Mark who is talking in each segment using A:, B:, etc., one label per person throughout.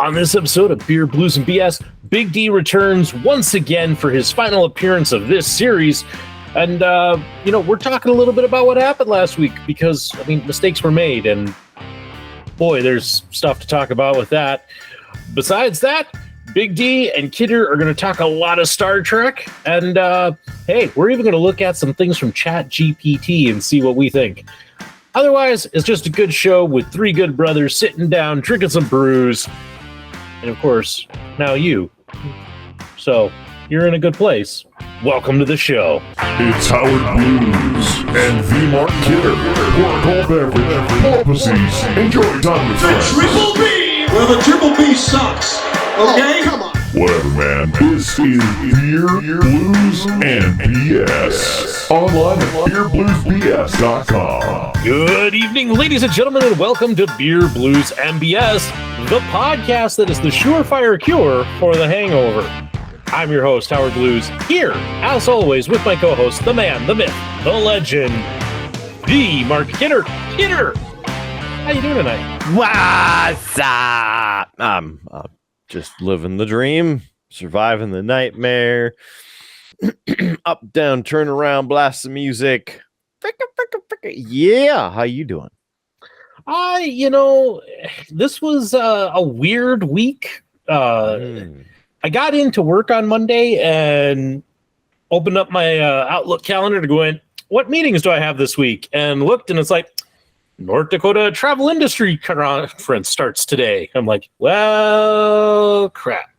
A: On this episode of Beer, Blues, and BS, Big D returns once again for his final appearance of this series. And, we're talking a little bit about what happened last week because, mistakes were made. And, boy, there's stuff to talk about with that. Besides that, Big D and Kidder are going to talk a lot of Star Trek. And, hey, we're even going to look at some things from ChatGPT and see what we think. Otherwise, it's just a good show with three good brothers sitting down, drinking some brews. And of course, now you. So, you're in a good place. Welcome to the show.
B: It's Howard Blues and the Mark Kidder. Pour a cold beverage, pull pussies, enjoy time with friends.
C: Triple B! Well, the Triple B sucks. Okay? Oh, come on.
B: Whatever, man. This is Beer, Blues, and BS. Online at beerbluesbs.com.
A: Good evening, ladies and gentlemen, and welcome to Beer, Blues, and BS, the podcast that is the surefire cure for the hangover. I'm your host, Howard Blues, here, as always, with my co-host, the man, the myth, the legend, the Mark Kidder. Kidder, how you doing tonight?
D: What's up? I'm just living the dream, surviving the nightmare. Up, down, turn around, blast the music. Yeah, how you doing?
A: This was a weird week. I got into work on Monday and opened up my Outlook calendar to go in, what meetings do I have this week? And looked, and it's like, North Dakota Travel Industry Conference starts today. I'm like, well, crap.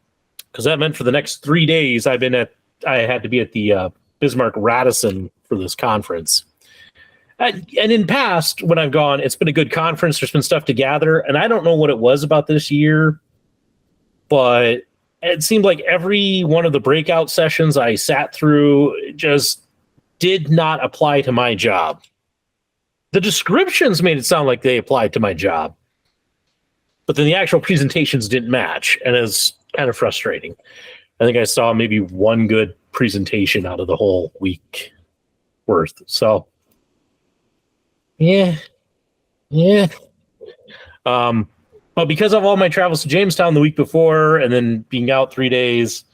A: Because that meant for the next 3 days I had to be at the Bismarck Radisson for this conference. And in past, when I've gone, it's been a good conference. There's been stuff to gather. And I don't know what it was about this year, but it seemed like every one of the breakout sessions I sat through just did not apply to my job. The descriptions made it sound like they applied to my job, but then the actual presentations didn't match, and it's kind of frustrating. I think I saw maybe one good presentation out of the whole week worth. So, yeah. But because of all my travels to Jamestown the week before and then being out 3 days,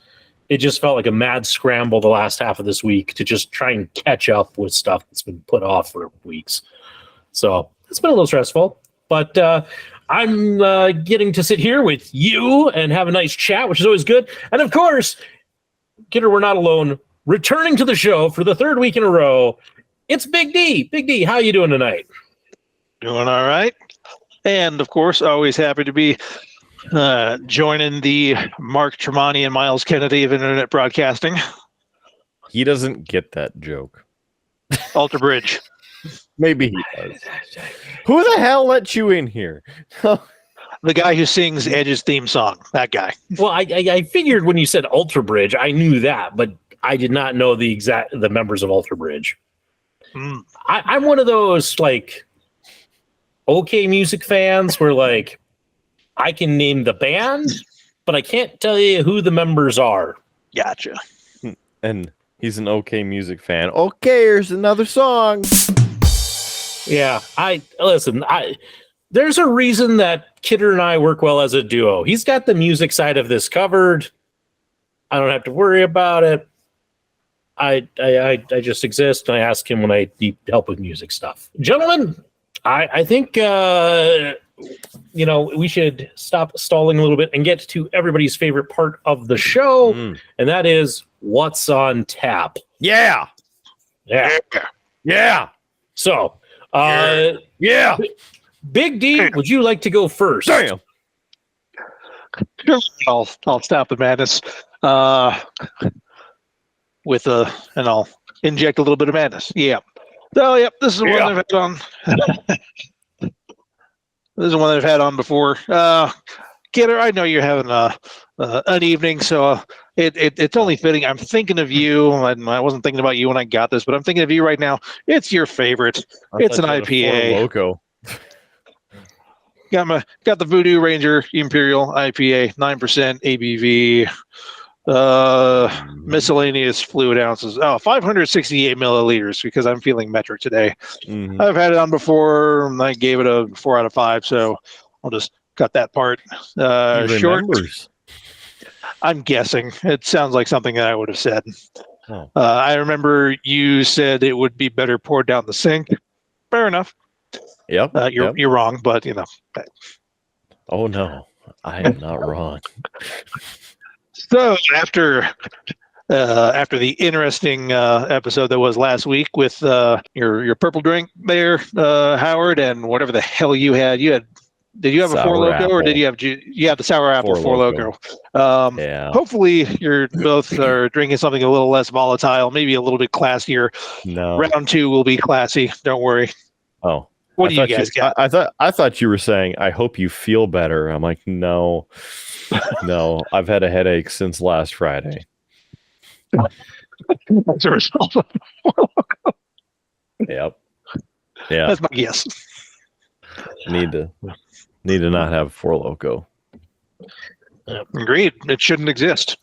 A: it just felt like a mad scramble the last half of this week to just try and catch up with stuff that's been put off for weeks. So it's been a little stressful, but I'm getting to sit here with you and have a nice chat, which is always good. And of course, Kidder, we're not alone. Returning to the show for the third week in a row, it's Big D. Big D, how you doing tonight?
E: Doing all right. And of course, always happy to be joining the Mark Tremonti and Miles Kennedy of internet broadcasting.
D: He doesn't get that joke.
E: Alter Bridge.
D: Maybe he does. Who the hell let you in here?
E: The guy who sings Edge's theme song. That guy.
A: Well, I figured when you said Alter Bridge, I knew that, but I did not know the members of Alter Bridge. I'm one of those OK Music fans where I can name the band, but I can't tell you who the members are.
E: Gotcha.
D: And he's an OK Music fan. Okay, here's another song.
A: Yeah, there's a reason that Kidder and I work well as a duo. He's got the music side of this covered. I don't have to worry about it. I just exist, and I ask him when I need help with music stuff. Gentlemen, I think we should stop stalling a little bit and get to everybody's favorite part of the show, and that is what's on tap.
D: Yeah.
A: So, Big D, would you like to go first?
D: Damn.
E: I'll stop the madness and I'll inject a little bit of madness. Yeah. Oh, yep. This is one I've had on. This is one I've had on before. Kidder, I know you're having an evening, so it's only fitting. I'm thinking of you. I wasn't thinking about you when I got this, but I'm thinking of you right now. It's your favorite. It's an IPA.
D: Loco.
E: Got the Voodoo Ranger Imperial IPA, 9% ABV. Miscellaneous fluid ounces. 568 milliliters because I'm feeling metric today. I've had it on before and I gave it a 4 out of 5, so I'll just got that part.
D: He
E: Short.
D: remembers.
E: I'm guessing. It sounds like something that I would have said.
D: Oh.
E: I remember you said it would be better poured down the sink. Fair enough.
D: Yep.
E: You're wrong, but you know.
D: Oh no, I am not wrong.
E: So after the interesting episode that was last week with your purple drink there, Howard, and whatever the hell you had. Did you have a
D: Sour
E: Four Loko,
D: apple.
E: or did you have the sour apple
D: Four
E: Four
D: Loko.
E: Loko?
D: Yeah.
E: Hopefully you're both are drinking something a little less volatile, maybe a little bit classier.
D: No.
E: Round 2 will be classy. Don't worry.
D: Oh.
E: What do you guys got?
D: I thought you were saying, I hope you feel better. I'm like, no. No, I've had a headache since last Friday.
E: As a result of Four Loko.
D: Yep. Yeah.
E: That's my guess.
D: Need to not have Four Loko.
E: Agreed. It shouldn't exist.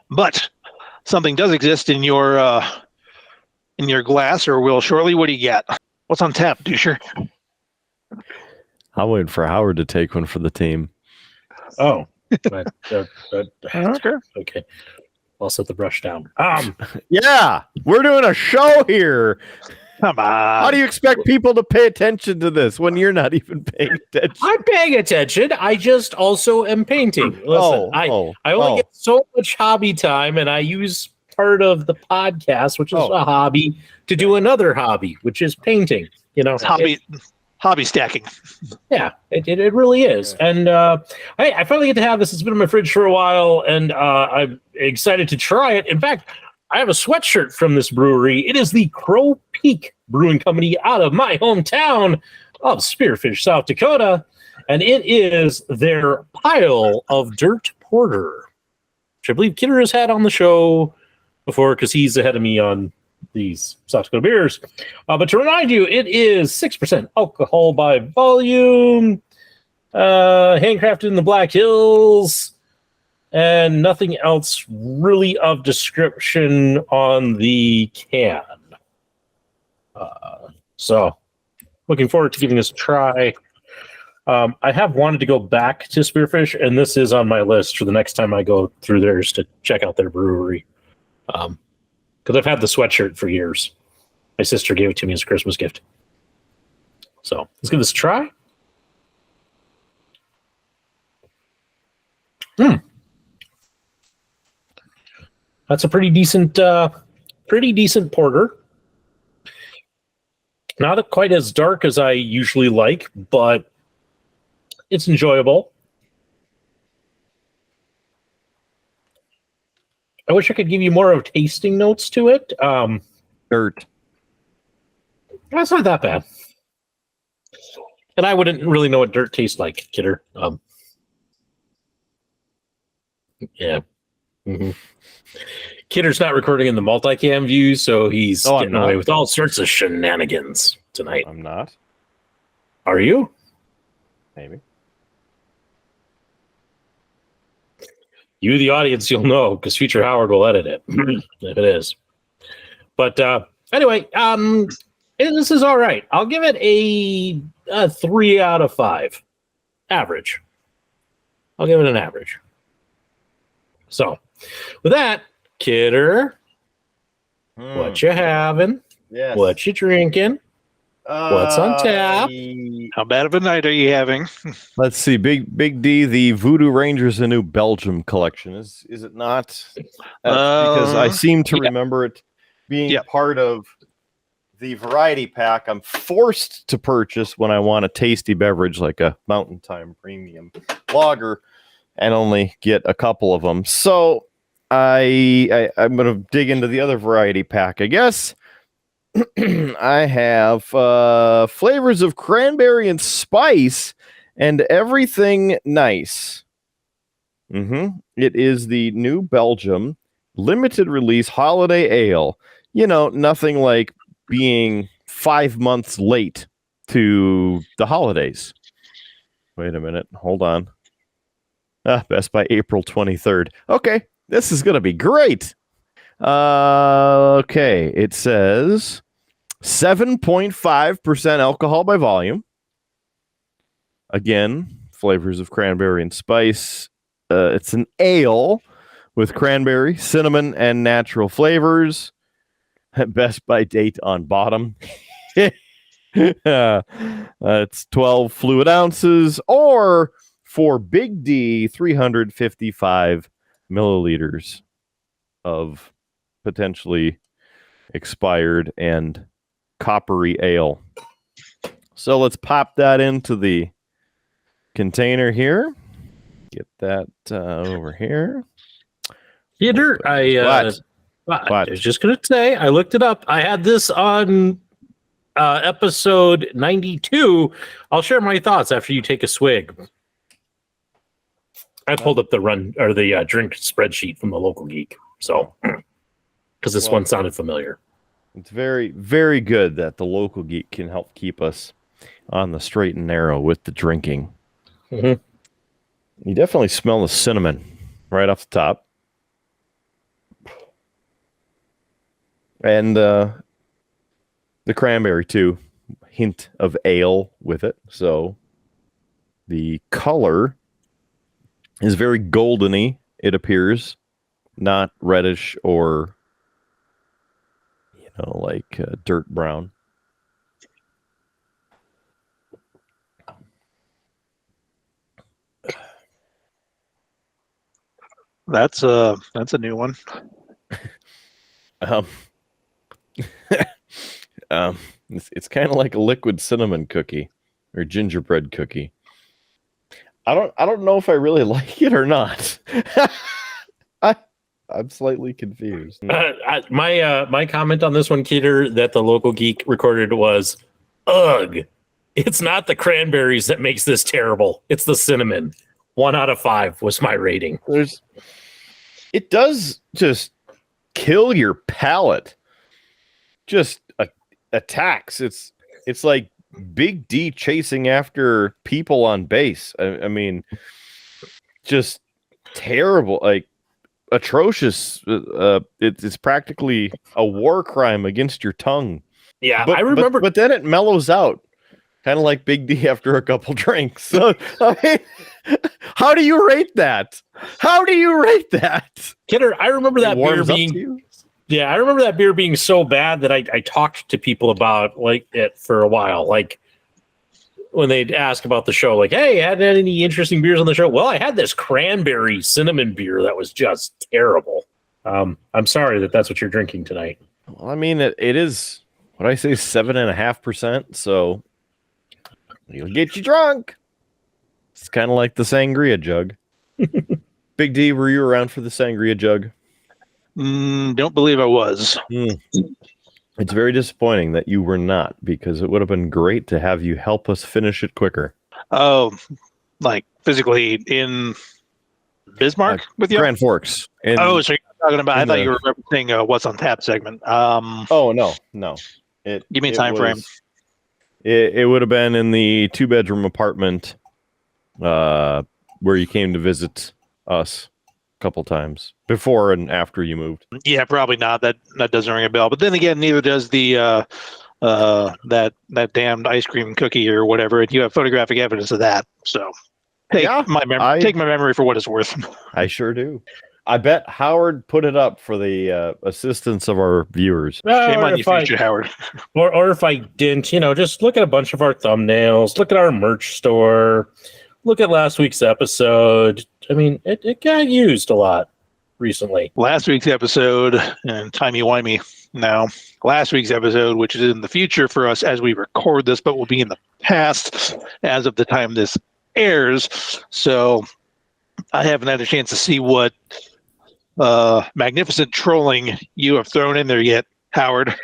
E: But something does exist in your glass, or will shortly. What do you got? What's on tap, doucher?
D: I'm waiting for Howard to take one for the team.
A: Oh.
E: Okay.
A: Okay. I'll set the brush down.
D: Yeah, we're doing a show here.
E: Come on.
D: How do you expect people to pay attention to this when you're not even paying attention?
A: I'm paying attention. I just also am painting. Listen, I only get so much hobby time, and I use part of the podcast, which is a hobby, to do another hobby, which is painting. You know,
E: hobby stacking.
A: Yeah, it really is. And I finally get to have this. It's been in my fridge for a while, and I'm excited to try it. In fact, I have a sweatshirt from this brewery. It is the Crow Peak Brewing Company out of my hometown of Spearfish, South Dakota. And it is their Pile of Dirt Porter, which I believe Kidder has had on the show before because he's ahead of me on these South Dakota beers. But to remind you, it is 6% alcohol by volume, handcrafted in the Black Hills, and nothing else really of description on the can. So looking forward to giving this a try. I have wanted to go back to Spearfish, and this is on my list for the next time I go through theirs to check out their brewery. Because I've had the sweatshirt for years. My sister gave it to me as a Christmas gift. So let's give this a try. That's a pretty decent porter. Not quite as dark as I usually like, but it's enjoyable. I wish I could give you more of tasting notes to it.
D: Dirt.
A: That's not that bad. And I wouldn't really know what dirt tastes like, Kidder. Yeah. Mm-hmm. Kidder's not recording in the multicam view, so he's getting away with all sorts of shenanigans tonight.
D: I'm not.
A: Are you?
D: Maybe.
A: You, the audience, you'll know because future Howard will edit it if it is. But anyway, this is all right. I'll give it a 3 out of 5. Average. I'll give it an average. So, with that, Kidder, what you having?
D: Yes.
A: What you drinking? What's on tap?
E: How bad of a night are you having?
D: Let's see. Big D, the Voodoo Rangers a New Belgium collection. Is it not? Because I seem to remember it being part of the variety pack I'm forced to purchase when I want a tasty beverage like a Mountain Time Premium Lager and only get a couple of them. So I'm going to dig into the other variety pack, I guess. I have flavors of cranberry and spice and everything nice. It is the New Belgium limited release holiday ale. You know, nothing like being 5 months late to the holidays. Wait a minute. Hold on. Best by April 23rd. Okay. This is going to be great. Okay. It says 7.5% alcohol by volume. Again, flavors of cranberry and spice. It's an ale with cranberry, cinnamon, and natural flavors. Best by date on bottom. It's 12 fluid ounces, or for Big D, 355 milliliters of potentially expired and coppery ale. So let's pop that into the container here. Get that over here.
A: Peter, I was just going to say, I looked it up. I had this on episode 92. I'll share my thoughts after you take a swig. I pulled up the drink spreadsheet from the Local Geek. So, because this one sounded familiar.
D: It's very, very good that the Local Geek can help keep us on the straight and narrow with the drinking.
A: Mm-hmm.
D: You definitely smell the cinnamon right off the top. And the cranberry, too. Hint of ale with it. So the color is very goldeny, it appears. Not reddish or, like dirt brown.
E: That's a new one.
D: It's kind of like a liquid cinnamon cookie or gingerbread cookie. I don't know if I really like it or not. I'm slightly confused.
A: My comment on this one, Keeter, that the Local Geek recorded was, ugh, it's not the cranberries that makes this terrible. It's the cinnamon. 1 out of 5 was my rating.
D: It does just kill your palate. Just attacks. It's like Big D chasing after people on base. I mean, just terrible, like atrocious. It's practically a war crime against your tongue.
A: Yeah, I remember.
D: But then it mellows out, kind of like Big D after a couple drinks. So, I mean, how do you rate that?
A: Kidder, I remember that beer being. Yeah, I remember that beer being so bad that I talked to people about like it for a while. Like when they'd ask about the show, like, "Hey, had any interesting beers on the show?" Well, I had this cranberry cinnamon beer that was just terrible. I'm sorry that's what you're drinking tonight.
D: Well, I mean, it is what I say, 7.5%. So it'll get you drunk. It's kind of like the sangria jug. Big D, were you around for the sangria jug?
E: Don't believe I was.
D: It's very disappointing that you were not, because it would have been great to have you help us finish it quicker.
E: Oh, like physically in Bismarck with you?
D: Grand Forks.
E: So you're talking about, I thought you were referencing What's on Tap segment.
D: Oh, no.
E: Give me a time frame.
D: It would have been in the 2-bedroom apartment where you came to visit us a couple times before and after you moved. Yeah,
E: probably not. That doesn't ring a bell. But then again, neither does the that damned ice cream cookie or whatever. And you have photographic evidence of that. So take my memory for what it's worth.
D: I sure do. I bet Howard put it up for the assistance of our viewers.
E: Shame on you, future Howard.
A: Or if I didn't, just look at a bunch of our thumbnails, look at our merch store, look at last week's episode. I mean, it got used a lot recently.
E: Last week's episode, and timey-wimey now, last week's episode, which is in the future for us as we record this, but will be in the past as of the time this airs. So I haven't had a chance to see what magnificent trolling you have thrown in there yet, Howard.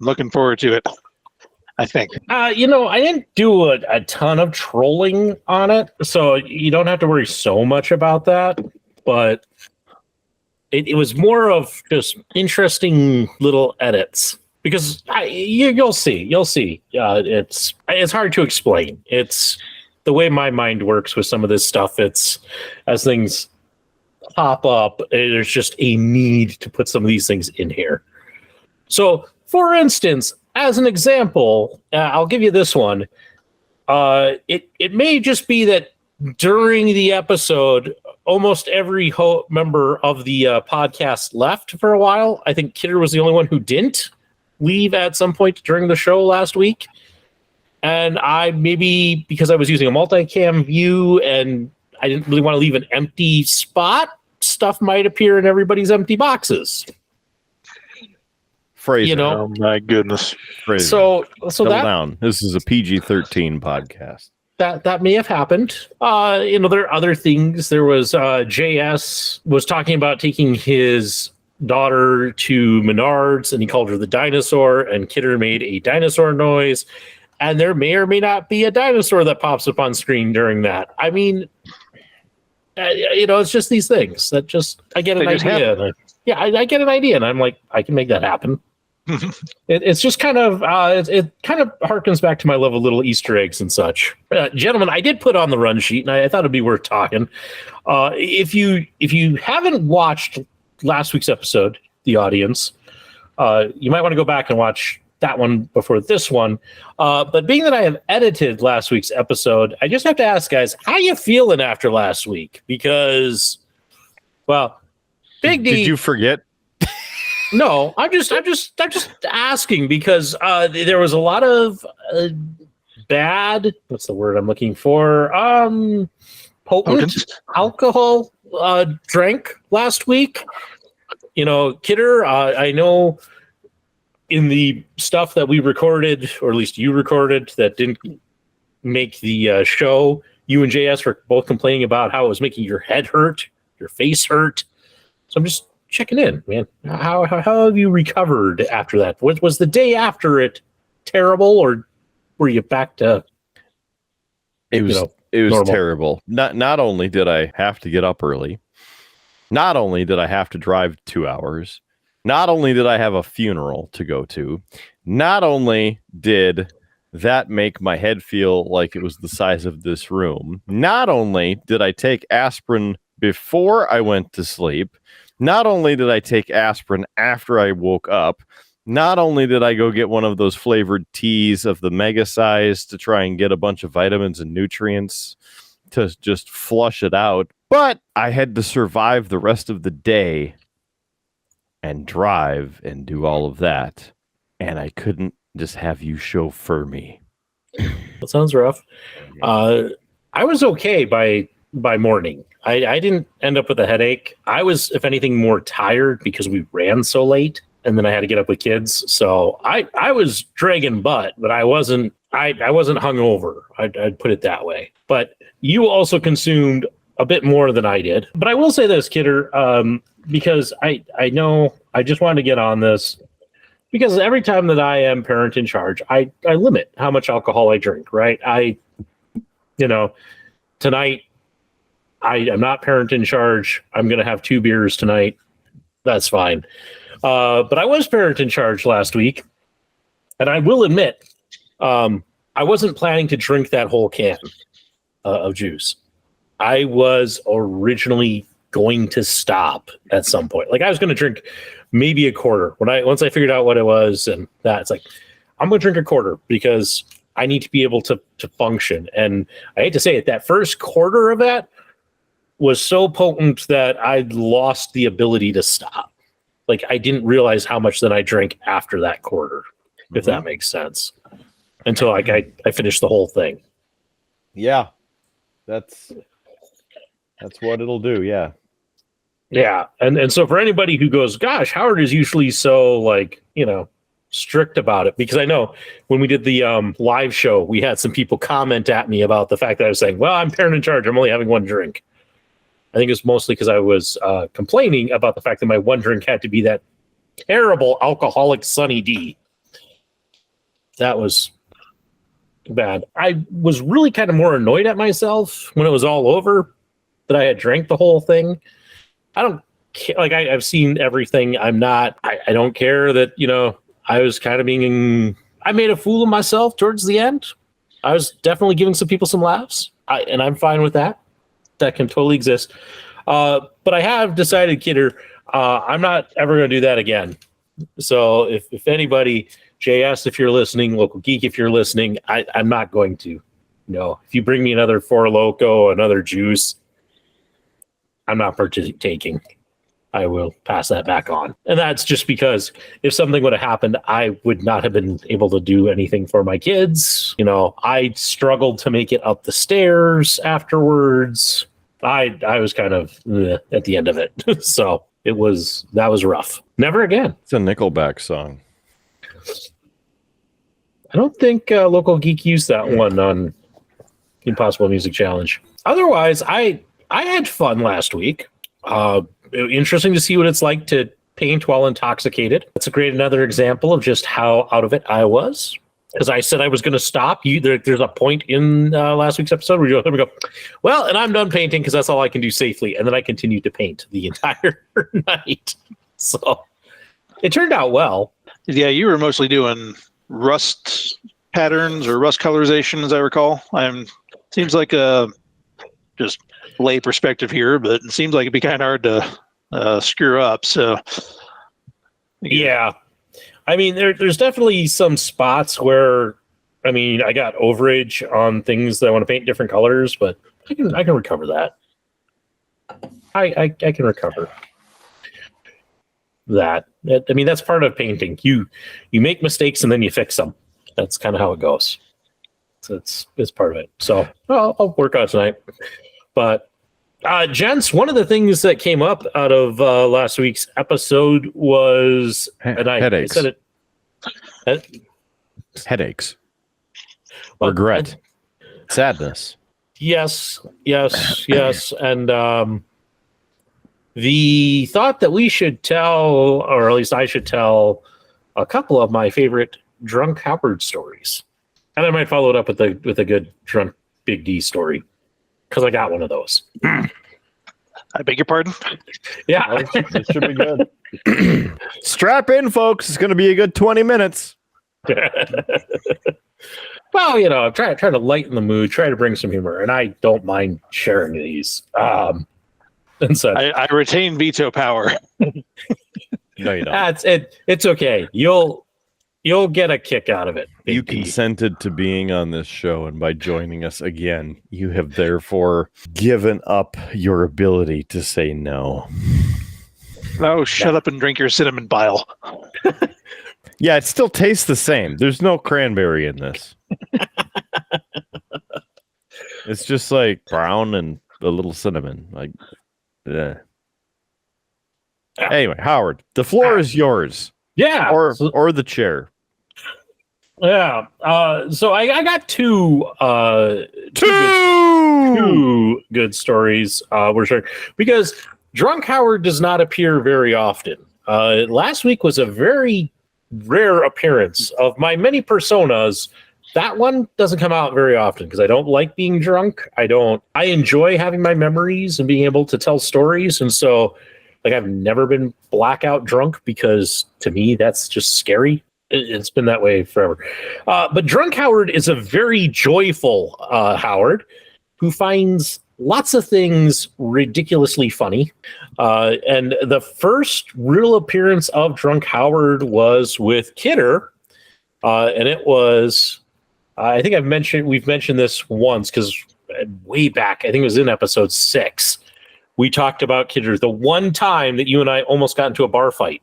E: Looking forward to it, I think.
A: I didn't do a ton of trolling on it, so you don't have to worry so much about that. But it was more of just interesting little edits, because you'll see. It's hard to explain. It's the way my mind works with some of this stuff. It's as things pop up, there's just a need to put some of these things in here. So, for instance, as an example, I'll give you this one. It may just be that during the episode, almost every member of the podcast left for a while. I think Kidder was the only one who didn't leave at some point during the show last week. And I maybe because I was using a multicam view and I didn't really want to leave an empty spot, stuff might appear in everybody's empty boxes.
D: Fraser.
A: You know?
E: Oh my goodness.
D: Fraser.
A: So
D: Settle
A: that
D: down. This is a PG-13 podcast.
A: that may have happened. There are other things. There was JS was talking about taking his daughter to Menards, and he called her the dinosaur, and Kidder made a dinosaur noise. And there may or may not be a dinosaur that pops up on screen during that. I mean, it's just these things that I get an idea. I get an idea, and I'm like, I can make that happen. It's just kind of it kind of harkens back to my love of little Easter eggs and such. Gentlemen, I did put on the run sheet, and I thought it'd be worth talking. If you haven't watched last week's episode, the audience, you might want to go back and watch that one before this one. But being that I have edited last week's episode, I just have to ask, guys, how you feeling after last week? Because, well, Big D.
D: Did you forget?
A: No, I'm just asking because there was a lot of bad. What's the word I'm looking for? Potent alcohol drank last week. Kidder. I know in the stuff that we recorded, or at least you recorded, that didn't make the show, you and JS were both complaining about how it was making your head hurt, your face hurt. So I'm just checking in, man. How have you recovered after that? Was the day after it terrible, or were you back to?
D: It was
A: normal?
D: terrible. Not only did I have to get up early, not only did I have to drive 2 hours, not only did I have a funeral to go to, not only did that make my head feel like it was the size of this room, not only did I take aspirin before I went to sleep, not only did I take aspirin after I woke up, not only did I go get one of those flavored teas of the mega size to try and get a bunch of vitamins and nutrients to just flush it out, but I had to survive the rest of the day and drive and do all of that. And I couldn't just have you chauffeur me.
A: That sounds rough. I was okay by morning. I didn't end up with a headache. I was, if anything, more tired because we ran so late, and then I had to get up with kids. So I was dragging butt, but I wasn't hungover. I'd put it that way. But you also consumed a bit more than I did. But I will say this, Kidder, because I know I just wanted to get on this, because every time that I am parent in charge, I limit how much alcohol I drink, right? Tonight, I'm not parent in charge. I'm going to have 2 beers tonight. That's fine. But I was parent in charge last week. And I will admit, I wasn't planning to drink that whole can of juice. I was originally going to stop at some point. Like, I was going to drink maybe a quarter. Once I figured out what it was, and that, it's like, I'm going to drink a quarter because I need to be able to function. And I hate to say it, that first quarter of that was so potent that I lost the ability to stop. Like, I didn't realize how much then I drank after that quarter, if that makes sense, until I finished the whole thing.
D: Yeah, that's what it'll do. Yeah.
A: Yeah. And so for anybody who goes, gosh, Howard is usually so strict about it, because I know when we did the live show, we had some people comment at me about the fact that I was saying, well, I'm parent in charge, I'm only having 1 drink. I think it's mostly because I was complaining about the fact that my 1 drink had to be that terrible alcoholic Sunny D. That was bad. I was really kind of more annoyed at myself when it was all over that I had drank the whole thing. I don't care. Like, I've seen everything. I don't care that, I was kind of I made a fool of myself towards the end. I was definitely giving some people some laughs, and I'm fine with that. That can totally exist. But I have decided, Kidder, I'm not ever going to do that again. So if anybody, JS, if you're listening, Local Geek, if you're listening, I'm not going to. no. If you bring me another Four Loko, another juice, I'm not partaking. I will pass that back on. And that's just because if something would have happened, I would not have been able to do anything for my kids. You know, I struggled to make it up the stairs afterwards. I was kind of at the end of it. So that was rough. Never again.
D: It's a Nickelback song.
A: I don't think Local Geek used that one on Impossible Music Challenge. Otherwise, I had fun last week. Interesting to see what it's like to paint while intoxicated. That's another example of just how out of it I was. Because I said I was going to stop. There's a point in last week's episode where you go, well, and I'm done painting because that's all I can do safely. And then I continued to paint the entire night. So it turned out well.
E: Yeah, you were mostly doing rust patterns or rust colorization, as I recall. Seems like just lay perspective here, but it seems like it'd be kind of hard to screw up. So
A: yeah, I mean, there's definitely some spots where, I mean, I got overage on things that I want to paint different colors, but I can recover that. I can recover that. I mean, that's part of painting. You make mistakes and then you fix them. That's kind of how it goes. So it's part of it. So I'll work on it tonight. But gents, one of the things that came up out of last week's episode was
D: headaches.
A: I said it.
D: Headaches. Regret. Sadness.
A: Yes. And the thought that we should tell, or at least I should tell, a couple of my favorite drunk Howard stories. And I might follow it up with a good drunk Big D story. Because I got one of those.
E: I beg your pardon?
A: Yeah.
D: It should be good. Strap in, folks. It's going to be a good 20 minutes.
A: Well, you know, I'm trying to lighten the mood, try to bring some humor, and I don't mind sharing these. And so
E: I retain veto power.
D: No, you don't.
A: It's okay. You'll get a kick out of it.
D: You consented to being on this show, and by joining us again, you have therefore given up your ability to say no.
E: No, shut up and drink your cinnamon bile.
D: Yeah, it still tastes the same. There's no cranberry in this. It's just like brown and a little cinnamon. Like, Anyway, Howard, the floor is yours.
A: Yeah.
D: Or the chair.
A: Yeah. So I got two good stories. We're sure because drunk Howard does not appear very often. Last week was a very rare appearance of my many personas. That one doesn't come out very often because I don't like being drunk. I enjoy having my memories and being able to tell stories. And so like I've never been blackout drunk because to me, that's just scary. It's been that way forever. But drunk Howard is a very joyful Howard who finds lots of things ridiculously funny. And the first real appearance of drunk Howard was with Kidder. And it was, I think we've mentioned this once because way back, I think it was in episode 6. We talked about Kidder, the one time that you and I almost got into a bar fight.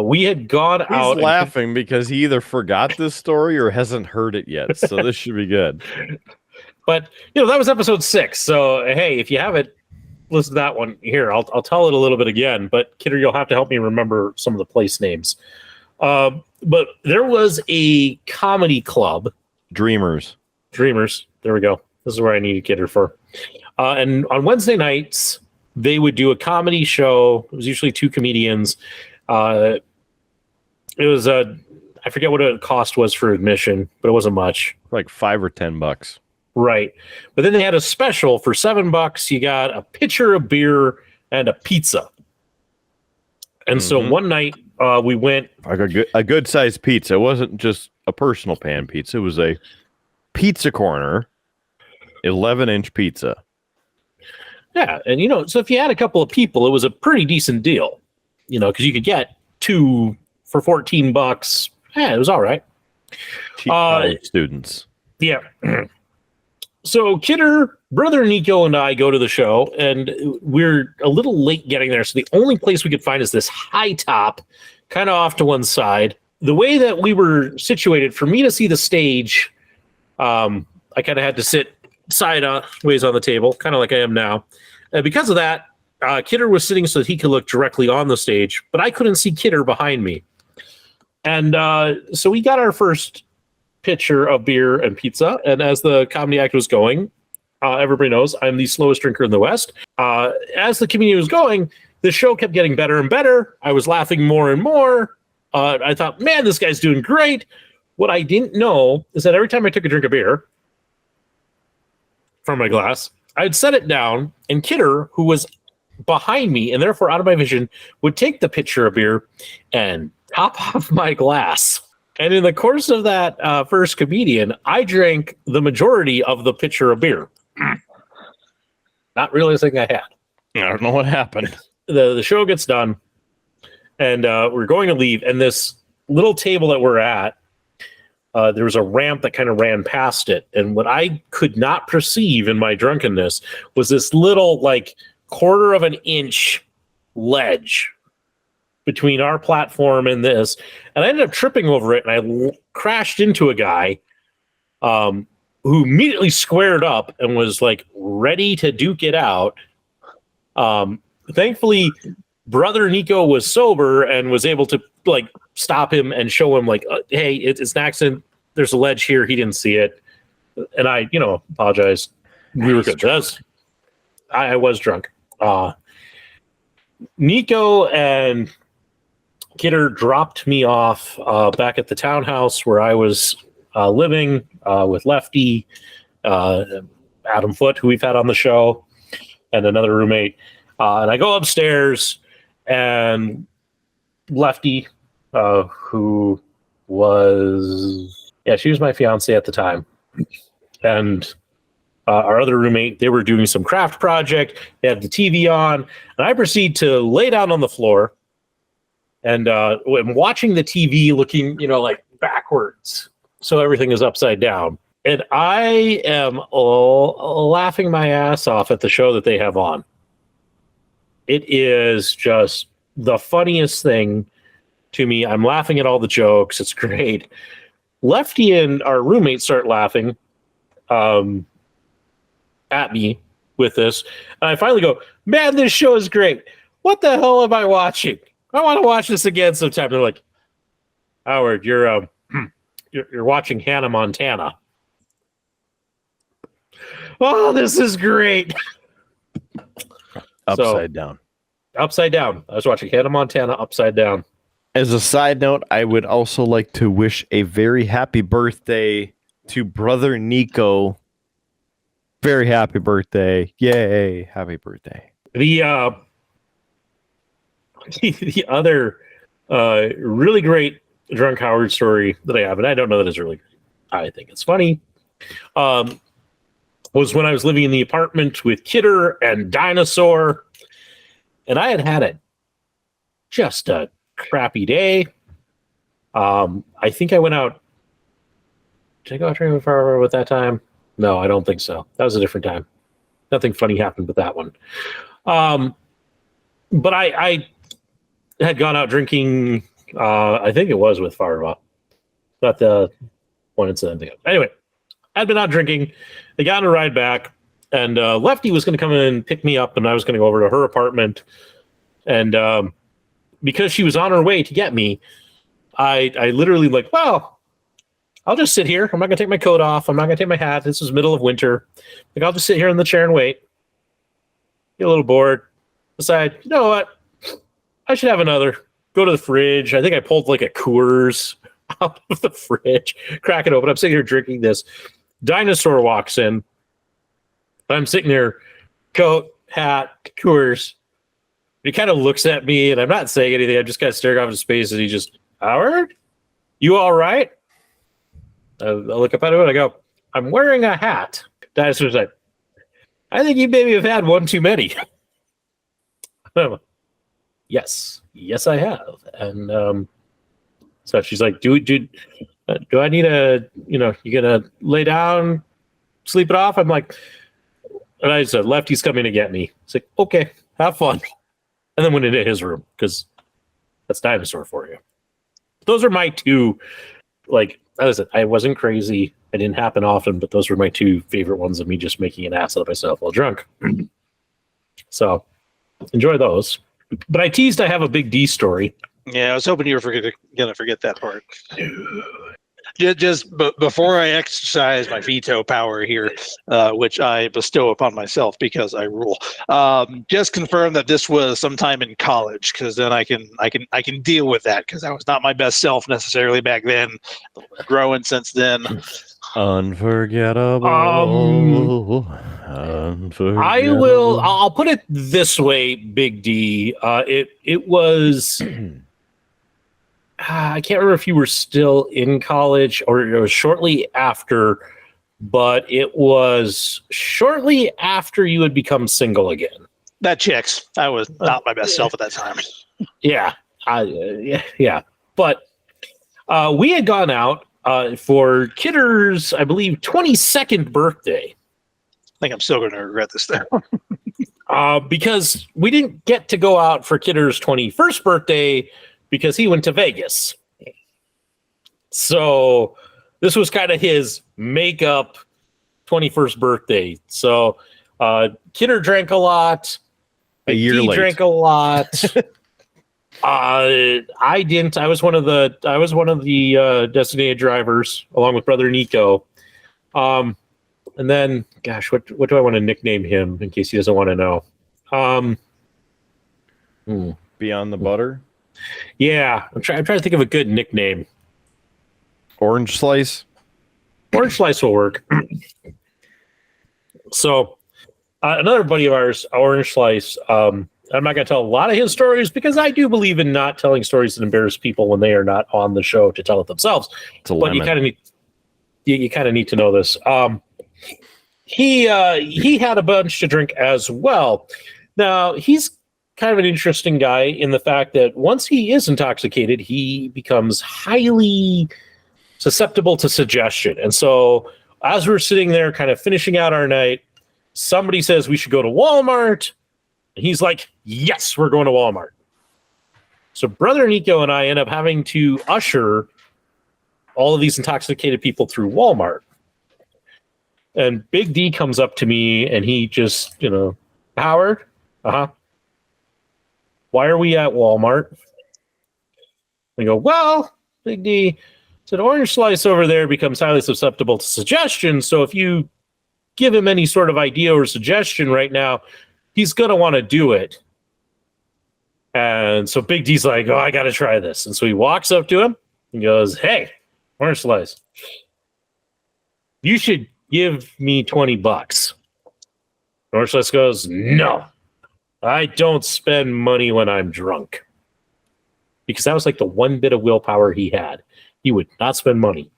A: We had gone out.
D: He's laughing because he either forgot this story or hasn't heard it yet. So this should be good.
A: But, you know, that was episode 6. So, hey, if you haven't listened to that one, here, I'll tell it a little bit again. But, Kidder, you'll have to help me remember some of the place names. But there was a comedy club. Dreamers. There we go. This is where I needed Kidder for. And on Wednesday nights, they would do a comedy show. It was usually 2 comedians. It was I forget what the cost was for admission, but it wasn't much.
D: Like $5 or $10.
A: Right. But then they had a special for $7. You got a pitcher of beer and a pizza. And so one night we went
D: like a good sized pizza. It wasn't just a personal pan pizza. It was a pizza corner, 11-inch pizza.
A: Yeah. And, you know, so if you had a couple of people, it was a pretty decent deal, you know, because you could get 2 for $14. Yeah, it was all right.
D: Cheap college students.
A: Yeah. So Kidder, brother Nico, and I go to the show, and we're a little late getting there. So the only place we could find is this high top, kind of off to one side. The way that we were situated, for me to see the stage, I kind of had to sit sideways on the table, kind of like I am now. And because of that, Kidder was sitting so that he could look directly on the stage, but I couldn't see Kidder behind me. And so we got our first pitcher of beer and pizza, and as the comedy act was going, everybody knows I'm the slowest drinker in the West. As the comedian was going, the show kept getting better and better. I was laughing more and more. I thought, man, this guy's doing great. What I didn't know is that every time I took a drink of beer from my glass, I'd set it down, and Kidder, who was behind me and therefore out of my vision, would take the pitcher of beer and top off my glass. And in the course of that first comedian, I drank the majority of the pitcher of beer. Not realizing I had.
D: I don't know what happened.
A: The show gets done, and we're going to leave. And this little table that we're at, there was a ramp that kind of ran past it. And what I could not perceive in my drunkenness was this little, like, quarter of an inch ledge between our platform and this, and I ended up tripping over it, and I crashed into a guy who immediately squared up and was like ready to duke it out. Thankfully, brother Nico was sober and was able to like stop him and show him like, hey, it's an accident. There's a ledge here. He didn't see it, and I, apologized. We were good. I was drunk. Nico and Kidder dropped me off back at the townhouse where I was living with Lefty, Adam Foote, who we've had on the show, and another roommate. And I go upstairs, and Lefty, who was, she was my fiance at the time, and our other roommate, they were doing some craft project. They had the TV on, and I proceed to lay down on the floor. And I'm watching the TV looking, like backwards. So everything is upside down. And I am laughing my ass off at the show that they have on. It is just the funniest thing to me. I'm laughing at all the jokes. It's great. Lefty and our roommate start laughing at me with this. And I finally go, man, this show is great. What the hell am I watching? I want to watch this again sometime. They're like, Howard, you're watching Hannah Montana. Oh, this is great.
D: Upside down.
A: Upside down. I was watching Hannah Montana upside down.
D: As a side note, I would also like to wish a very happy birthday to brother Nico. Very happy birthday. Yay. Happy birthday.
A: The other really great drunk Howard story that I have, and I don't know that it's really great, I think it's funny, was when I was living in the apartment with Kidder and Dinosaur, and I had it just a crappy day. I think I went out. Did I go out drinking far with that time? No, I don't think so. That was a different time. Nothing funny happened with that one. But I had gone out drinking, I think it was with Farva. Not the one incident thing. Anyway, I'd been out drinking. They got on a ride back, and Lefty was going to come in and pick me up, and I was going to go over to her apartment. And because she was on her way to get me, I literally like, well, I'll just sit here. I'm not going to take my coat off. I'm not going to take my hat. This is middle of winter. Like, I'll just sit here in the chair and wait. Get a little bored. Decide, you know what? I should have another. Go to the fridge. I think I pulled like a Coors out of the fridge, crack it open. I'm sitting here drinking this. Dinosaur walks in. I'm sitting there, coat, hat, Coors. He kind of looks at me, and I'm not saying anything. I'm just kind of staring off into space, and he just, Howard, you all right? I look up at him, and I go, I'm wearing a hat. Dinosaur's like, I think you maybe have had one too many. Yes, I have. And so she's like, do Do I need you gonna lay down, sleep it off? I'm like, and I said, Lefty's coming to get me. It's like, okay, have fun. And then went into his room because that's dinosaur for you. Those are my two, like, as I said, I wasn't crazy. It didn't happen often, but those were my two favorite ones of me just making an ass out of myself while drunk. So enjoy those. But I teased I have a Big D story.
E: Yeah, I was hoping you were going to forget that part. Just before I exercise my veto power here, which I bestow upon myself because I rule, just confirm that this was sometime in college, because then I can deal with that, because I was not my best self necessarily back then. Growing since then.
D: Unforgettable. Unforgettable.
A: I'll put it this way, Big D. It was. I can't remember if you were still in college or it was shortly after, but it was shortly after you had become single again.
E: That checks. I was not my best self at that time.
A: Yeah. Yeah. But we had gone out for Kidder's, I believe, 22nd birthday.
E: I think I'm still going to regret this now.
A: Because we didn't get to go out for Kidder's 21st birthday because he went to Vegas. So this was kind of his makeup 21st birthday. So Kidder drank a lot.
D: A year late.
A: Drank a lot. I didn't. I was one of the designated drivers along with brother Nico. And then, gosh, what do I want to nickname him in case he doesn't want to know?
D: Beyond the butter.
A: Yeah, I'm trying to think of a good nickname.
D: Orange Slice.
A: Orange Slice will work. So, another buddy of ours, Orange Slice. I'm not going to tell a lot of his stories because I do believe in not telling stories that embarrass people when they are not on the show to tell it themselves. But you kind of need to know this. He had a bunch to drink as well. Now he's kind of an interesting guy in the fact that once he is intoxicated, he becomes highly susceptible to suggestion. And so as we're sitting there kind of finishing out our night, somebody says we should go to Walmart. And he's like, yes, we're going to Walmart. So brother Nico and I end up having to usher all of these intoxicated people through Walmart. And Big D comes up to me and he just, Howard, why are we at Walmart? I go, well, Big D said Orange Slice over there becomes highly susceptible to suggestion. So if you give him any sort of idea or suggestion right now, he's going to want to do it. And so Big D's like, oh, I got to try this. And so he walks up to him and goes, hey, Orange Slice, you should give me $20. Orange Slice goes, no. I don't spend money when I'm drunk. Because that was like the one bit of willpower he had. He would not spend money.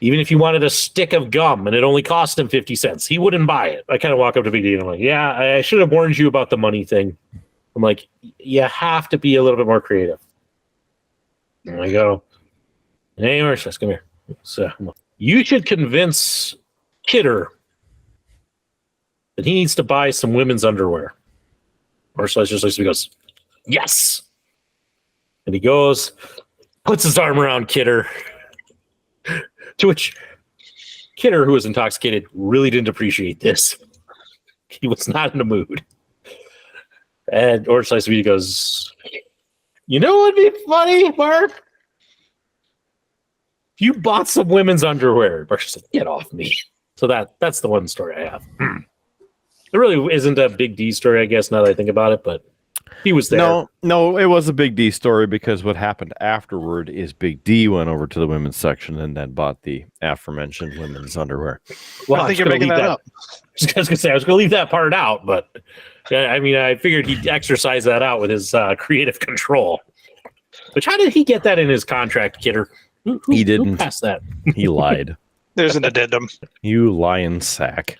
A: Even if you wanted a stick of gum and it only cost him 50 cents, he wouldn't buy it. I kind of walk up to Big D and I'm like, yeah, I should have warned you about the money thing. I'm like, you have to be a little bit more creative. And I go, hey, Orange Slice, come here. So, you should convince Kidder that he needs to buy some women's underwear. Orange Slice just looks at me and goes, yes. And he goes, puts his arm around Kidder. To which Kidder, who was intoxicated, really didn't appreciate this. He was not in the mood. And Orange Slice goes, you know what would be funny, Mark? If you bought some women's underwear. Mark said, get off me. So that's the one story I have. There really isn't a Big D story, I guess, now that I think about it, but he was there.
D: No, it was a Big D story because what happened afterward is Big D went over to the women's section and then bought the aforementioned women's underwear.
A: Well,
E: I think you're making that up.
A: I was going to say, I was going to leave that part out, but I mean, I figured he'd exercise that out with his creative control. Which, how did he get that in his contract, Kidder?
D: He didn't.
A: Who passed that?
D: He lied.
E: There's an addendum.
D: You lion sack.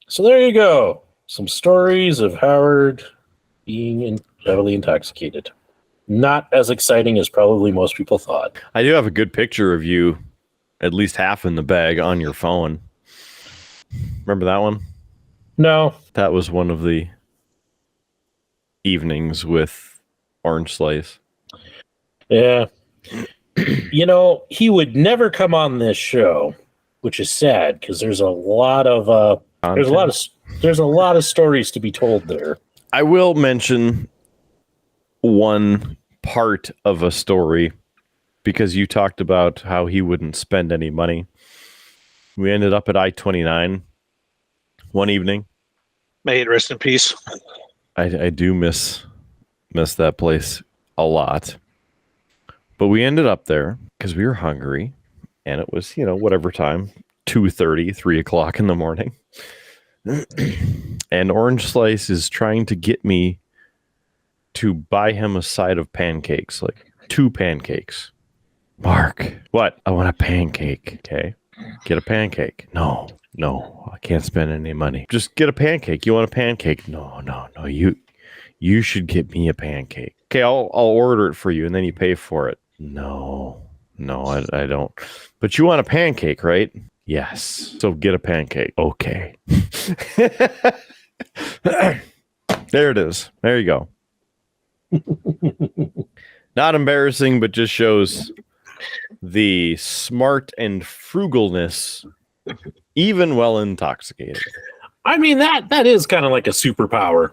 A: So there you go. Some stories of Howard being heavily intoxicated. not as exciting as probably most people thought.
D: I do have a good picture of you, at least half in the bag, on your phone. Remember that one?
A: No.
D: That was one of the evenings with Orange Slice.
A: Yeah. He would never come on this show, which is sad because there's a lot of there's a lot of stories to be told there.
D: I will mention one part of a story because you talked about how he wouldn't spend any money. We ended up at I-29 one evening.
E: May it rest in peace.
D: I do miss that place a lot. But we ended up there because we were hungry, and it was, whatever time, 2:30, 3 o'clock in the morning. And Orange Slice is trying to get me to buy him a side of pancakes, like 2 pancakes. Mark, what? I want a pancake. Okay, get a pancake. No, I can't spend any money. Just get a pancake. You want a pancake? No. You should get me a pancake. Okay, I'll order it for you, and then you pay for it. No, I don't. But you want a pancake, right? Yes. So get a pancake. Okay. There it is. There you go. Not embarrassing, but just shows the smart and frugalness, even while intoxicated.
A: I mean, that is kind of like a superpower,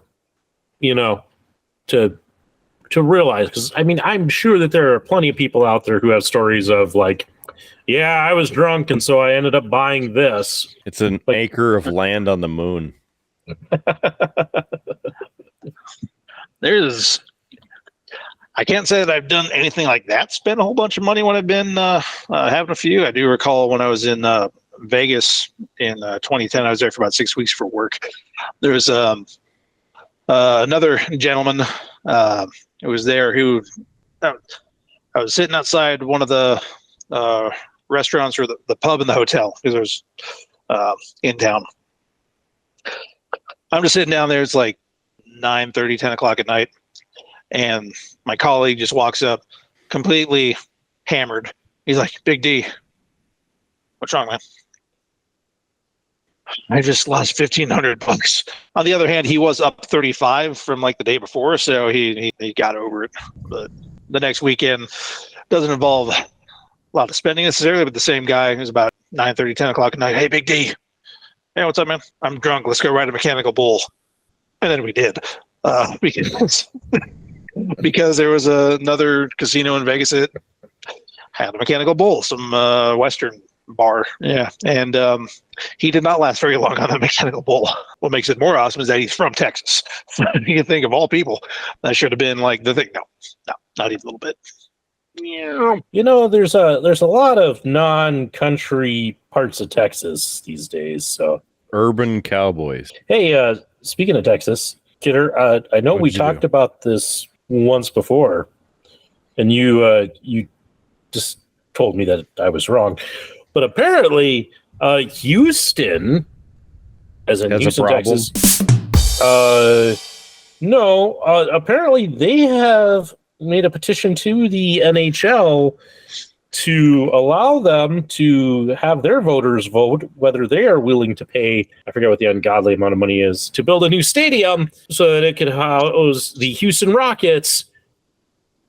A: to realize, because I'm sure that there are plenty of people out there who have stories of like, yeah, I was drunk and so I ended up buying this.
D: It's an acre of land on the moon.
E: I can't say that I've done anything like that, spent a whole bunch of money when I've been having a few. I do recall when I was in Vegas in 2010, I was there for about 6 weeks for work. There was another gentleman who was there who I was sitting outside one of the restaurants or the pub in the hotel because there's in town. I'm just sitting down there. It's like 9:30, 10 o'clock at night. And my colleague just walks up completely hammered. He's like, Big D, what's wrong, man? I just lost $1,500. On the other hand, he was up 35 from like the day before, so he got over it. But the next weekend doesn't involve a lot of spending necessarily, but the same guy who's about 9:30, 10 o'clock at night. Hey, Big D. Hey, what's up, man? I'm drunk. Let's go ride a mechanical bull. And then we did. Because there was another casino in Vegas that had a mechanical bull, some Western bar. Yeah. And he did not last very long on the mechanical bull. What makes it more awesome is that he's from Texas. You can think of all people, that should have been like the thing. No, not even a little bit.
A: Yeah. There's a lot of non-country parts of Texas these days. So
D: urban cowboys.
A: Hey, speaking of Texas, Kidder, I know we talked about this once before, and you just told me that I was wrong. But apparently, Houston, as in Houston, Texas, apparently they have made a petition to the NHL to allow them to have their voters vote whether they are willing to pay, I forget what the ungodly amount of money is, to build a new stadium so that it could house the Houston Rockets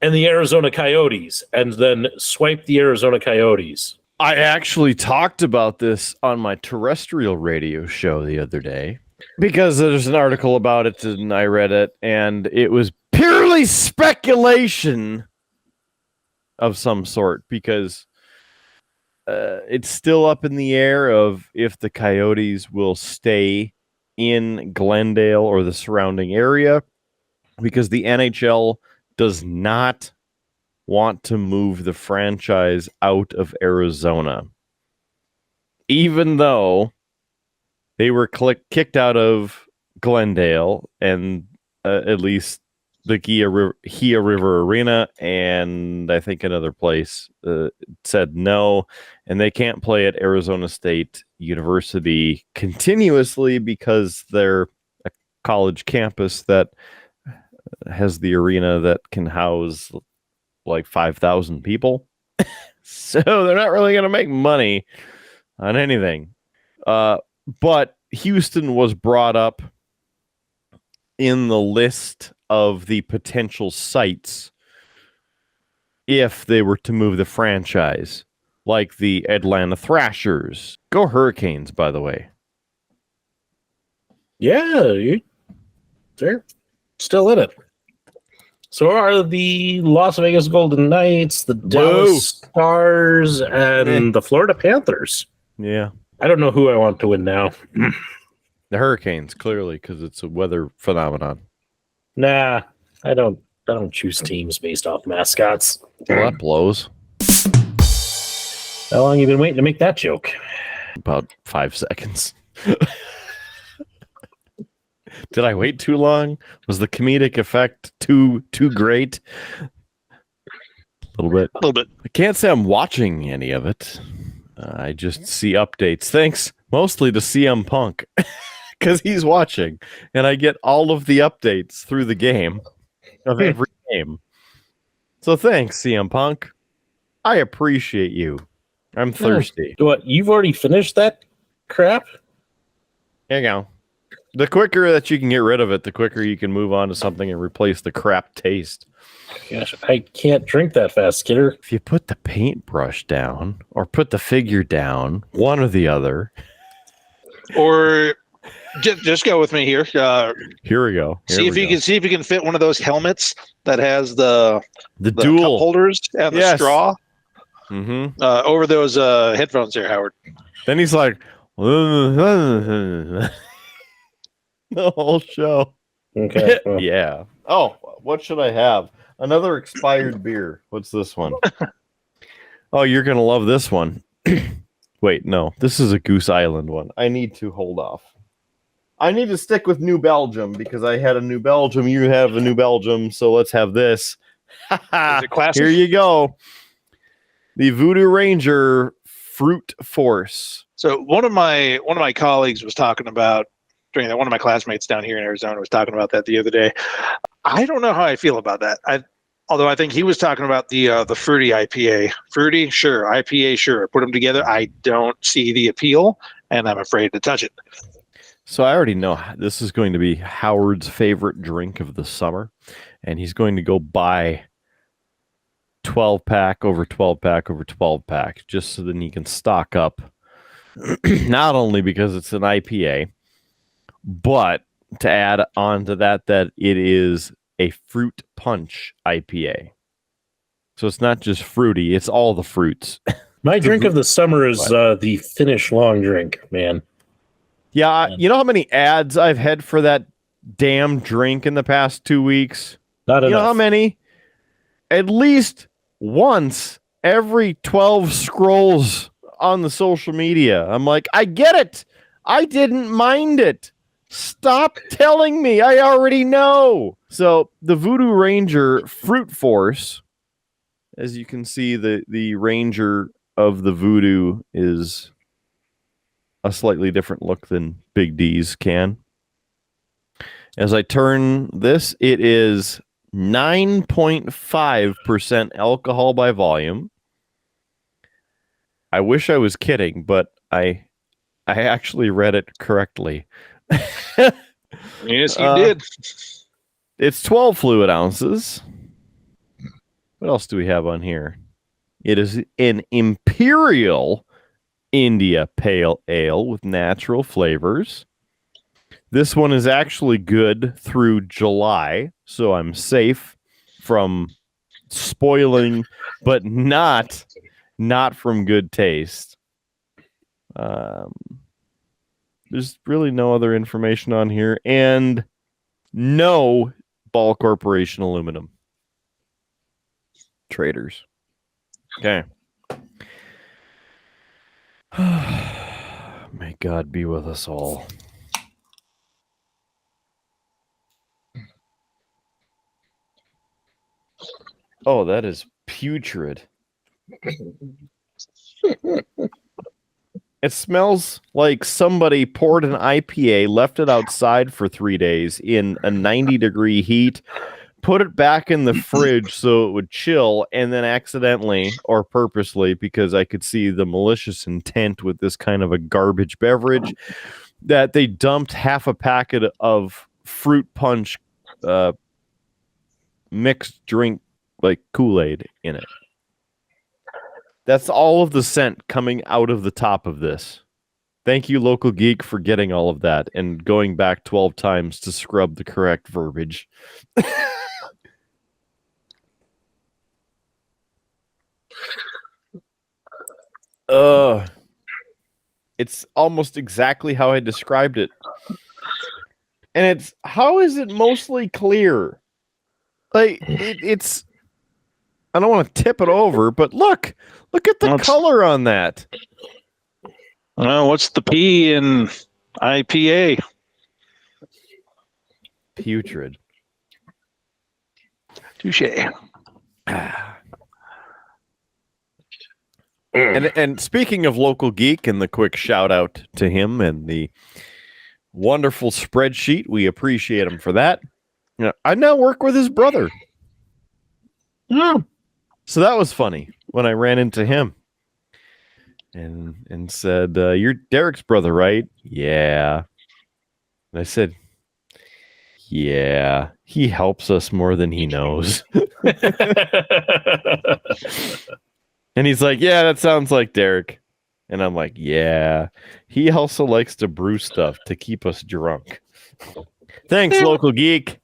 A: and the Arizona Coyotes, and then swipe the Arizona Coyotes.
D: I actually talked about this on my terrestrial radio show the other day because there's an article about it and I read it, and it was purely speculation of some sort because it's still up in the air of if the Coyotes will stay in Glendale or the surrounding area, because the NHL does not want to move the franchise out of Arizona, even though they were kicked out of Glendale and at least the Gila River Arena, and I think another place said no, and they can't play at Arizona State University continuously because they're a college campus that has the arena that can house like 5,000 people. So they're not really going to make money on anything. But Houston was brought up in the list of the potential sites if they were to move the franchise, like the Atlanta Thrashers. Go Hurricanes, by the way.
A: Yeah, they're still in it. So are the Las Vegas Golden Knights, the Dallas Stars, and the Florida Panthers.
D: Yeah.
A: I don't know who I want to win now.
D: The Hurricanes, clearly, because it's a weather phenomenon.
A: Nah, I don't choose teams based off mascots.
D: Well, that blows.
A: How long have you been waiting to make that joke?
D: About 5 seconds. Did I wait too long? Was the comedic effect too great? A little bit. I can't say I'm watching any of it. I just see updates. Thanks mostly to CM Punk because he's watching, and I get all of the updates through the game of every game. So thanks, CM Punk. I appreciate you. I'm thirsty.
A: What? You've already finished that crap?
D: There you go. The quicker that you can get rid of it, the quicker you can move on to something and replace the crap taste.
A: Gosh, I can't drink that fast, kidder.
D: If you put the paintbrush down or put the figure down, one or the other.
E: Or just go with me here.
D: Here we go.
E: See if you can fit one of those helmets that has the
D: dual
E: cup holders and the straw over those headphones there, Howard.
D: Then he's like, the whole show.
A: Okay.
D: Yeah. Oh, what should I have? Another expired beer. What's this one? Oh, you're going to love this one. Wait, no. This is a Goose Island one. I need to hold off. I need to stick with New Belgium because I had a New Belgium. You have a New Belgium, so let's have this.
E: Is it classic?
D: Here you go. The Voodoo Ranger Fruit Force.
E: So one of my colleagues was talking about one of my classmates down here in Arizona was talking about that the other day. I don't know how I feel about that. Although I think he was talking about the fruity IPA. Fruity, sure. IPA, sure. Put them together. I don't see the appeal, and I'm afraid to touch it.
D: So I already know this is going to be Howard's favorite drink of the summer, and he's going to go buy 12-pack over 12-pack over 12-pack just so that he can stock up. Not only because it's an IPA, but to add on to that it is a fruit punch IPA. So it's not just fruity, it's all the fruits.
A: My drink of the summer is the Finnish long drink, man.
D: Yeah, you know how many ads I've had for that damn drink in the past 2 weeks?
A: Not enough.
D: You know how many? At least once every 12 scrolls on the social media. I'm like, I get it. I didn't mind it. Stop telling me. I already know. So the Voodoo Ranger Fruit Force, as you can see, the Ranger of the Voodoo is a slightly different look than Big D's can. As I turn this, it is 9.5% alcohol by volume. I wish I was kidding, but I actually read it correctly.
E: Yes, you did.
D: It's 12 fluid ounces. What else do we have on here? It is an Imperial India Pale Ale with natural flavors. This one is actually good through July, so I'm safe from spoiling, but not from good taste. There's really no other information on here, and no Ball Corporation aluminum. Traders. Okay. May God be with us all. Oh, that is putrid. It smells like somebody poured an IPA, left it outside for 3 days in a 90-degree heat, put it back in the fridge so it would chill, and then accidentally or purposely, because I could see the malicious intent with this kind of a garbage beverage, that they dumped half a packet of fruit punch mixed drink like Kool-Aid in it. That's all of the scent coming out of the top of this. Thank you, Local Geek, for getting all of that and going back 12 times to scrub the correct verbiage. It's almost exactly how I described it. And how is it mostly clear? Like, it's... I don't want to tip it over, but look at the color on that.
E: What's the P in IPA?
D: Putrid.
E: Touche.
D: And speaking of Local Geek and the quick shout out to him and the wonderful spreadsheet, we appreciate him for that. I now work with his brother.
E: Oh.
D: So that was funny when I ran into him and said, "You're Derek's brother, right?" "Yeah." And I said, "Yeah, he helps us more than he knows." And he's like, "Yeah, that sounds like Derek." And I'm like, "Yeah, he also likes to brew stuff to keep us drunk." Thanks, Local Geek,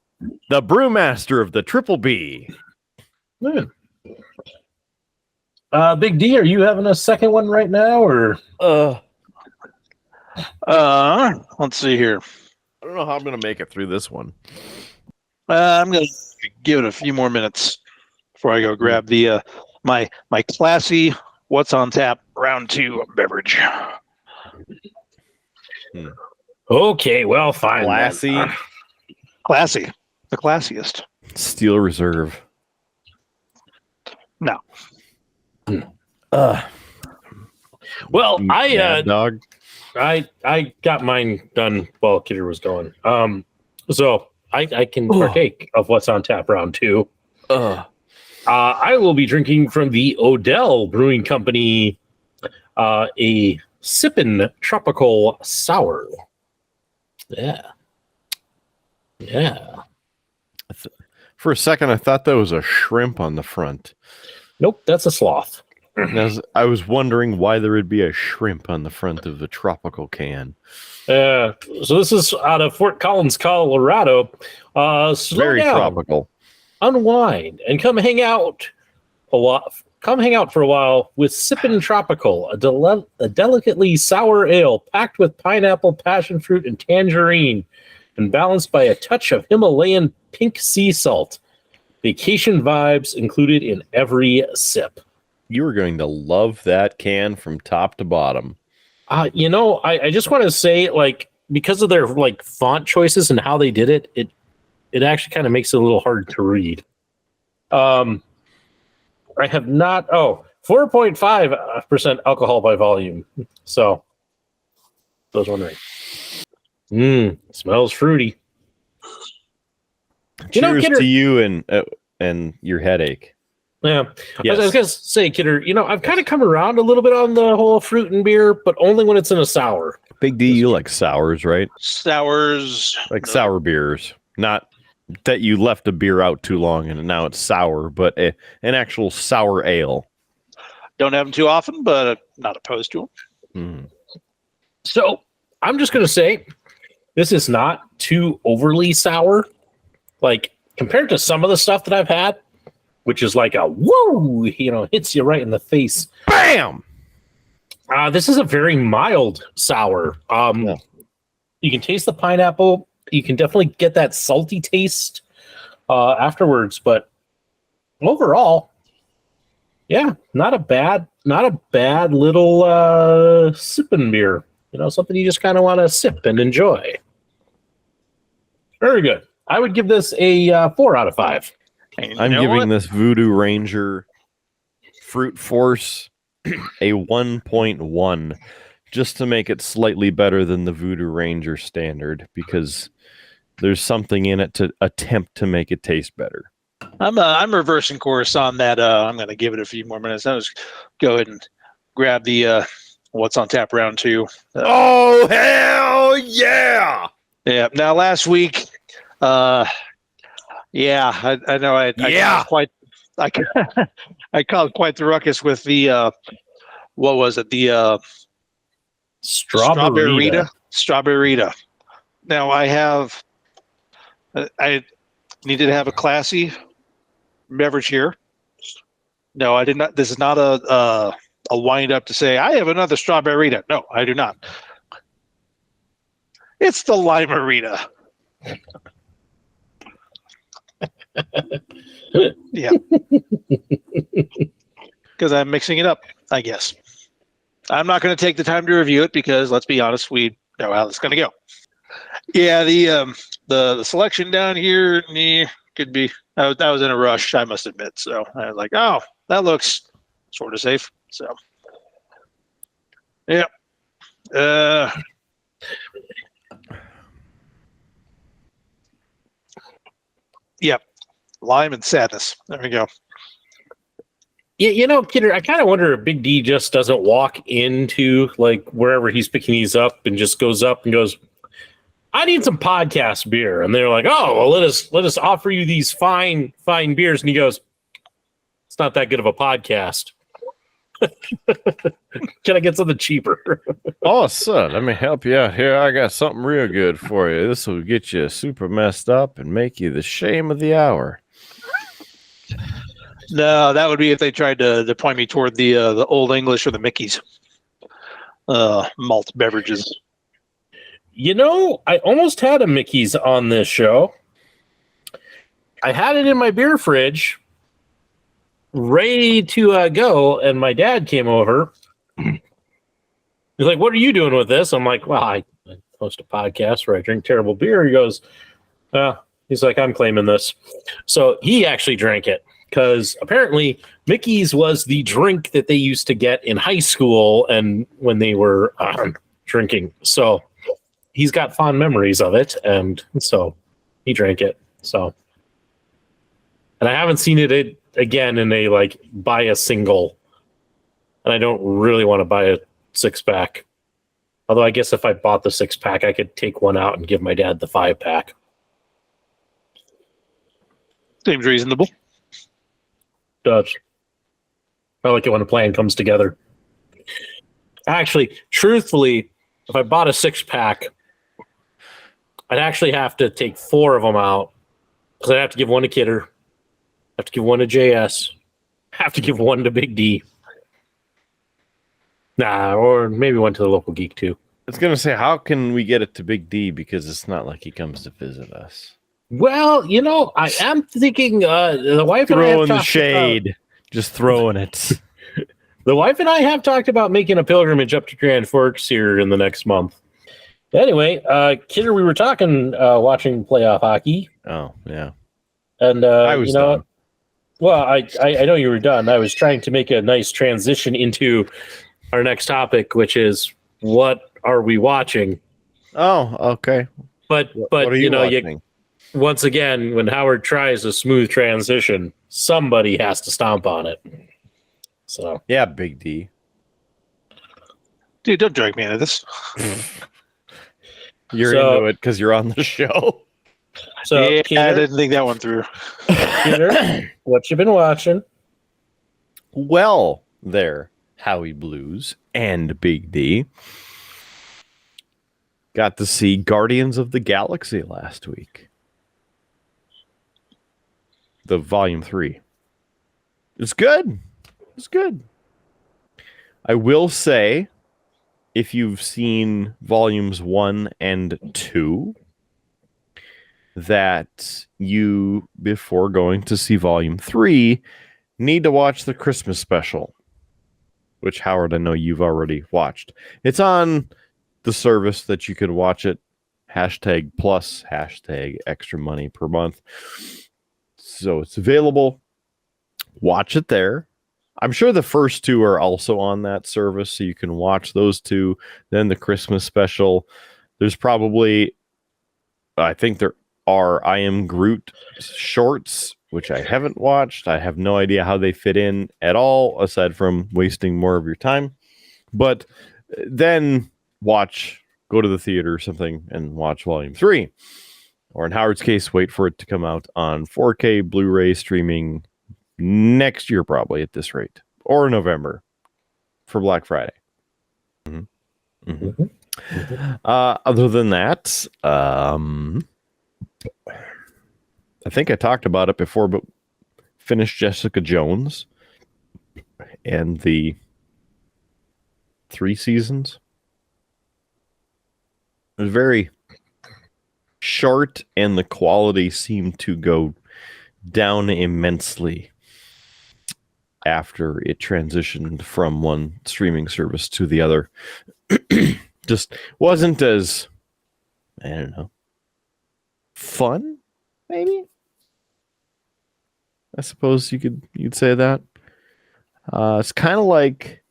D: the brewmaster of the Triple B.
A: Yeah. Big D, are you having a second one right now, or?
E: Let's see here.
D: I don't know how I'm going to make it through this one.
E: I'm going to give it a few more minutes before I go grab the my classy What's on Tap round 2 beverage.
A: Okay, well, fine.
D: Classy.
E: Classy. The classiest.
D: Steel Reserve.
E: No.
A: Well,
D: dog.
A: I got mine done while Kidder was going. So I can partake of What's on Tap round 2. I will be drinking from the Odell Brewing Company, a Sippin' Tropical Sour. Yeah.
D: For a second, I thought that was a shrimp on the front.
A: Nope, that's a sloth.
D: I was wondering why there would be a shrimp on the front of the tropical can.
A: So this is out of Fort Collins, Colorado. Slow
D: Very
A: down,
D: tropical.
A: unwind, and come hang out a while. Come hang out for a while with Sippin' Tropical, a delicately sour ale packed with pineapple, passion fruit, and tangerine, and balanced by a touch of Himalayan pink sea salt. Vacation vibes included in every sip.
D: You are going to love that can from top to bottom.
A: I just want to say, like, because of their like font choices and how they did it, it actually kind of makes it a little hard to read. I have not. 4.5% alcohol by volume. So, those wondering. Smells fruity.
D: Cheers to you and your headache.
A: Yeah.
D: Yes.
A: I was going to say, Kidder, I've kind of come around a little bit on the whole fruit and beer, but only when it's in a sour.
D: Big D, you like sours, right?
E: Sours.
D: Like sour beers. Not that you left a beer out too long and now it's sour, but an actual sour ale.
E: Don't have them too often, but not opposed to them.
A: So I'm just going to say this is not too overly sour. Like, compared to some of the stuff that I've had, which is like a woo, hits you right in the face.
D: Bam!
A: This is a very mild sour. You can taste the pineapple. You can definitely get that salty taste afterwards, but overall, yeah, not a bad little sipping beer. Something you just kind of want to sip and enjoy. Very good. I would give this a 4 out of 5.
D: I'm giving this Voodoo Ranger Fruit Force a 1.1 just to make it slightly better than the Voodoo Ranger standard, because there's something in it to attempt to make it taste better.
E: I'm reversing course on that. I'm going to give it a few more minutes. I'll just go ahead and grab the what's on tap round 2.
D: Oh hell yeah!
E: Yeah. Now last week, I know I caused quite the ruckus with the what was it, the Strawberry-Rita. Now I needed to have a classy beverage here. No, I did not. This is not a wind up to say I have another Strawberry-Rita. No, I do not. It's the Lime-A-Rita. Yeah, because I'm mixing it up, I guess. I'm not going to take the time to review it because, let's be honest, we know how it's going to go. Yeah, the selection down here could be. I was in a rush, I must admit. So I was like, oh, that looks sort of safe. So, yeah. Yep. Lime and sadness. There we go.
A: Yeah, Kidder, I kind of wonder if Big D just doesn't walk into like wherever he's picking these up and just goes up and goes, I need some podcast beer. And they're like, oh, well, let us offer you these fine beers. And he goes, it's not that good of a podcast. Can I get something cheaper?
D: Oh, son, let me help you out here. I got something real good for you. This will get you super messed up and make you the shame of the hour.
E: No, that would be if they tried to point me toward the Old English or the Mickey's malt beverages.
A: I almost had a Mickey's on this show. I had it in my beer fridge, ready to go, and my dad came over. He's like, what are you doing with this? I'm like, well, I host a podcast where I drink terrible beer. He goes, he's like, I'm claiming this. So he actually drank it because apparently Mickey's was the drink that they used to get in high school and when they were drinking. So he's got fond memories of it, and so he drank it. So, and I haven't seen it again in a buy a single, and I don't really want to buy a 6-pack. Although I guess if I bought the 6-pack, I could take one out and give my dad the 5-pack.
E: Seems reasonable.
A: Does. I like it when a plan comes together. Actually, truthfully, if I bought a 6-pack, I'd actually have to take 4 of them out because I'd have to give one to Kidder, have to give one to JS, have to give one to Big D. Or maybe one to the local geek too.
D: I was going to say, how can we get it to Big D? Because it's not like he comes to visit us.
A: Well, I am thinking the wife and I have
D: the shade. Just throwing it.
A: The wife and I have talked about making a pilgrimage up to Grand Forks here in the next month. Anyway, Kidder, we were talking watching playoff hockey.
D: Oh, yeah.
A: And
D: I was done.
A: Well, I know you were done. I was trying to make a nice transition into our next topic, which is what are we watching?
D: Oh, okay.
A: But
D: what are you watching?
A: Once again, when Howard tries a smooth transition, somebody has to stomp on it. So
D: yeah, Big D.
E: Dude, don't drag me into this.
D: You're into it because you're on the show.
E: So yeah, Peter, I didn't think that one through.
A: Peter, what you been watching?
D: Well, there, Howie Blues and Big D. Got to see Guardians of the Galaxy last week. The Volume 3. It's good. It's good. I will say, if you've seen Volumes 1 and 2, that you, before going to see Volume 3, need to watch the Christmas special, which, Howard, I know you've already watched. It's on the service that you could watch it, #plus, #extra money per month. So it's available. Watch it there. I'm sure the first 2 are also on that service, so you can watch those 2. Then the Christmas special. There's probably, I think are I Am Groot shorts, which I haven't watched. I have no idea how they fit in at all, aside from wasting more of your time. But then go to the theater or something and watch Volume 3. Or in Howard's case, wait for it to come out on 4K Blu-ray streaming next year, probably at this rate. Or November for Black Friday. Other than that, I think I talked about it before, but finished Jessica Jones and the 3 seasons. It was very short, and the quality seemed to go down immensely after it transitioned from one streaming service to the other. Just wasn't as, I don't know, fun, maybe? I suppose you'd say that. It's kind of like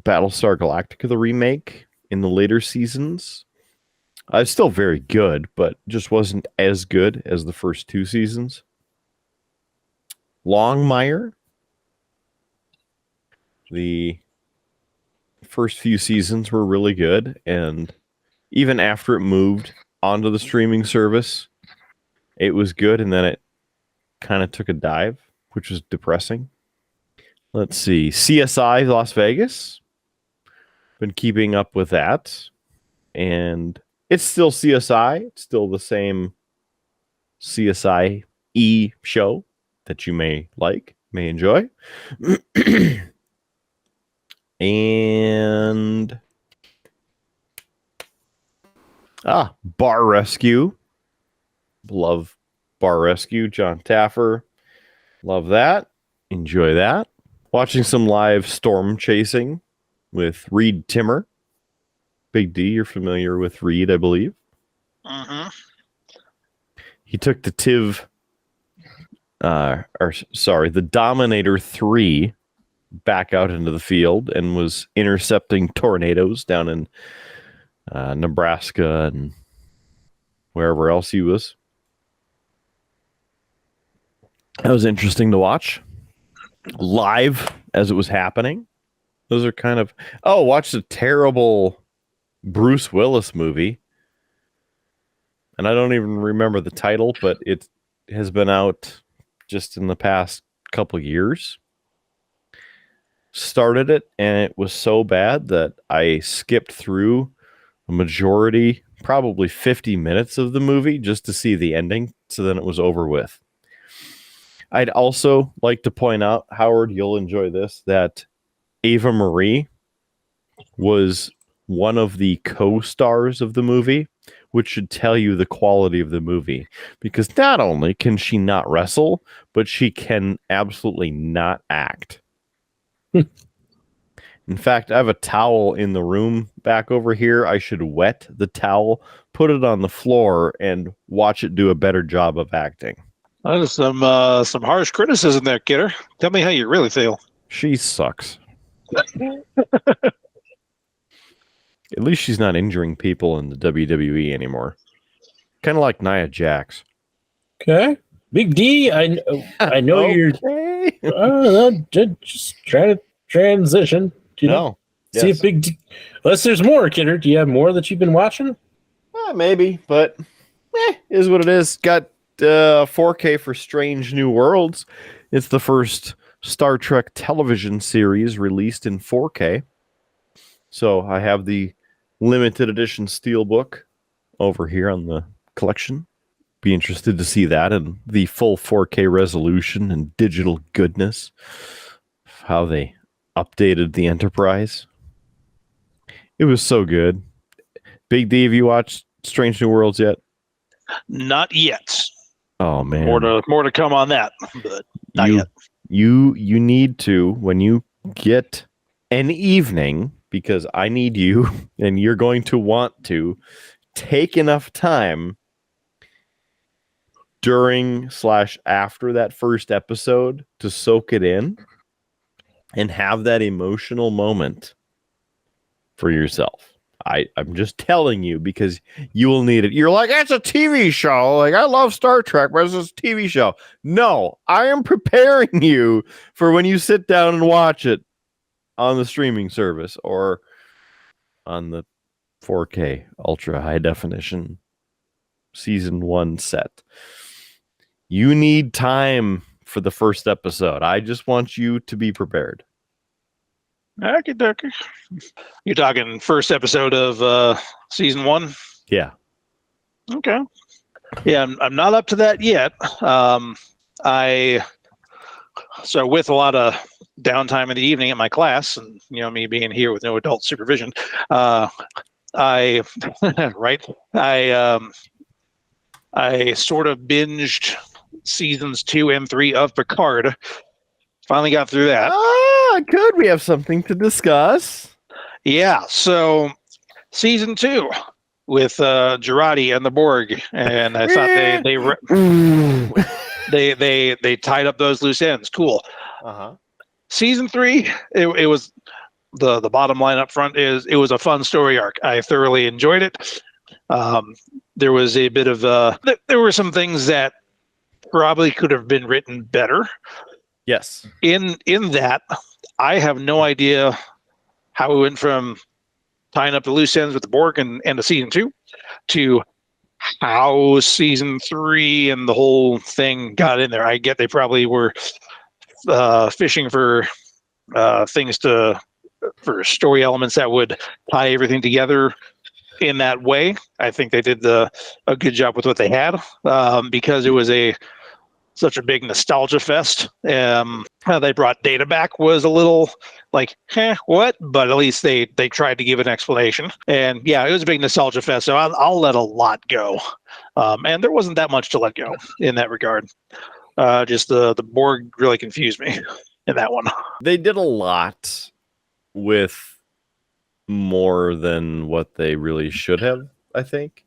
D: Battlestar Galactica, the remake, in the later seasons. It's still very good, but just wasn't as good as the first 2 seasons. Longmire. The first few seasons were really good, and even after it moved onto the streaming service, it was good, and then it kind of took a dive, which was depressing. Let's see. CSI Las Vegas. Been keeping up with that, and it's still CSI. It's still the same CSI-E show that you may enjoy. And Bar Rescue. Love Bar Rescue. John Taffer. Love that. Enjoy that. Watching some live storm chasing with Reed Timmer. Big D, you're familiar with Reed, I believe. He took the the Dominator 3 back out into the field and was intercepting tornadoes down in Nebraska and wherever else he was. That was interesting to watch live as it was happening. Those are kind of... watch the terrible Bruce Willis movie. And I don't even remember the title, but it has been out just in the past couple years. Started it, and it was so bad that I skipped through a majority, probably 50 minutes of the movie just to see the ending, so then it was over with. I'd also like to point out, Howard, you'll enjoy this, that Ava Marie was one of the co-stars of the movie, which should tell you the quality of the movie. Because not only can she not wrestle, but she can absolutely not act. In fact, I have a towel in the room back over here. I should wet the towel, put it on the floor, and watch it do a better job of acting.
E: There's some harsh criticism there, Kidder. Tell me how you really feel.
D: She sucks. At least she's not injuring people in the WWE anymore. Kind of like Nia Jax.
A: Okay. Big D, I know you're just trying to transition. See if Big D, unless there's more, Kidder. Do you have more that you've been watching?
D: Maybe, but is what it is. Got 4K for Strange New Worlds. It's the first Star Trek television series released in 4K. So I have the limited edition steelbook over here on the collection. Be interested to see that and the full 4K resolution and digital goodness. How they updated the Enterprise. It was so good. Big D, have you watched Strange New Worlds yet?
E: Not yet.
D: Oh man.
E: More to come on that, but not yet.
D: You need to, when you get an evening, because I need you, and you're going to want to take enough time during/after that first episode to soak it in and have that emotional moment for yourself. I'm just telling you because you will need it. You're like, it's a TV show. Like, I love Star Trek, but it's a TV show. No, I am preparing you for when you sit down and watch it on the streaming service or on the 4K ultra high definition season 1 set. You need time for the first episode. I just want you to be prepared.
E: Okie-dokie. You're talking first episode of season 1?
D: Yeah.
E: Okay. Yeah, I'm not up to that yet. So with a lot of downtime in the evening at my class, and me being here with no adult supervision, I sort of binged seasons 2 and 3 of Picard. Finally got through that.
D: Good. We have something to discuss.
E: Yeah. So season 2 with Girardi and the Borg, and I thought they tied up those loose ends. Cool. Season 3, it was the bottom line up front is it was a fun story arc. I thoroughly enjoyed it. There was a bit of there were some things that probably could have been written better.
D: Yes.
E: In that, I have no idea how we went from tying up the loose ends with the Borg and the season 2 to how season 3 and the whole thing got in there. I get they probably were fishing for things for story elements that would tie everything together in that way. I think they did a good job with what they had because it was such a big nostalgia fest. How they brought Data back was a little like, what? But at least they tried to give an explanation. And yeah, it was a big nostalgia fest. So I'll let a lot go. And there wasn't that much to let go in that regard. Just the Borg really confused me in that one.
D: They did a lot with more than what they really should have, I think.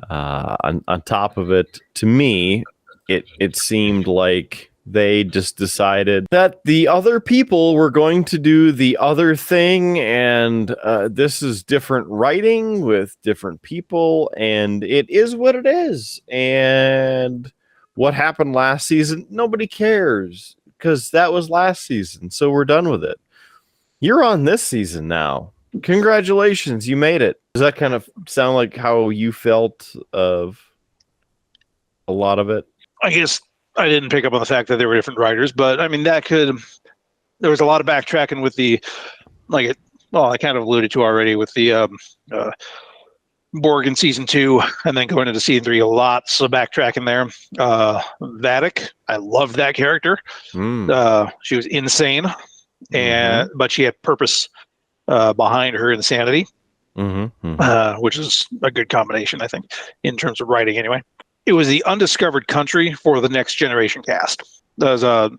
D: On top of it, to me, it seemed like they just decided that the other people were going to do the other thing, and this is different writing with different people, and it is what it is. And what happened last season, nobody cares, because that was last season, so we're done with it. You're on this season now. Congratulations, you made it. Does that kind of sound like how you felt of a lot of it?
E: I guess I didn't pick up on the fact that there were different writers, but I mean, there was a lot of backtracking with I kind of alluded to already with the Borg in season 2 and then going into season 3, lots of backtracking there. Vatic, I loved that character. She was insane, but she had purpose behind her insanity, which is a good combination, I think, in terms of writing anyway. It was the undiscovered country for the Next Generation cast. As a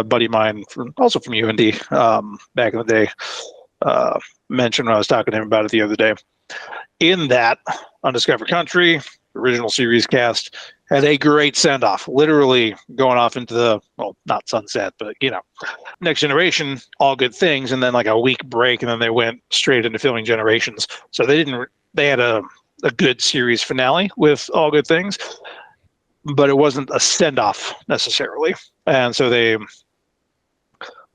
E: buddy of mine, also from UND, back in the day, mentioned when I was talking to him about it the other day. In that undiscovered country, original series cast had a great send-off, literally going off into not sunset, but Next Generation, all good things, and then like a week break, and then they went straight into filming Generations. So they had a good series finale with all good things, but it wasn't a send-off necessarily. And so they,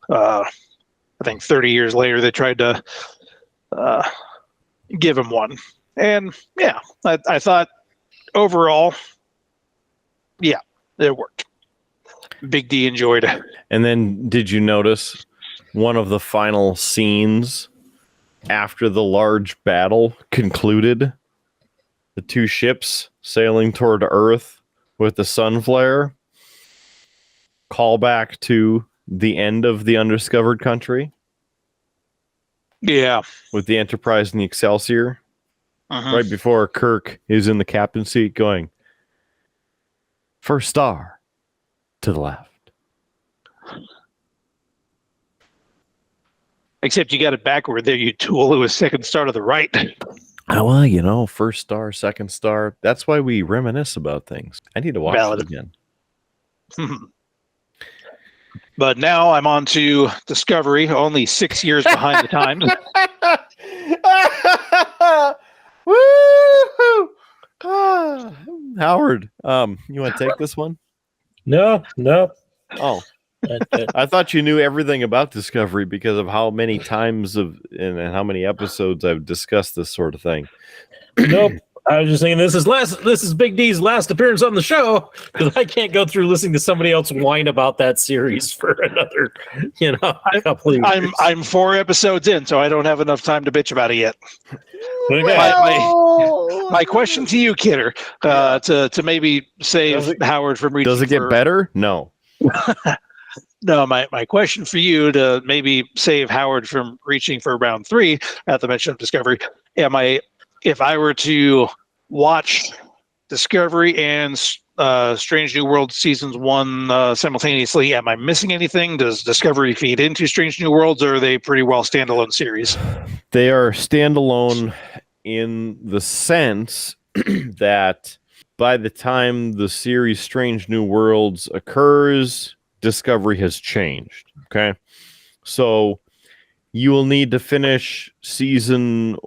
E: I think 30 years later, they tried to give him one. And yeah, I thought overall, yeah, it worked. Big D enjoyed it.
D: And then did you notice one of the final scenes after the large battle concluded? The two ships sailing toward Earth with the sun flare. Call back to the end of the undiscovered country.
E: Yeah.
D: With the Enterprise and the Excelsior. Right before Kirk is in the captain's seat going, first star to the left.
E: Except you got it backward there, you tool. It was second star to the right.
D: Oh, well, first star, second star. That's why we reminisce about things. I need to watch it again.
E: But now I'm on to Discovery, only 6 years behind the times.
D: Woo! Howard, you want to take this one?
A: No.
D: Oh, I thought you knew everything about Discovery because of how many times and how many episodes I've discussed this sort of thing.
A: Nope. I was just thinking this is Big D's last appearance on the show because I can't go through listening to somebody else whine about that series for another, couple of years.
E: I'm 4 episodes in, so I don't have enough time to bitch about it yet.
A: Okay.
E: My question to you, Kidder, to maybe save Howard from reaching.
D: Does it get better? No.
E: No, my question for you to maybe save Howard from reaching for round 3 at the mention of Discovery. If I were to watch Discovery and Strange New World seasons 1 simultaneously, am I missing anything? Does Discovery feed into Strange New Worlds, or are they pretty well standalone series?
D: They are standalone in the sense that by the time the series Strange New Worlds occurs, Discovery has changed. Okay. So you will need to finish seasons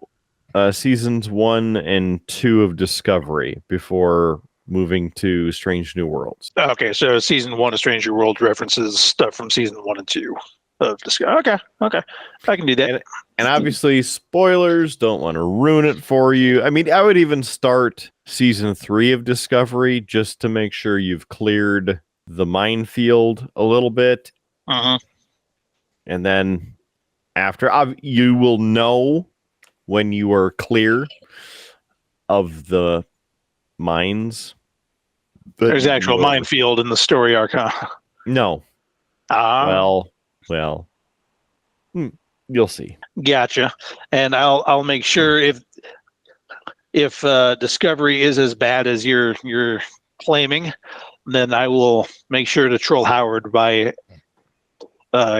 D: 1 and 2 of Discovery before moving to Strange New Worlds.
E: Okay, so season 1 of Strange New Worlds references stuff from season 1 and 2 of Discovery. Okay, I can do that.
D: And obviously, spoilers, don't want to ruin it for you. I mean, I would even start season 3 of Discovery just to make sure you've cleared the minefield a little bit.
E: Uh-huh.
D: And then after, you will know when you are clear of the mines.
E: There's an actual minefield in the story arc, huh?
D: No. Well, you'll see.
E: Gotcha. And I'll make sure if Discovery is as bad as you're claiming, then I will make sure to troll Howard by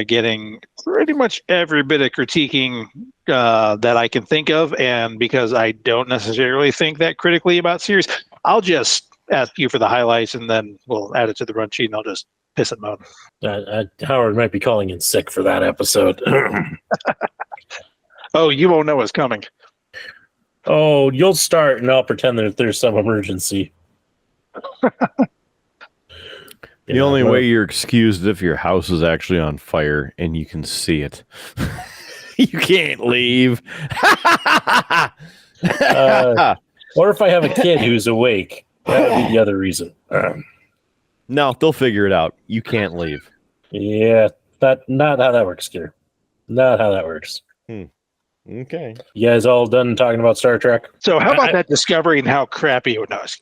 E: getting pretty much every bit of critiquing that I can think of, and because I don't necessarily think that critically about series, I'll just ask you for the highlights, and then we'll add it to the run sheet, and I'll just piss and moan.
A: Howard might be calling in sick for that episode.
E: Oh, you won't know what's coming.
A: Oh, you'll start, and I'll pretend that there's some emergency.
D: The only way you're excused is if your house is actually on fire and you can see it. You can't leave.
A: Or if I have a kid who's awake. That would be the other reason.
D: No, they'll figure it out. You can't leave.
A: Yeah, not how that works, kidder. Not how that works.
D: Okay.
A: You guys all done talking about Star Trek?
E: So how about that Discovery and how crappy it was?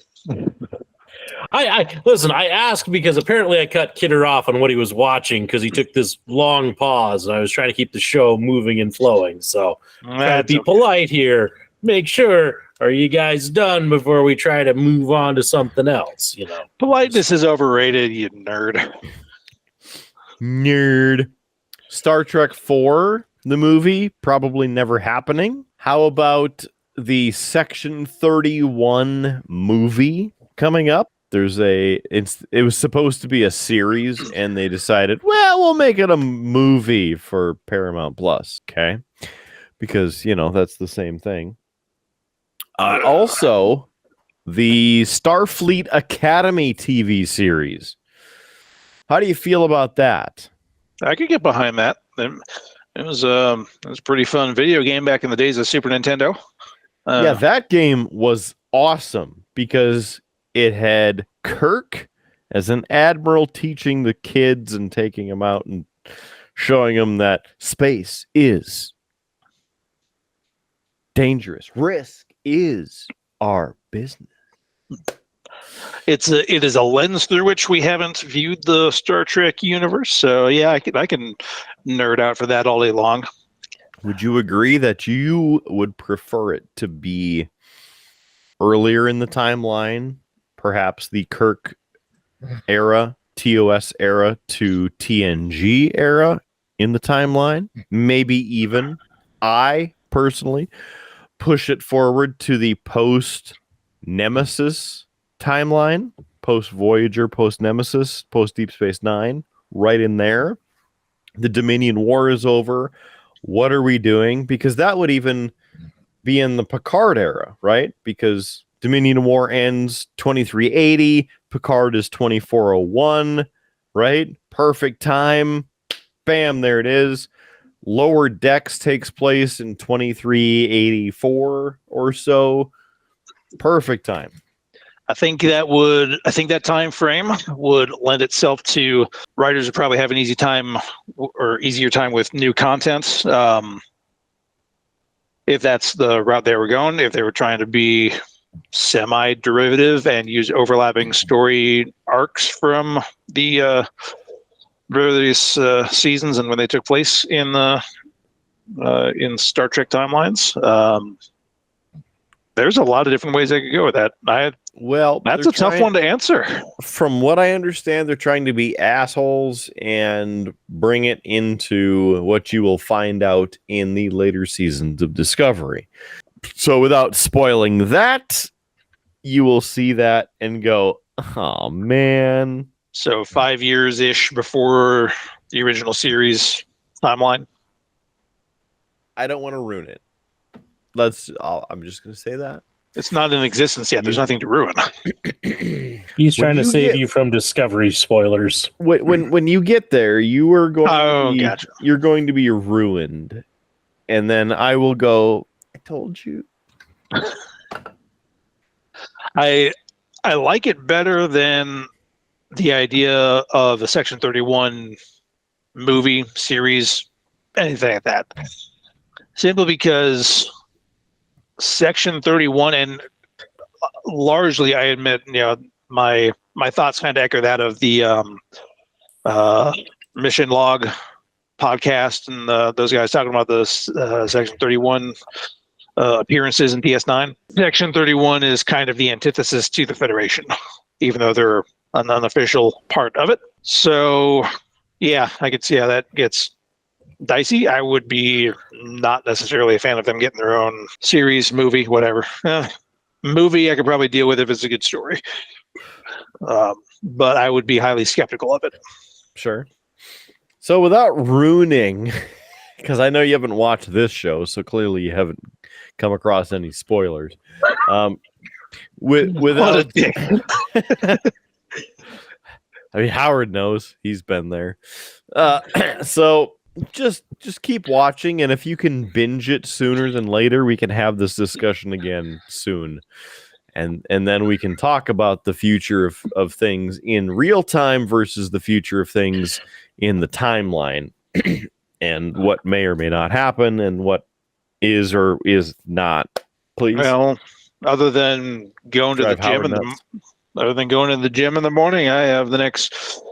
A: I listen, I asked because apparently I cut Kidder off on what he was watching because he took this long pause and I was trying to keep the show moving and flowing. So try to be polite here. Make sure, are you guys done before we try to move on to something else?
E: Politeness is overrated, you nerd.
D: Nerd. Star Trek 4, the movie, probably never happening. How about the Section 31 movie coming up? It was supposed to be a series, and they decided, well, we'll make it a movie for Paramount Plus, okay? Because, that's the same thing. Also, the Starfleet Academy TV series. How do you feel about that?
E: I could get behind that. It was a pretty fun video game back in the days of Super Nintendo.
D: Yeah, that game was awesome because it had Kirk as an admiral teaching the kids and taking them out and showing them that space is dangerous. Risk is our business.
E: It is a lens through which we haven't viewed the Star Trek universe. So yeah, I can nerd out for that all day long.
D: Would you agree that you would prefer it to be earlier in the timeline? Perhaps the Kirk era, TOS era to TNG era in the timeline. Maybe even, I personally push it forward to the post-Nemesis timeline, post-Voyager, post-Nemesis, post-Deep Space Nine, right in there. The Dominion War is over. What are we doing? Because that would even be in the Picard era, right? Because Dominion War ends 2380, Picard is 2401, right? Perfect time. Bam, there it is. Lower Decks takes place in 2384 or so. Perfect time.
E: I think that time frame would lend itself to writers who probably have an easier time with new content. If that's the route they were going, if they were trying to be semi-derivative and use overlapping story arcs from the various seasons and when they took place in Star Trek timelines. There's a lot of different ways I could go with that. That's a tough one to answer.
D: From what I understand, they're trying to be assholes and bring it into what you will find out in the later seasons of Discovery. So without spoiling that, you will see that and go, oh, man.
E: So 5 years-ish before the original series timeline.
D: I don't want to ruin it. I'm just going to say that.
E: It's not in existence yet. There's nothing to ruin.
A: He's trying to save you from Discovery spoilers.
D: When you get there, you are going
E: gotcha.
D: You're going to be ruined. And then I will go, I told you.
E: I like it better than the idea of a Section 31 movie, series, anything like that. Simply because Section 31, and largely, I admit, my thoughts kind of echo that of the Mission Log podcast and those guys talking about the Section 31 appearances in DS9. Section 31 is kind of the antithesis to the Federation, even though they're an unofficial part of it. So, yeah, I could see how that gets dicey. I would be not necessarily a fan of them getting their own series, movie, whatever. Movie, I could probably deal with if it's a good story. But I would be highly skeptical of it.
D: Sure. So without ruining, because I know you haven't watched this show, so clearly you haven't come across any spoilers. Without, I mean, Howard knows. He's been there. So just keep watching, and if you can binge it sooner than later, we can have this discussion again soon. And then we can talk about the future of things in real time versus the future of things in the timeline and what may or may not happen and what is or is not. Please.
E: Well, other than going to the gym in the morning, I have the next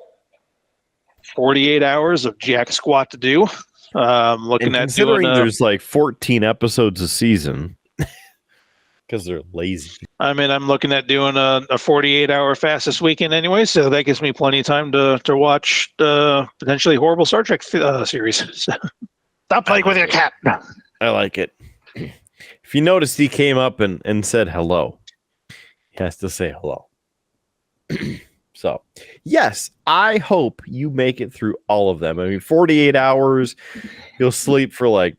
E: 48 hours of jack squat to do. Looking at doing
D: there's like 14 episodes a season because they're lazy.
E: I mean, I'm looking at doing a 48-hour fast this weekend anyway, so that gives me plenty of time to watch the potentially horrible Star Trek series. Stop playing with your cat.
D: I like it. If you noticed, he came up and said hello. He has to say hello. So, yes, I hope you make it through all of them. I mean, 48 hours, you'll sleep for like,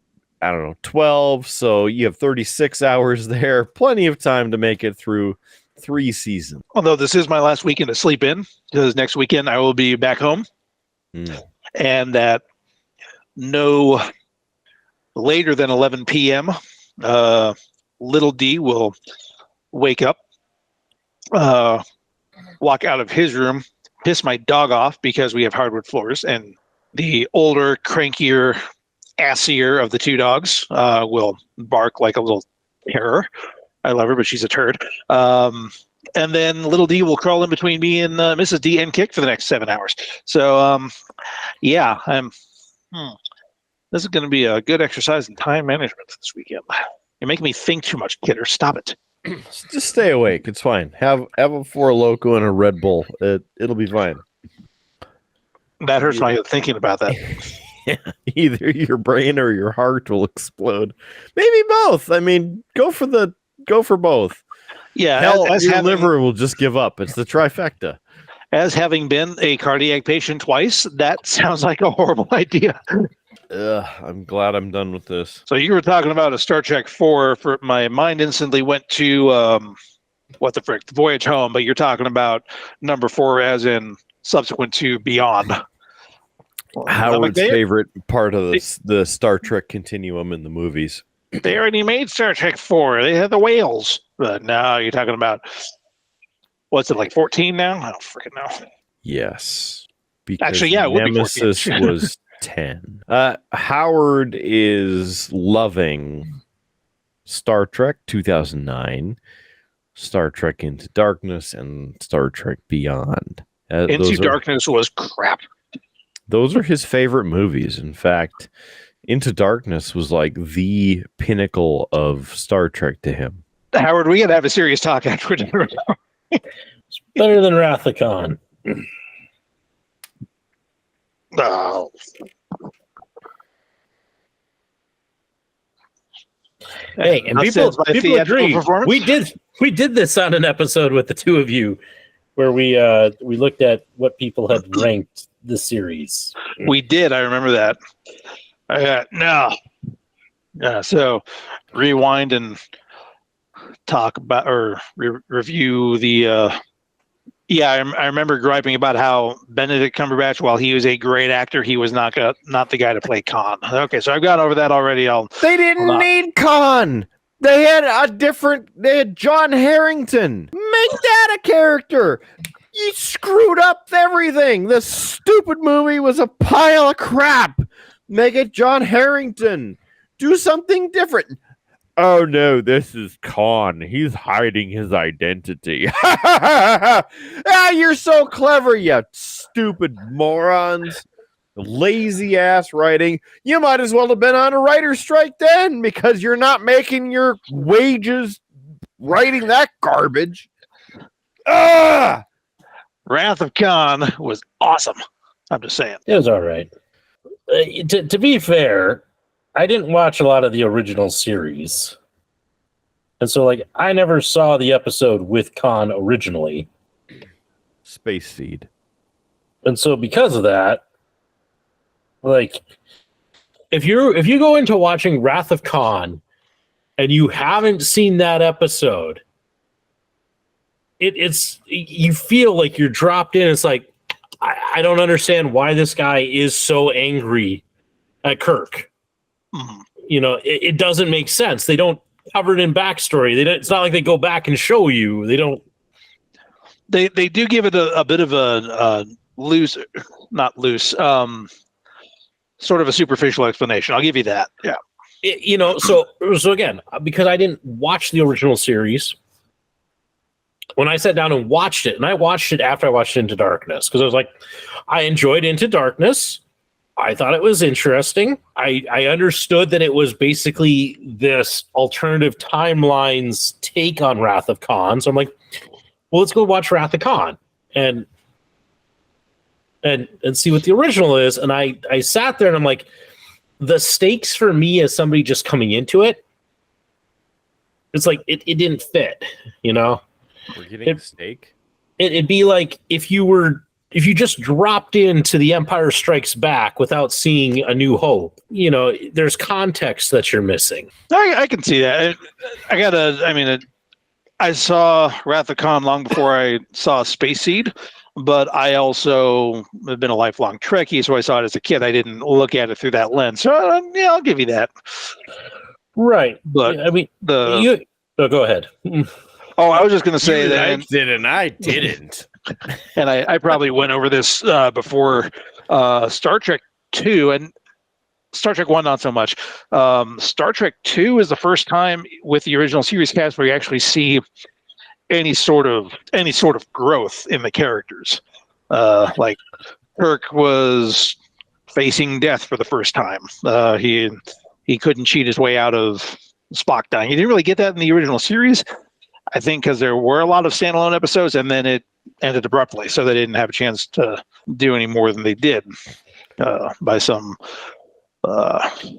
D: 12. So you have 36 hours there. Plenty of time to make it through 3 seasons.
E: Although this is my last weekend to sleep in, because next weekend I will be back home. And that no later than 11 p.m., little D will wake up, walk out of his room, piss my dog off because we have hardwood floors, and the older, crankier, assier of the two dogs will bark like a little terror. I love her, but she's a turd. And then little D will crawl in between me and Mrs. D and kick for the next 7 hours. So, yeah, this is going to be a good exercise in time management this weekend. You're making me think too much, kidder. Stop it.
D: Just stay awake. It's fine. Have a Four Loko and a Red Bull. It'll be fine.
E: That hurts my thinking about that.
D: Yeah, either your brain or your heart will explode. Maybe both. I mean, go for both.
E: Yeah,
D: hell, your liver will just give up. It's the trifecta.
E: As having been a cardiac patient twice, that sounds like a horrible idea.
D: I'm glad I'm done with this.
E: So you were talking about a Star Trek 4. For my mind instantly went to what the frick, Voyage Home, but you're talking about number 4 as in subsequent to Beyond.
D: Howard's favorite part of the Star Trek continuum in the movies.
E: They already made Star Trek 4. They had the whales. But now you're talking about, what's it, like 14 now? I don't freaking know.
D: Yes. Because
E: actually, yeah, it would
D: Nemesis
E: be 14.
D: was 10. Howard is loving Star Trek 2009, Star Trek Into Darkness, and Star Trek Beyond.
E: Into Darkness was crap.
D: Those are his favorite movies. In fact, Into Darkness was like the pinnacle of Star Trek to him.
E: Howard, we got to have a serious talk after dinner.
A: It's better than Wrath of Khan.
E: No.
A: Hey, and people agree. We did this on an episode with the two of you, where we looked at what people had ranked the series.
E: We did. I remember that. So rewind and talk about or review the. I remember griping about how Benedict Cumberbatch, while he was a great actor, he was not the guy to play Khan. Okay, so I've gone over that already.
D: They didn't need Khan. They had They had John Harrington. Make that a character. You screwed up everything. The stupid movie was a pile of crap. Make it John Harrington. Do something different. Oh no, this is Khan. He's hiding his identity. You're so clever, you stupid morons. Lazy ass writing. You might as well have been on a writer's strike then, because you're not making your wages writing that garbage.
E: Wrath of Khan was awesome. I'm just saying.
A: It was all right. To be fair, I didn't watch a lot of the original series. And so, I never saw the episode with Khan originally.
D: Space Seed.
A: And so, because of that, if you go into watching Wrath of Khan and you haven't seen that episode, it's you feel like you're dropped in. It's like, I don't understand why this guy is so angry at Kirk. It doesn't make sense. They don't cover it in backstory. It's not like they go back and show you. They don't.
E: They do give it a bit of a loose, not loose, sort of a superficial explanation. I'll give you that. Yeah.
A: So again, because I didn't watch the original series, when I sat down and watched it, and I watched it after I watched Into Darkness, because I was like, I enjoyed Into Darkness. I thought it was interesting. I understood that it was basically this alternative timelines take on Wrath of Khan. So I'm like, well, let's go watch Wrath of Khan and see what the original is. And I sat there and I'm like, the stakes for me as somebody just coming into it, it's like it didn't fit,
D: We're getting a steak.
A: It'd be like if you just dropped into The Empire Strikes Back without seeing A New Hope. There's context that you're missing.
E: I can see that. I saw Wrath of Khan long before I saw Space Seed, but I also have been a lifelong Trekkie, so I saw it as a kid. I didn't look at it through that lens. So, I'll give you that.
A: Right.
E: But
A: go ahead.
E: Oh, I was just going to say that.
D: I didn't.
E: And I probably went over this before Star Trek 2 and Star Trek 1, not so much. Star Trek 2 is the first time with the original series cast where you actually see any sort of growth in the characters. Like Kirk was facing death for the first time. He couldn't cheat his way out of Spock dying. You didn't really get that in the original series, I think, because there were a lot of standalone episodes, and then it ended abruptly, so they didn't have a chance to do any more than they did by some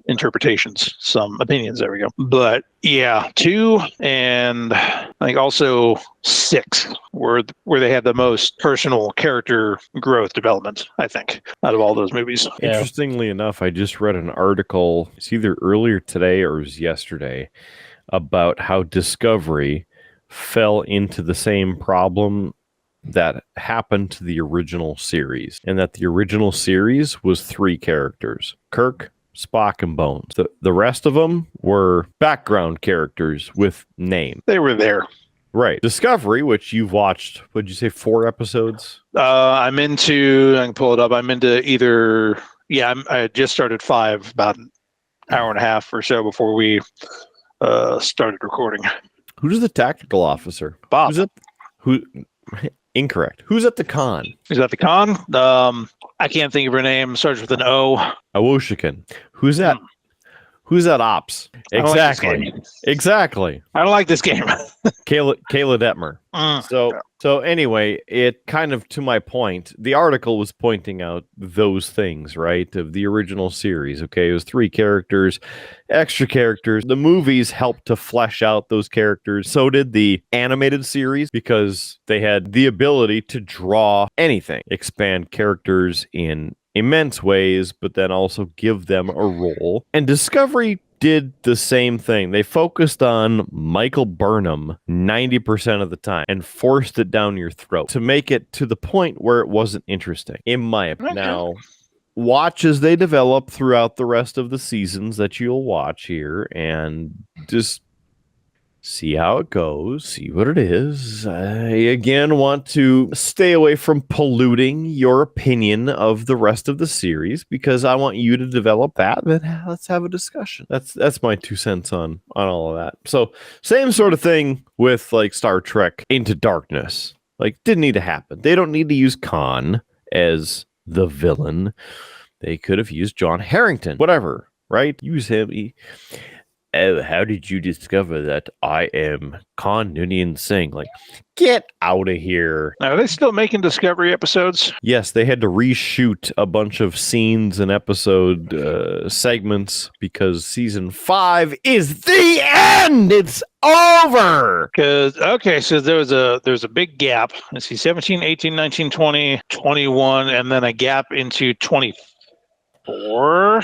E: interpretations, some opinions. There we go. But yeah, 2 and I think also 6 where they had the most personal character growth development, I think, out of all those movies.
D: Interestingly enough, I just read an article, it's either earlier today or it was yesterday, about how Discovery fell into the same problem that happened to the original series, and that the original series was 3 characters: Kirk, Spock, and Bones. The rest of them were background characters with name.
E: They were there.
D: Right. Discovery, which you've watched, would you say 4 episodes?
E: I can pull it up. I'm into either, I just started 5 about an hour and a half or so before we started recording.
D: Who's the tactical officer?
E: Bob.
D: Incorrect. Who's at the con?
E: Who's at the con? I can't think of her name. Starts with an O.
D: Awoshikin. Who's that? Who's at ops? Exactly. Exactly.
E: I don't like this game.
D: Kayla Detmer. So anyway, it kind of, to my point, the article was pointing out those things, right? Of the original series. Okay, it was 3 characters, extra characters. The movies helped to flesh out those characters. So did the animated series, because they had the ability to draw anything, expand characters in immense ways, but then also give them a role. And Discovery did the same thing. They focused on Michael Burnham 90% of the time and forced it down your throat to make it to the point where it wasn't interesting, in my opinion. Now, watch as they develop throughout the rest of the seasons that you'll watch here, and just see how it goes, see what it is. I, again, want to stay away from polluting your opinion of the rest of the series, because I want you to develop that, but let's have a discussion. That's my 2 cents on all of that. So, same sort of thing with, like, Star Trek Into Darkness. Like, didn't need to happen. They don't need to use Khan as the villain. They could have used John Harrington. Whatever, right? Use him. How did you discover that I am Khan Noonien Singh? Like, get out of here.
E: Are they still making Discovery episodes?
D: Yes, they had to reshoot a bunch of scenes and episode segments because season 5 is the end. It's over.
E: So there's a big gap. Let's see, 17, 18, 19, 20, 21, and then a gap into 24.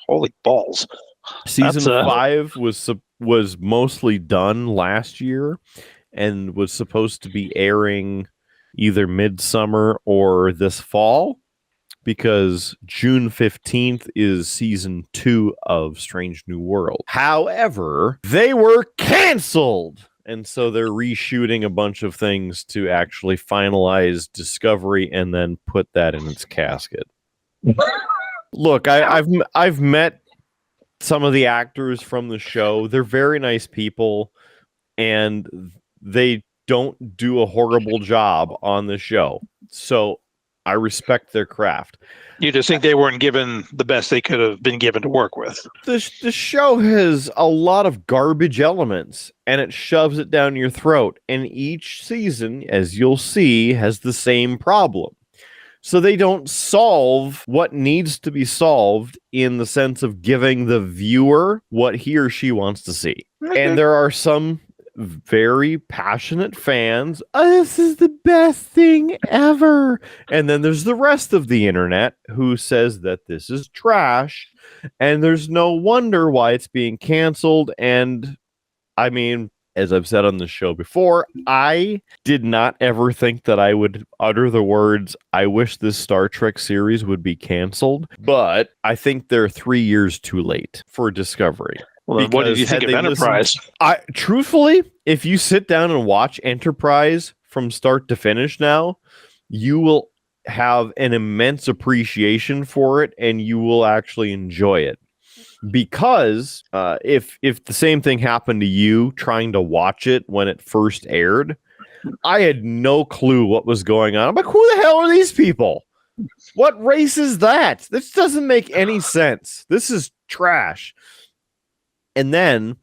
E: Holy balls.
D: Season 5 was mostly done last year and was supposed to be airing either midsummer or this fall, because June 15th is season 2 of Strange New World. However, they were canceled, and so they're reshooting a bunch of things to actually finalize Discovery and then put that in its casket. Look, I've met some of the actors from the show. They're very nice people, and they don't do a horrible job on the show. So I respect their craft.
E: You just think they weren't given the best they could have been given to work with.
D: The show has a lot of garbage elements, and it shoves it down your throat. And each season, as you'll see, has the same problem. So they don't solve what needs to be solved in the sense of giving the viewer what he or she wants to see. And there are some very passionate fans. Oh, this is the best thing ever. And then there's the rest of the internet who says that this is trash, and there's no wonder why it's being canceled. And I mean, as I've said on the show before, I did not ever think that I would utter the words, I wish this Star Trek series would be canceled, but I think they're 3 years too late for Discovery.
E: Well, what did you think of Enterprise?
D: Truthfully, if you sit down and watch Enterprise from start to finish now, you will have an immense appreciation for it, and you will actually enjoy it. Because if the same thing happened to you trying to watch it when it first aired, I had no clue what was going on. I'm like, who the hell are these people? What race is that? This doesn't make any sense. This is trash. And then,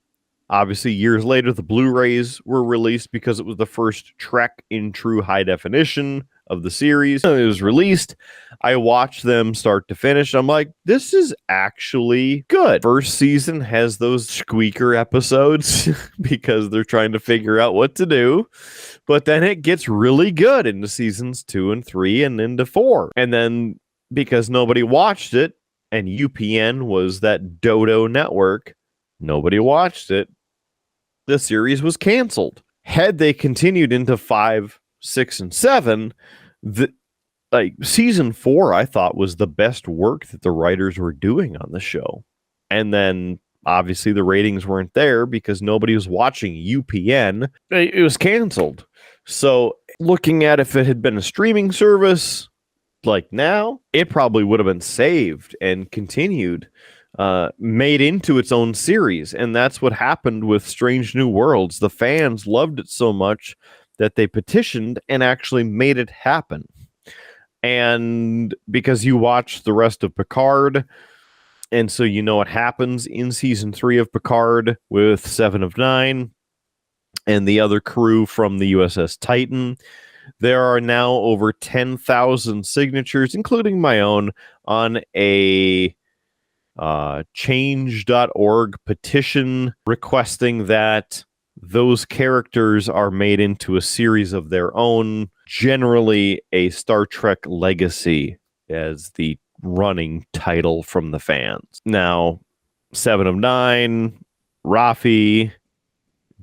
D: obviously, years later, the Blu-rays were released because it was the first Trek in true high definition of the series. It was released. I watched them start to finish. I'm like, this is actually good. First season has those squeaker episodes because they're trying to figure out what to do. But then it gets really good into seasons 2 and 3 and into 4. And then because nobody watched it, and UPN was that dodo network, nobody watched it. The series was canceled. Had they continued into 5, 6, and 7, season 4, I thought was the best work that the writers were doing on the show. And then obviously the ratings weren't there because nobody was watching UPN. It was canceled. So looking at if it had been a streaming service like now, it probably would have been saved and continued, made into its own series. And that's what happened with Strange New Worlds. The fans loved it so much that they petitioned and actually made it happen. And because you watch the rest of Picard, and so you know what happens in season 3 of Picard with 7 of 9 and the other crew from the USS Titan. There are now over 10,000 signatures, including my own, on a change.org petition requesting that those characters are made into a series of their own, generally a Star Trek Legacy as the running title from the fans. Now, 7 of 9, Rafi,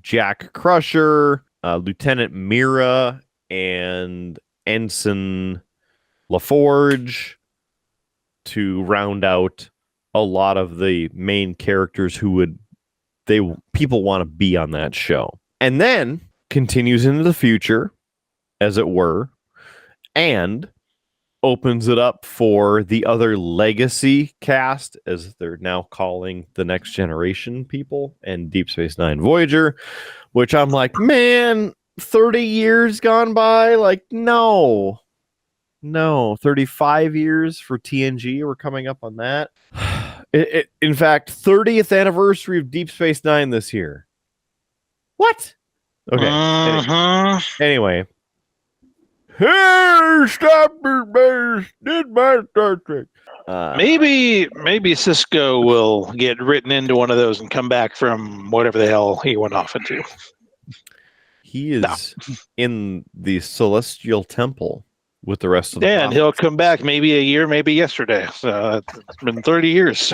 D: Jack Crusher, Lieutenant Mira, and Ensign LaForge to round out a lot of the main characters who people want to be on that show. And then continues into the future, as it were, and opens it up for the other legacy cast, as they're now calling the Next Generation people, and Deep Space Nine Voyager, which I'm like, man, 30 years gone by? Like, no, 35 years for TNG. We're coming up on that. In fact, 30th anniversary of Deep Space Nine this year. What? Okay. Anyway. Hey, stop it, man. Did my Star Trek.
E: Maybe Cisco will get written into one of those and come back from whatever the hell he went off into.
D: He is in the Celestial Temple with the rest of the
E: and he'll come back maybe a year, maybe yesterday. So it's been 30 years.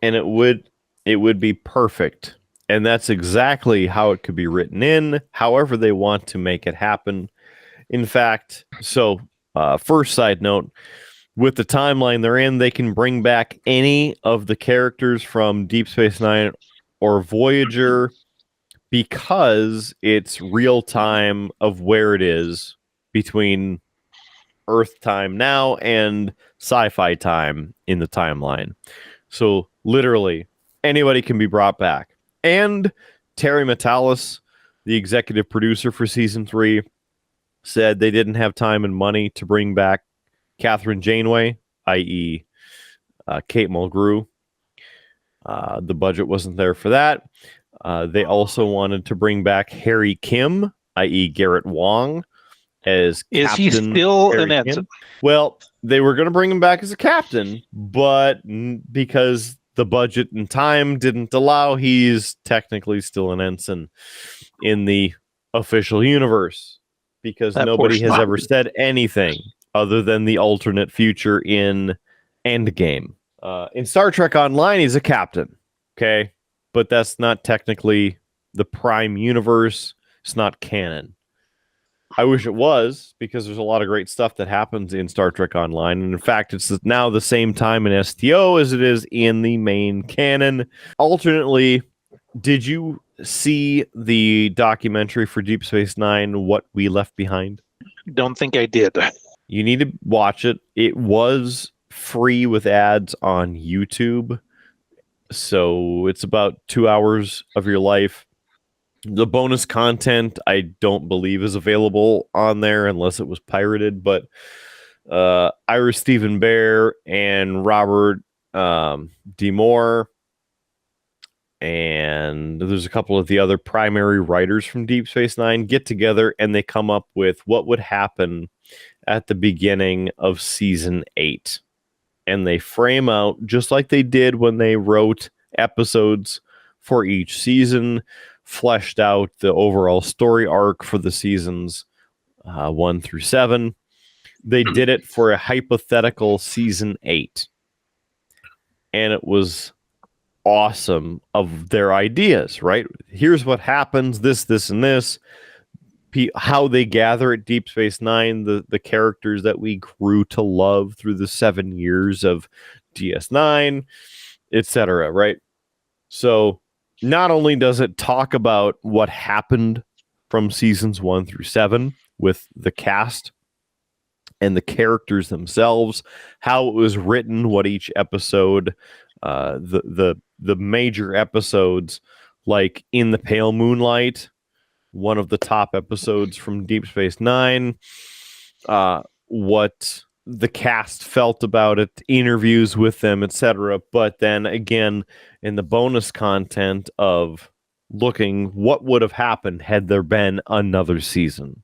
D: And it would be perfect. And that's exactly how it could be written in, however they want to make it happen. In fact, first side note, with the timeline they're in, they can bring back any of the characters from Deep Space Nine or Voyager because it's real time of where it is between Earth time now and sci-fi time in the timeline. So literally anybody can be brought back. And Terry Matalas, the executive producer for season 3, said they didn't have time and money to bring back Catherine Janeway, i.e. Kate Mulgrew. The budget wasn't there for that. They also wanted to bring back Harry Kim, i.e. Garrett Wong, as
E: Is
D: Captain
E: he still
D: Harry
E: an ensign?
D: Kim. Well, they were going to bring him back as a captain, but because the budget and time didn't allow, he's technically still an ensign in the official universe because nobody has ever said anything other than the alternate future in Endgame. In Star Trek Online, he's a captain, okay? But that's not technically the Prime universe. It's not canon. I wish it was, because there's a lot of great stuff that happens in Star Trek Online. And in fact, it's now the same time in STO as it is in the main canon. Alternately, did you see the documentary for Deep Space Nine, What We Left Behind?
E: Don't think I did.
D: You need to watch it. It was free with ads on YouTube. So it's about 2 hours of your life. The bonus content, I don't believe, is available on there unless it was pirated. But Ira Stephen Bear and Robert D. Moore and there's a couple of the other primary writers from Deep Space Nine get together, and they come up with what would happen at the beginning of season 8. And they frame out, just like they did when they wrote episodes for each season, fleshed out the overall story arc for the seasons 1 through 7. They did it for a hypothetical season 8. And it was awesome of their ideas, right? Here's what happens, this, and this. How they gather at Deep Space Nine, the characters that we grew to love through the 7 years of DS9, etc., right? So not only does it talk about what happened from seasons 1 through 7 with the cast and the characters themselves, how it was written, what each episode, the major episodes, like In the Pale Moonlight, one of the top episodes from Deep Space Nine, what the cast felt about it, interviews with them, etc. But then again, in the bonus content of looking what would have happened had there been another season,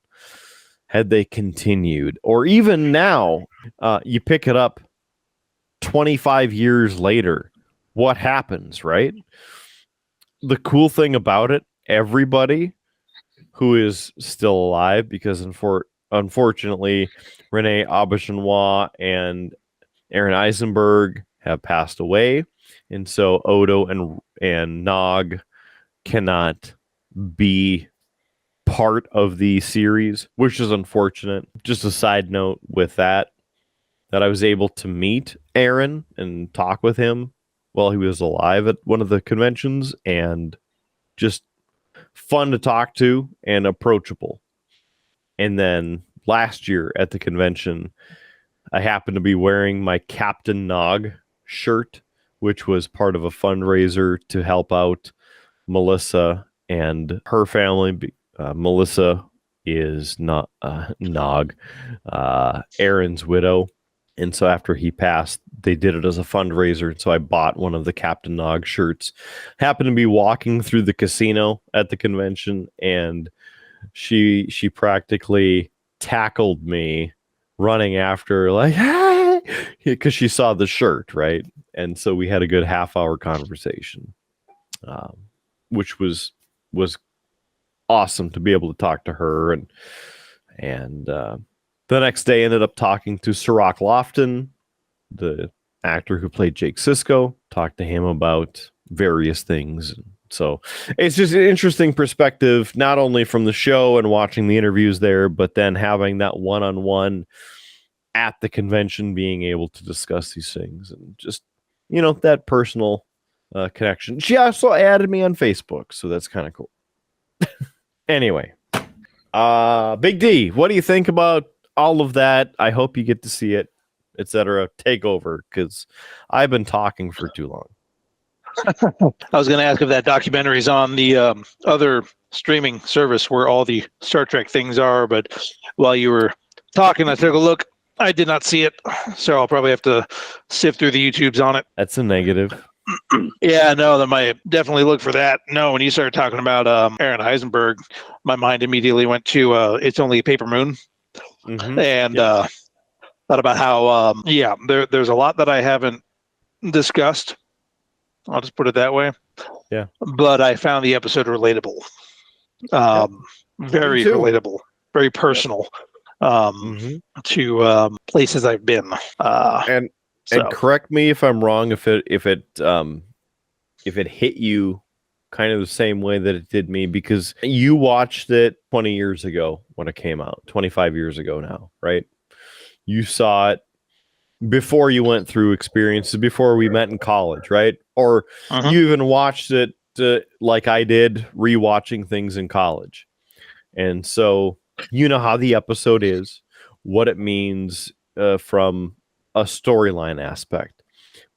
D: had they continued, or even now, you pick it up 25 years later, what happens, right? The cool thing about it, everybody who is still alive, because unfortunately, Renee Auberjonois and Aaron Eisenberg have passed away, and so Odo and Nog cannot be part of the series, which is unfortunate. Just a side note with that I was able to meet Aaron and talk with him while he was alive at one of the conventions, and just fun to talk to and approachable. And then last year at the convention, I happened to be wearing my Captain Nog shirt, which was part of a fundraiser to help out Melissa and her family. Melissa is not Nog, Aaron's widow. And so after he passed, they did it as a fundraiser. So I bought one of the Captain Nog shirts. Happened to be walking through the casino at the convention, and she practically tackled me, running after, like, hey, because she saw the shirt, right? And so we had a good half-hour conversation, which was awesome to be able to talk to her. And the next day ended up talking to Sirach Lofton, the actor who played Jake Sisko, talked to him about various things. So it's just an interesting perspective, not only from the show and watching the interviews there, but then having that one-on-one at the convention, being able to discuss these things, and just, that personal connection. She also added me on Facebook, so that's kind of cool. Anyway, Big D, what do you think about all of that? I hope you get to see it, etc. Take over, because I've been talking for too long.
E: I was going to ask if that documentary is on the other streaming service where all the Star Trek things are, but while you were talking, I took a look. I did not see it, so I'll probably have to sift through the YouTubes on it.
D: That's a negative.
E: Yeah, no, that might definitely look for that. No, when you started talking about Aaron Eisenberg, my mind immediately went to It's Only a Paper Moon.
D: Mm-hmm.
E: And thought about how, there's a lot that I haven't discussed. I'll just put it that way.
D: Yeah.
E: But I found the episode relatable. Very relatable, very personal to places I've been.
D: And correct me if I'm wrong, if it hit you kind of the same way that it did me, because you watched it 20 years ago when it came out, 25 years ago now, right? You saw it before you went through experiences, before we met in college, right? Or you even watched it like I did, rewatching things in college. And so you know how the episode is, what it means from a storyline aspect.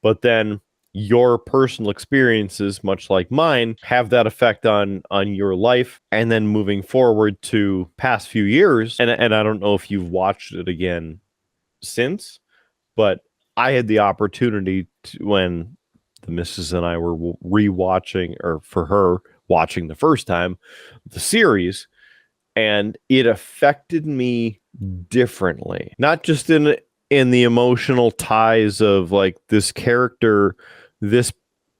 D: But then your personal experiences, much like mine, have that effect on your life. And then moving forward to past few years, and I don't know if you've watched it again since, but I had the opportunity to, when the missus and I were rewatching, or for her watching the first time, the series, and it affected me differently. Not just in the emotional ties of like this character, this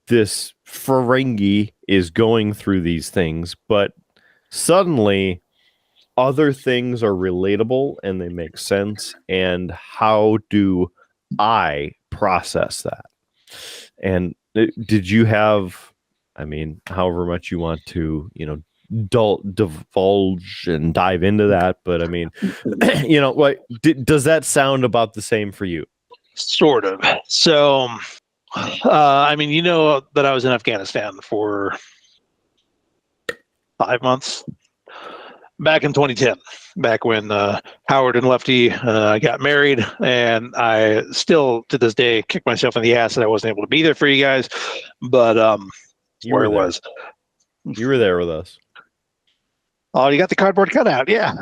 D: Ferengi is going through these things, but suddenly other things are relatable and they make sense. And how do I process that? And did you have, I mean, however much you want to, divulge and dive into that, but I mean, does that sound about the same for you?
E: Sort of. So, I mean, you know that I was in Afghanistan for 5 months back in 2010, back when Howard and Lefty got married, and I still to this day kick myself in the ass that I wasn't able to be there for you guys. But
D: You
E: where
D: were
E: it
D: there.
E: was.
D: You were there with us.
E: Oh, you got the cardboard cutout, yeah.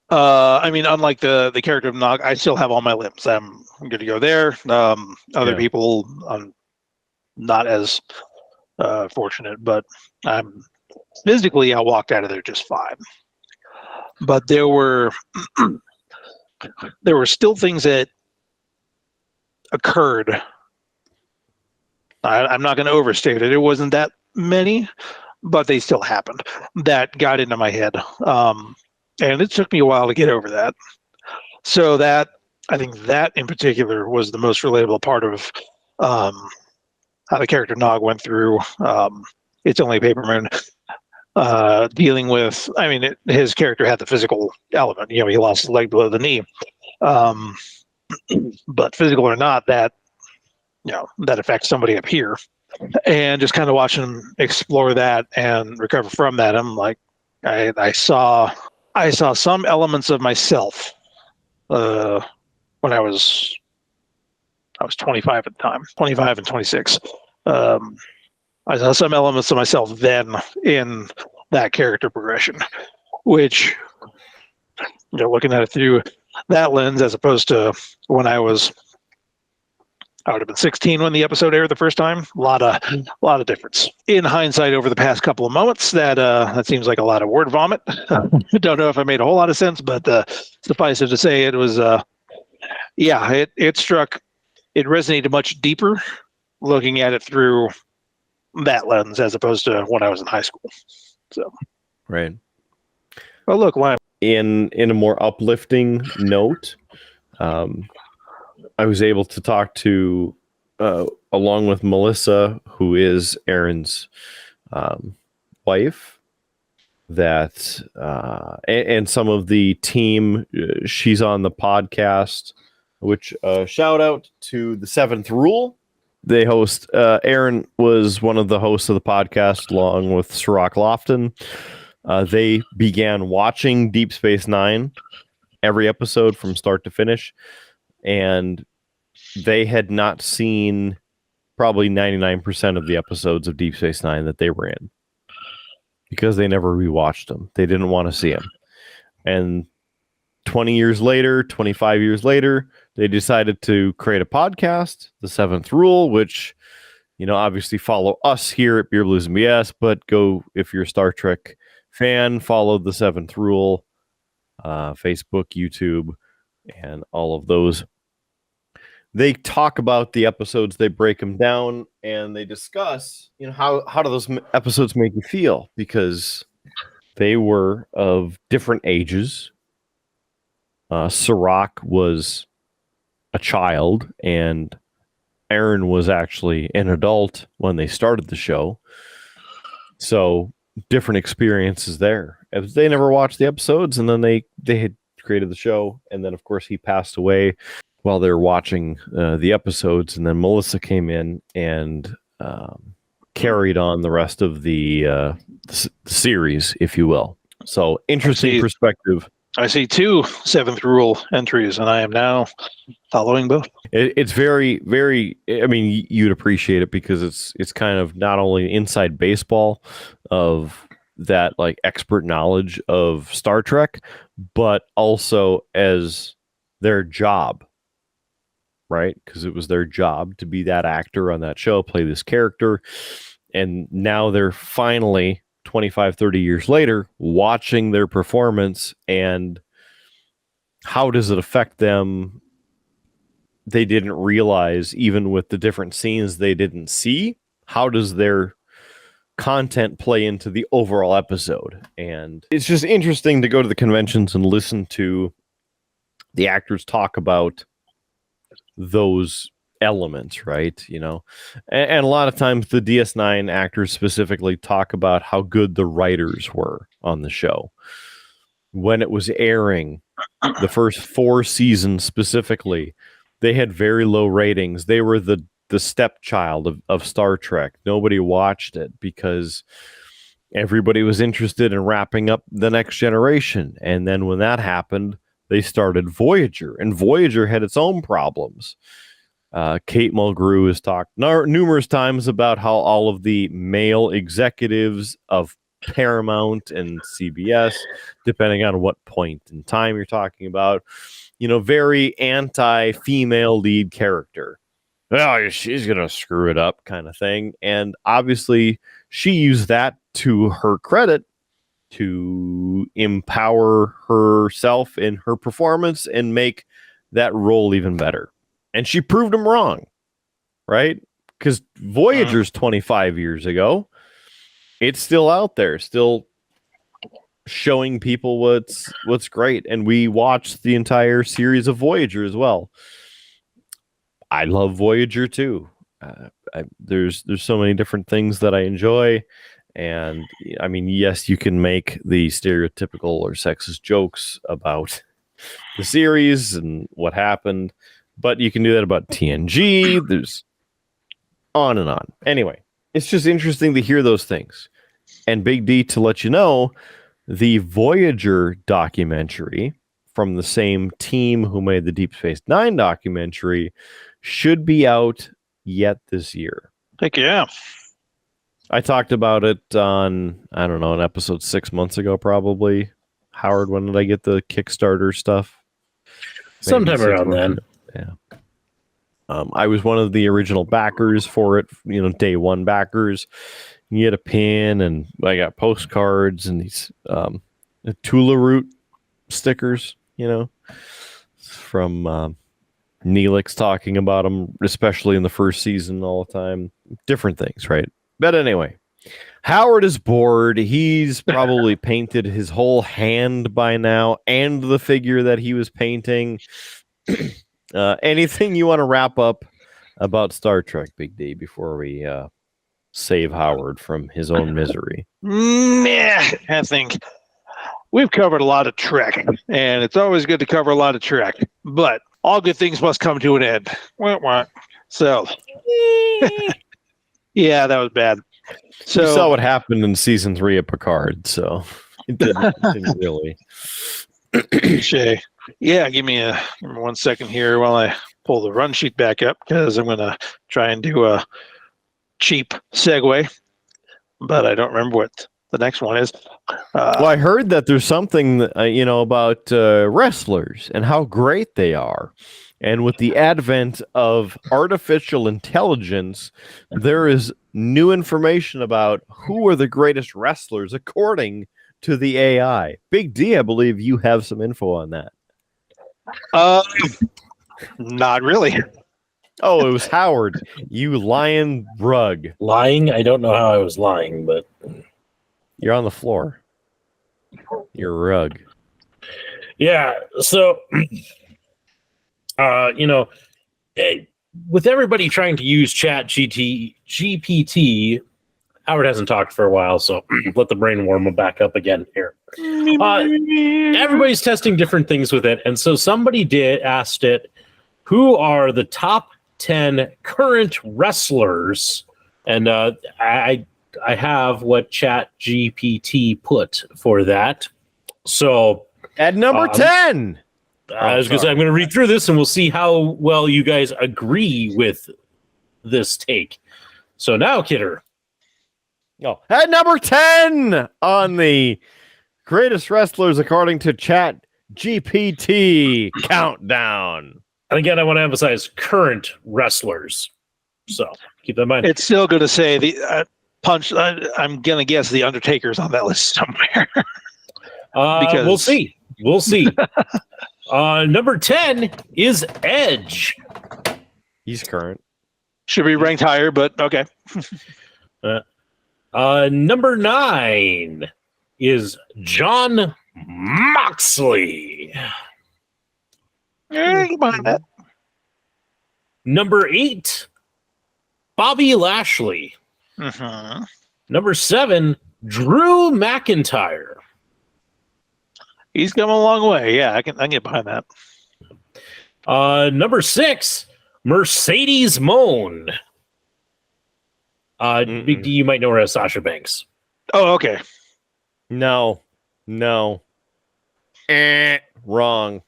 E: I mean, unlike the character of Nog, I still have all my limbs. I'm good to go there. Other people, I'm not as fortunate, but I'm physically, I walked out of there just fine. But there were still things that occurred. I'm not going to overstate it. It wasn't that many, but they still happened. That got into my head, and it took me a while to get over that. So that, I think that in particular was the most relatable part of how the character Nog went through It's Only Paper Moon, dealing with, I mean, his character had the physical element. He lost his leg below the knee. But physical or not, that affects somebody up here. And just kind of watching him explore that and recover from that, I'm like, I saw some elements of myself when I was 25 at the time, 25 and 26. I saw some elements of myself then in that character progression, which, looking at it through that lens as opposed to when I would have been 16 when the episode aired the first time. A lot of difference. In hindsight, over the past couple of moments, that seems like a lot of word vomit. Don't know if I made a whole lot of sense, but suffice it to say, it was, it struck. It resonated much deeper looking at it through that lens as opposed to when I was in high school. So,
D: right.
E: Well, look, Lime.
D: In a more uplifting note, I was able to talk to, along with Melissa, who is Aaron's wife, that and some of the team. She's on the podcast, which shout out to the Seventh Rule. They host. Aaron was one of the hosts of the podcast, along with Sirach Lofton. They began watching Deep Space Nine, every episode from start to finish. And they had not seen probably 99% of the episodes of Deep Space Nine that they were in because they never rewatched them. They didn't want to see them. And 20 years later, 25 years later, they decided to create a podcast, The Seventh Rule, which, obviously follow us here at Beer Blues and BS, but go, if you're a Star Trek fan, follow The Seventh Rule, Facebook, YouTube, and all of those. They talk about the episodes, they break them down, and they discuss, how do those episodes make you feel? Because they were of different ages. Sirach was a child, and Aaron was actually an adult when they started the show. So different experiences there. They never watched the episodes, and then they had created the show, and then of course he passed away while they were watching the episodes, and then Melissa came in and carried on the rest of the series, if you will. So interesting perspective.
E: I see 2 Seventh Rule entries, and I am now following both.
D: It's very, very. I mean, you'd appreciate it because it's kind of not only inside baseball of that like expert knowledge of Star Trek, but also as their job. right? Because it was their job to be that actor on that show, play this character. And now they're finally 25, 30 years later watching their performance, and how does it affect them? They didn't realize, even with the different scenes they didn't see, how does their content play into the overall episode? And it's just interesting to go to the conventions and listen to the actors talk about those elements, right? You know, and a lot of times the DS9 actors specifically talk about how good the writers were on the show when it was airing. The first 4 seasons specifically, they had very low ratings. They were the stepchild of Star Trek. Nobody watched it because everybody was interested in wrapping up the next generation. And then when that happened, they started Voyager, and Voyager had its own problems. Kate Mulgrew has talked numerous times about how all of the male executives of Paramount and CBS, depending on what point in time you're talking about, you know, very anti-female lead character. Oh, she's going to screw it up kind of thing. And obviously she used that to her credit to empower herself in her performance and make that role even better. And she proved them wrong, right? Because Voyager's 25 years ago. It's still out there, still showing people what's great. And we watched the entire series of Voyager as well. I love Voyager too. There's so many different things that I enjoy. And I mean, yes, you can make the stereotypical or sexist jokes about the series and what happened, but you can do that about TNG. There's on and on. Anyway, it's just interesting to hear those things. And Big D, to let you know, the Voyager documentary from the same team who made the Deep Space Nine documentary should be out yet this year.
E: Heck yeah.
D: I talked about it on, I don't know, an episode 6 months ago, probably. Howard, when did I get the Kickstarter stuff?
A: Sometime around then.
D: Yeah. I was one of the original backers for it, you know, day one backers. You get a pin, and I got postcards and these Tula Root stickers, you know, from Neelix talking about them, especially in the first season all the time. Different things, right? But anyway, Howard is bored. He's probably painted his whole hand by now and the figure that he was painting. Anything you want to wrap up about Star Trek, Big D, before we save Howard from his own misery?
E: I think we've covered a lot of Trek, and it's always good to cover a lot of Trek, but all good things must come to an end. So, yeah, that was bad. So
D: you saw what happened in season 3 of Picard, so it didn't really.
E: Shay. Yeah, give me 1 second here while I pull the run sheet back up, because I'm going to try and do a cheap segue, but I don't remember what the next one is.
D: Well, I heard that there's something, about wrestlers and how great they are. And with the advent of artificial intelligence, there is new information about who are the greatest wrestlers according to the AI. Big D, I believe you have some info on that.
E: Not really.
D: Oh, it was Howard. You lying rug.
A: Lying? I don't know how I was lying, but
D: you're on the floor. You're a rug.
A: Yeah. So, with everybody trying to use ChatGPT, Howard hasn't talked for a while, so let the brain warm back up again here. Everybody's testing different things with it, and so somebody asked it, who are the top 10 current wrestlers? And I have what ChatGPT put for that. So
D: at number 10,
A: I was going to say, I'm going to read through this and we'll see how well you guys agree with this take. So now, Kidder.
D: Oh, at number 10 on the greatest wrestlers according to ChatGPT countdown.
A: And again, I want to emphasize current wrestlers. So keep that in mind.
E: It's still going to say the punch. I'm going to guess the Undertaker's on that list somewhere.
A: Because we'll see. We'll see. Number 10 is Edge.
D: He's current.
E: Should be ranked higher, but okay.
A: Number 9 is John Moxley.
E: Yeah, behind that.
A: Number 8, Bobby Lashley.
E: Mm-hmm.
A: Number 7, Drew McIntyre.
E: He's come a long way. Yeah, I can get behind that.
A: Number 6, Mercedes Moan. Big D, you might know her as Sasha Banks.
E: Oh, okay.
D: No. Wrong.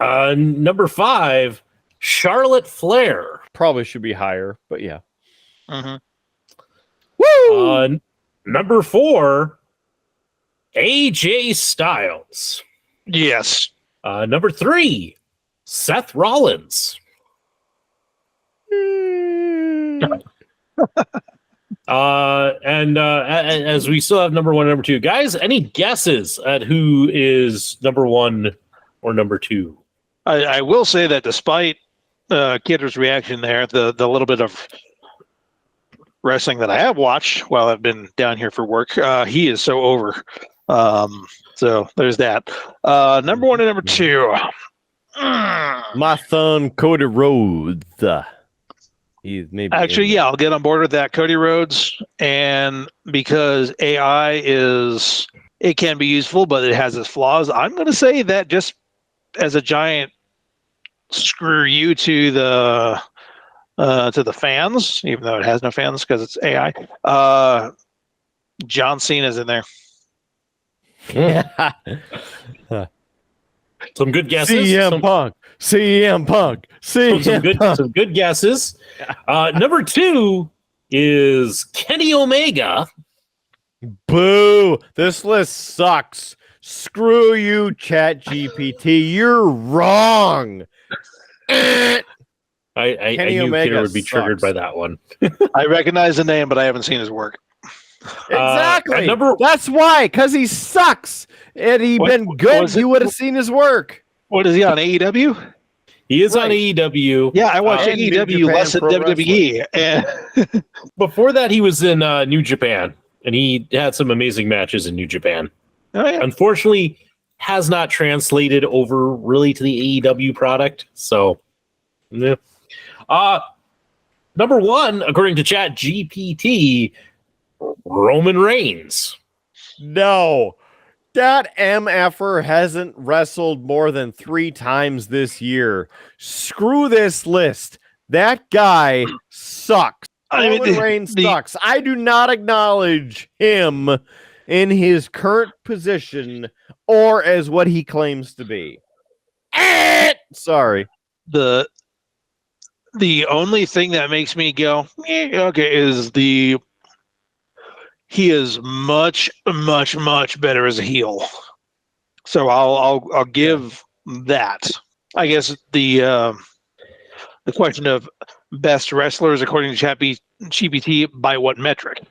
A: Number 5, Charlotte Flair.
D: Probably should be higher, but yeah.
E: Mm-hmm.
A: Woo! Number 4, AJ Styles.
E: Yes.
A: Number 3, Seth Rollins. As we still have number 1 and number 2, guys, any guesses at who is number 1 or number 2?
E: I will say that despite Kidder's reaction there, the little bit of wrestling that I have watched while I've been down here for work, he is so over. So there's that. Number 1 and number 2.
D: My son Cody Rhodes. He's maybe
E: Actually, yeah, I'll get on board with that. Cody Rhodes, and because AI it can be useful, but it has its flaws. I'm going to say that just as a giant screw you to the fans, even though it has no fans because it's AI. John Cena's in there.
A: Some good guesses.
D: CM Punk.
A: Some good guesses. Number 2 is Kenny Omega.
D: Boo! This list sucks. Screw you, ChatGPT. You're wrong.
A: I knew
D: Omega
A: Peter would be triggered
D: sucks.
A: by that one.
E: I recognize the name, but I haven't seen his work.
D: Exactly. That's why, because he sucks. Had he been good, you would have seen his work.
E: What is he on, AEW?
A: He is on AEW.
E: Yeah, I watch
D: and New
E: AEW less than
D: Japan Pro
E: WWE. And
A: Before that, he was in New Japan, and he had some amazing matches in New Japan.
E: oh, yeah.
A: Unfortunately, has not translated over really to the AEW product. So, yeah. Number 1, according to ChatGPT, Roman Reigns.
D: No. That MFer hasn't wrestled more than 3 times this year. Screw this list. That guy sucks. Roman Reigns sucks. I do not acknowledge him in his current position or as what he claims to be. Sorry.
E: The only thing that makes me go, okay, is he is much, much, much better as a heel. So I'll give that. I guess the question of best wrestlers according to ChatGPT, by what metric?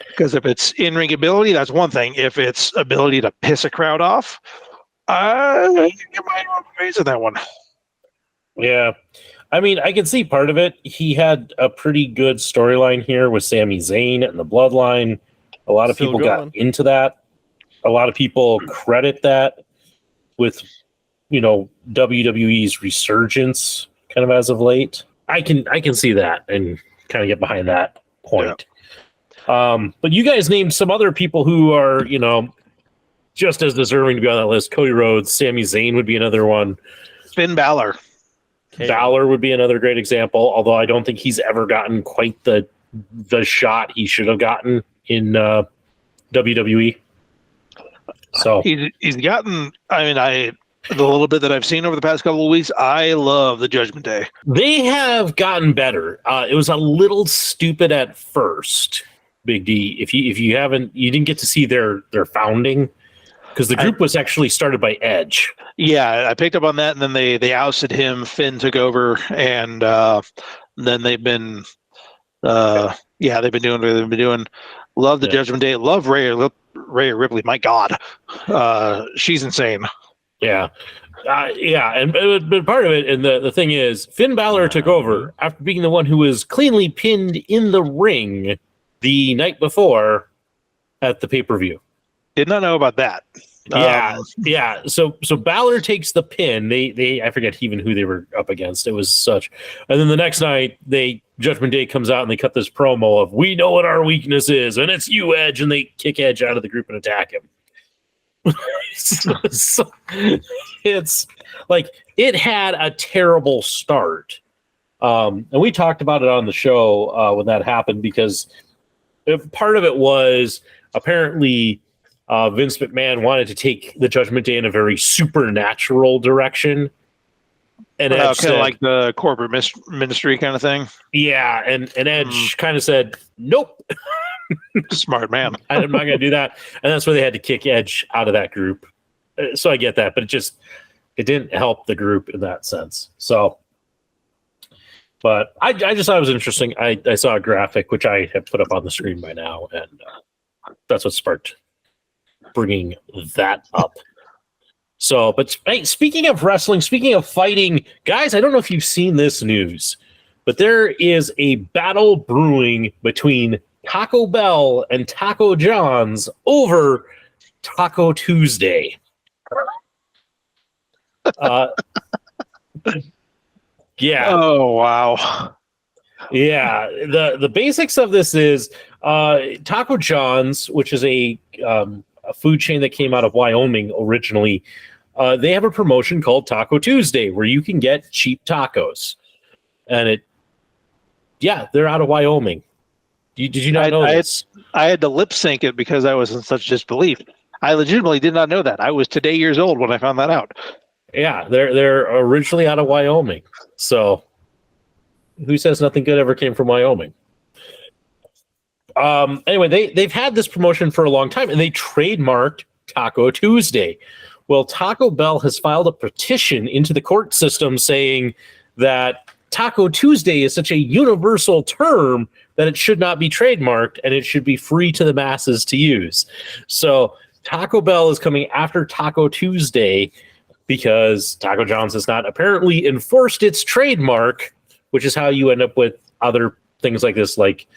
E: Because if it's in-ring ability, that's one thing. If it's ability to piss a crowd off, you might raise that one.
A: Yeah. I mean, I can see part of it. He had a pretty good storyline here with Sami Zayn and the Bloodline. A lot of people got into that. A lot of people credit that with, WWE's resurgence kind of as of late. I can see that and kind of get behind that point. Yeah. But you guys named some other people who are, just as deserving to be on that list. Cody Rhodes, Sami Zayn would be another one.
E: Finn Balor.
A: Balor would be another great example, although I don't think he's ever gotten quite the shot he should have gotten in WWE. So
E: he's gotten. I mean, the little bit that I've seen over the past couple of weeks, I love the Judgment Day.
A: They have gotten better. It was a little stupid at first, Big D. If you didn't get to see their founding. because the group was actually started by Edge.
E: Yeah, I picked up on that, and then they ousted him. Finn took over, and then they've been they've been doing what they've been doing. Love the Judgment Day. Love Rhea Ripley. My God, she's insane.
A: Yeah. But part of it, and the thing is, Finn Balor took over after being the one who was cleanly pinned in the ring the night before at the pay-per-view.
E: Did not know about that.
A: Yeah. So Balor takes the pin. They I forget even who they were up against. It was such. And then the next night, Judgment Day comes out and they cut this promo of, we know what our weakness is, and it's you, Edge, and they kick Edge out of the group and attack him. So, it's like it had a terrible start. And we talked about it on the show when that happened, because part of it was apparently Vince McMahon wanted to take the Judgment Day in a very supernatural direction. And Edge
E: kind of like the corporate ministry kind of thing.
A: Yeah, and Edge kind of said, nope.
E: Smart man.
A: I'm not going to do that. And that's why they had to kick Edge out of that group. So I get that, but it didn't help the group in that sense. So, but I just thought it was interesting. I saw a graphic, which I have put up on the screen by now, and that's what sparked bringing that up. So, but hey, speaking of wrestling, speaking of fighting, guys, I don't know if you've seen this news, but there is a battle brewing between Taco Bell and Taco John's over Taco Tuesday. Yeah.
E: Oh, wow.
A: Yeah. The basics of this is Taco John's, which is a food chain that came out of Wyoming originally. They have a promotion called Taco Tuesday where you can get cheap tacos. And they're out of Wyoming. Did you not know this?
E: I had to lip sync it because I was in such disbelief. I legitimately did not know that. I was today years old when I found that out.
A: Yeah, they're originally out of Wyoming. So who says nothing good ever came from Wyoming? Anyway, they've had this promotion for a long time, and they trademarked Taco Tuesday. Well, Taco Bell has filed a petition into the court system saying that Taco Tuesday is such a universal term that it should not be trademarked and it should be free to the masses to use. So Taco Bell is coming after Taco Tuesday because Taco John's has not apparently enforced its trademark, which is how you end up with other things like this, like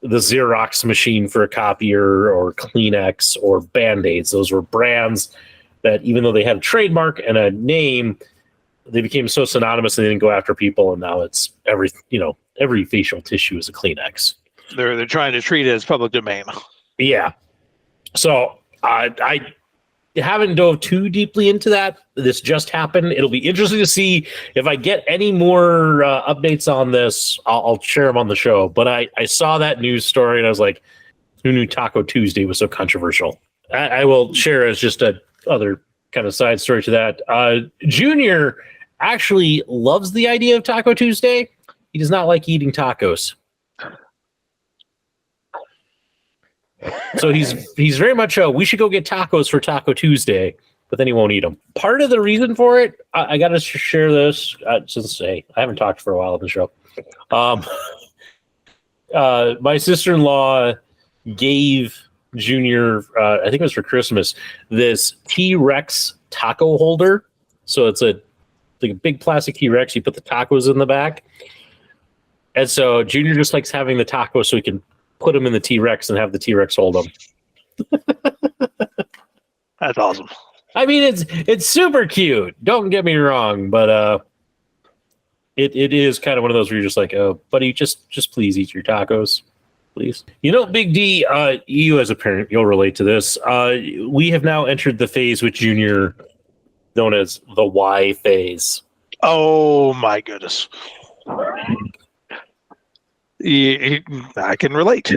A: the Xerox machine for a copier or Kleenex or Band-Aids. Those were brands that, even though they had a trademark and a name, they became so synonymous they didn't go after people, and now it's every facial tissue is a Kleenex.
E: They're trying to treat it as public domain.
A: Yeah. So I haven't dove too deeply into that. This just happened. It'll be interesting to see if I get any more updates on this. I'll share them on the show. But I saw that news story and I was like, who knew Taco Tuesday was so controversial? I will share as just a other kind of side story to that. Junior actually loves the idea of Taco Tuesday. He does not like eating tacos. So he's very much we should go get tacos for Taco Tuesday, but then he won't eat them. Part of the reason for it, I got to share this since I haven't talked for a while on the show. My sister-in-law gave Junior, I think it was for Christmas, this T-Rex taco holder. So it's like a big plastic T-Rex. You put the tacos in the back. And so Junior just likes having the tacos so he can put them in the T-Rex and have the T-Rex hold them.
E: That's awesome.
A: I mean, it's super cute. Don't get me wrong, but it is kind of one of those where you're just like, oh, buddy, just please eat your tacos, please. You know, Big D, you as a parent, you'll relate to this. We have now entered the phase with Junior known as the Y phase.
E: Oh my goodness. I can relate.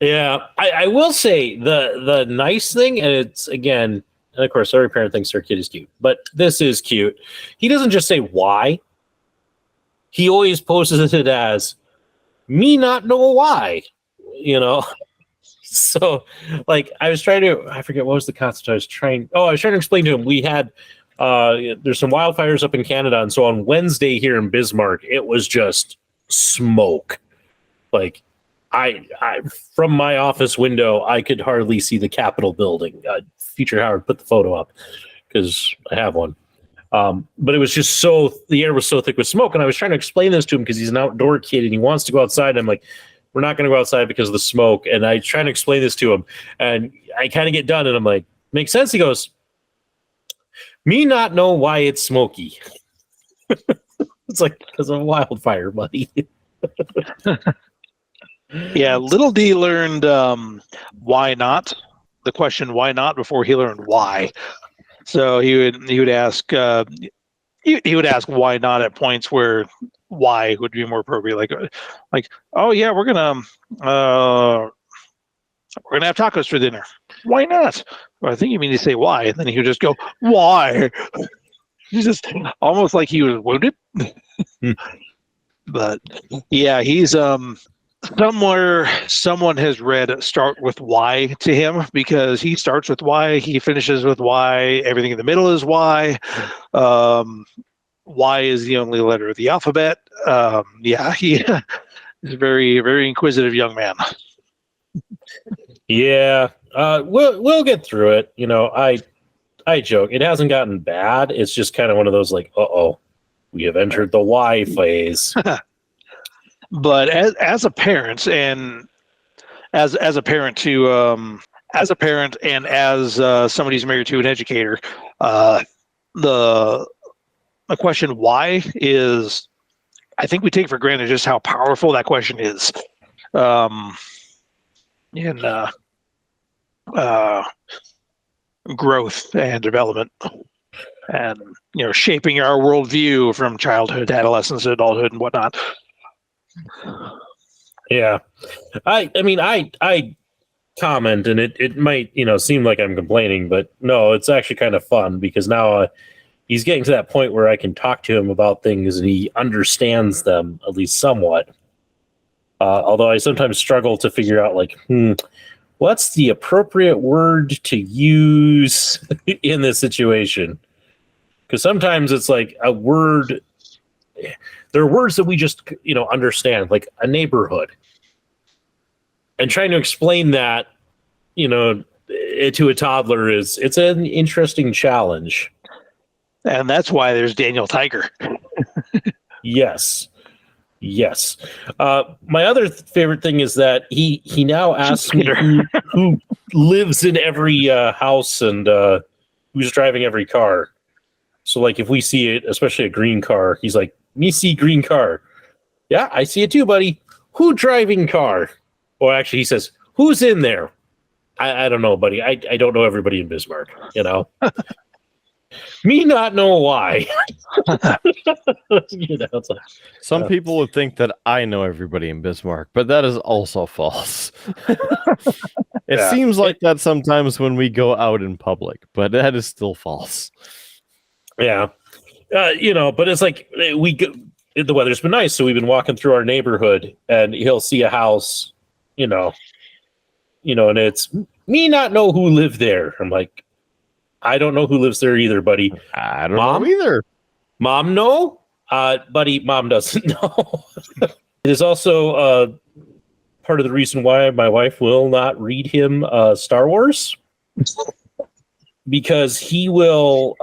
A: Yeah, I will say the nice thing, and it's, again, and of course every parent thinks their kid is cute, but this is cute. He doesn't just say why. He always poses it as me not know why, you know. So, like, I forget what was the concept I was trying to explain to him. We had, there's some wildfires up in Canada. And so on Wednesday here in Bismarck, it was just smoke. Like, I from my office window, I could hardly see the Capitol building. Future Howard put the photo up because I have one. But it was just the air was so thick with smoke. And I was trying to explain this to him because he's an outdoor kid and he wants to go outside. And I'm like, we're not going to go outside because of the smoke. And I try to explain this to him and I kind of get done and I'm like, makes sense. He goes, me not know why it's smoky. It's like, because of a wildfire, buddy.
E: Yeah. Little D learned why not, the question why not, before he learned why. So he would ask he would ask why not at points where why would be more appropriate, like oh yeah, we're gonna have tacos for dinner. Why not? Well, I think you mean to say why, and then he would just go why. He's just almost like he was wounded. But yeah, he's somewhere someone has read start with why to him because he starts with why, he finishes with why, everything in the middle is why. Y is the only letter of the alphabet. Yeah, he is a very, very inquisitive young man.
A: Yeah, we'll get through it. You know, I joke. It hasn't gotten bad. It's just kind of one of those like, we have entered the Y phase.
E: But as a parent and as a parent to as a parent and as somebody who's married to an educator, the question why is, I think we take for granted just how powerful that question is in growth and development, and shaping our worldview from childhood, adolescence, adulthood, and whatnot.
A: Yeah, I mean, I comment, and it might seem like I'm complaining, but no, it's actually kind of fun because now he's getting to that point where I can talk to him about things and he understands them at least somewhat. Although I sometimes struggle to figure out like, what's the appropriate word to use in this situation? Because sometimes it's like a word. There are words that we just, understand, like a neighborhood. And trying to explain that, to a toddler it's an interesting challenge.
E: And that's why there's Daniel Tiger.
A: Yes. My other favorite thing is that he now asks me who lives in every house and who's driving every car. So, like, if we see it, especially a green car, he's like, me see green car. Yeah, I see it too, buddy. Who driving car? Or actually, he says, who's in there? I don't know, buddy. I don't know everybody in Bismarck, Me not know why. It's like,
D: some people would think that I know everybody in Bismarck, but that is also false. It seems like that sometimes when we go out in public, but that is still false.
A: Yeah. But it's like the weather's been nice, so we've been walking through our neighborhood and he'll see a house, and it's me not know who lived there. I'm like, I don't know who lives there either, buddy.
D: I don't know either.
A: Mom, no? Buddy, mom doesn't know. It is also part of the reason why my wife will not read him Star Wars. Because he will,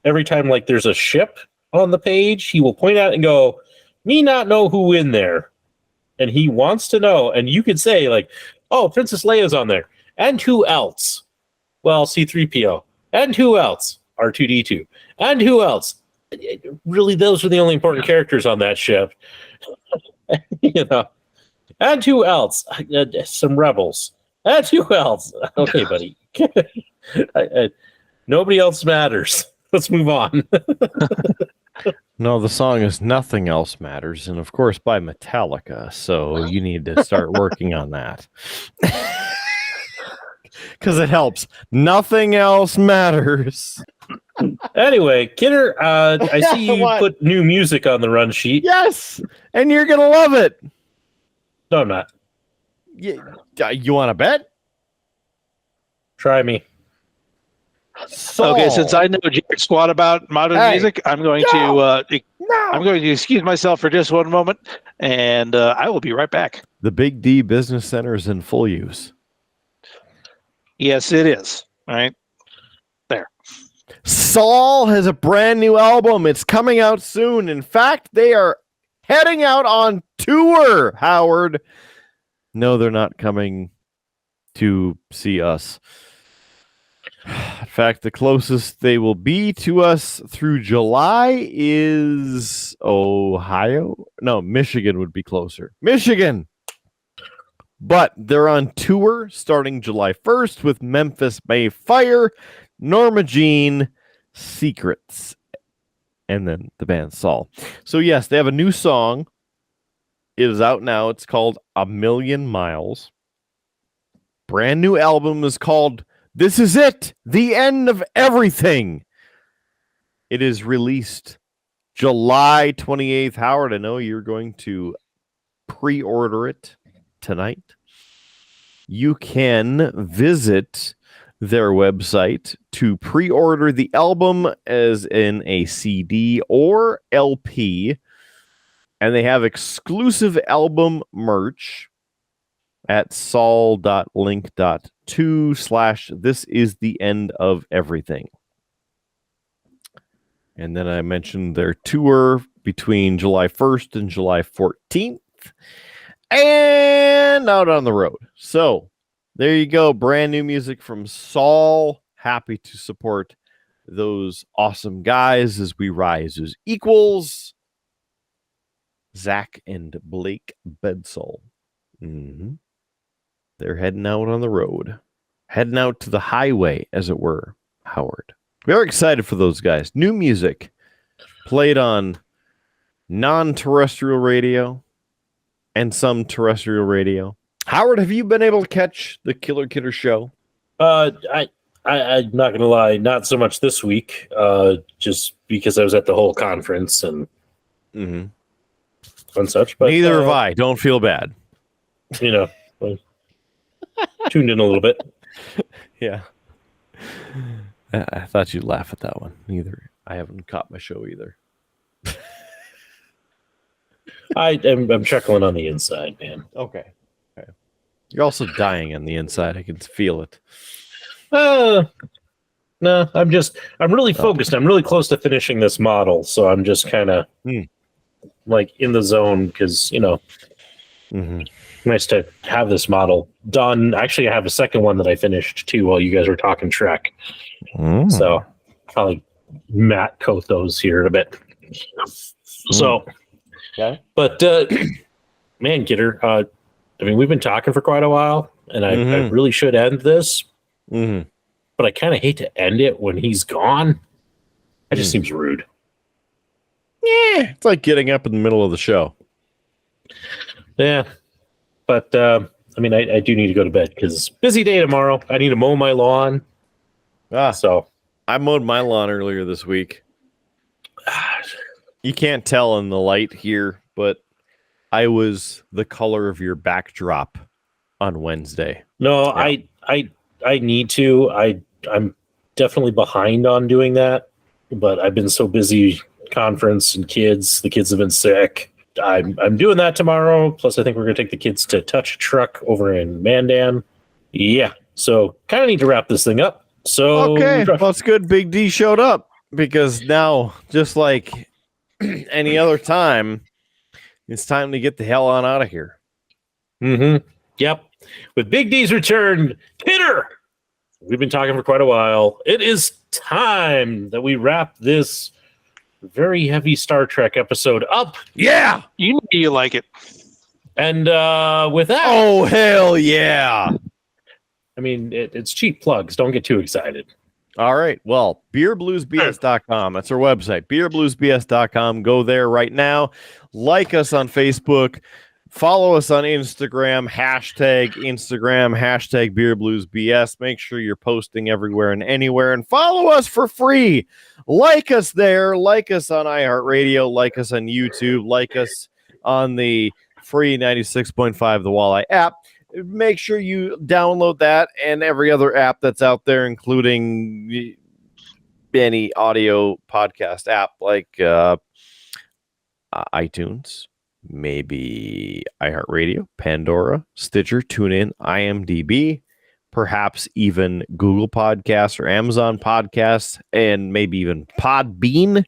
A: every time like there's a ship on the page, he will point out and go, me not know who in there. And he wants to know. And you could say like, oh, Princess Leia's on there. And who else? Well, C-3PO. And who else? R2-D2. And who else? Really, those are the only important characters on that ship. And who else? Some rebels. And who else? Okay, buddy. Nobody else matters. Let's move on.
D: No, the song is Nothing Else Matters, and of course by Metallica, so you need to start working on that. Because it helps. Nothing else matters.
A: Anyway, Kidder, I see you put new music on the run sheet.
D: Yes, and you're going to love it.
A: No, I'm not.
D: You want to bet?
A: Try me.
D: Saul.
E: Okay, since I know jack squat about modern music, I'm going to excuse myself for just one moment, and I will be right back.
D: The Big D Business Center is in full use.
E: Yes, it is. All right. There.
D: Saul has a brand new album. It's coming out soon. In fact, they are heading out on tour, Howard. No, they're not coming to see us. In fact, the closest they will be to us through July is Ohio. No, Michigan would be closer. Michigan! But they're on tour starting July 1st with Memphis May Fire, Norma Jean, Secrets, and then the band Saul. So yes, they have a new song. It is out now. It's called A Million Miles. Brand new album is called This Is It, The End of Everything. It is released July 28th. Howard, I know you're going to pre-order it tonight. You can visit their website to pre-order the album as in a CD or LP, and they have exclusive album merch at sol.link.to/this is the end of everything. And then I mentioned their tour between July 1st and July 14th and out on the road. So there you go. Brand new music from Saul. Happy to support those awesome guys as we rise as equals. Zach and Blake Bedsole. They're heading out on the road. Heading out to the highway, as it were, Howard. Very excited for those guys. New music played on non-terrestrial radio and some terrestrial radio. Howard, have you been able to catch the Killer Kidder show?
A: I'm not gonna lie, not so much this week. Just because I was at the whole conference and such. But
D: neither have I. Don't feel bad.
A: You know, tuned in a little bit.
D: Yeah. I thought you'd laugh at that one. Neither. I haven't caught my show either.
A: I'm chuckling on the inside, man.
D: Okay. You're also dying on the inside. I can feel it.
A: No, I'm really focused. I'm really close to finishing this model, so I'm just kind of like in the zone because, nice to have this model done. Actually, I have a second one that I finished too while you guys were talking Trek. So probably matte coat those here in a bit. So,
D: okay.
A: But man, Kidder, I mean, we've been talking for quite a while, and I really should end this. But I kind of hate to end it when he's gone. It just seems rude.
D: Yeah, it's like getting up in the middle of the show.
A: Yeah, but I mean, I do need to go to bed because busy day tomorrow. I need to mow my lawn. So
D: I mowed my lawn earlier this week. You can't tell in the light here, but I was the color of your backdrop on Wednesday.
A: No, yeah. I need to. I'm definitely behind on doing that, but I've been so busy. Conference and kids. The kids have been sick. I'm doing that tomorrow. Plus, I think we're going to take the kids to Touch Truck over in Mandan. Yeah. So, kind of need to wrap this thing up. So,
D: okay. Well, it's good Big D showed up because now, just like any other time, it's time to get the hell on out of here.
A: Yep. With Big D's return, Kidder, we've been talking for quite a while. It is time that we wrap this very heavy Star Trek episode up.
E: Yeah, you like it.
A: And with that,
D: oh hell yeah!
A: I mean, it's cheap plugs. Don't get too excited.
D: All right. Well, beerbluesbs.com. That's our website. beerbluesbs.com. Go there right now. Like us on Facebook. Follow us on Instagram. Hashtag BeerBluesBS. Make sure you're posting everywhere and anywhere. And follow us for free. Like us there. Like us on iHeartRadio. Like us on YouTube. Like us on the free 96.5 The Walleye app. make sure you download that and every other app that's out there, including any audio podcast app like iTunes, maybe iHeartRadio, Pandora, Stitcher, TuneIn, IMDb, perhaps even Google Podcasts or Amazon Podcasts, and maybe even Podbean.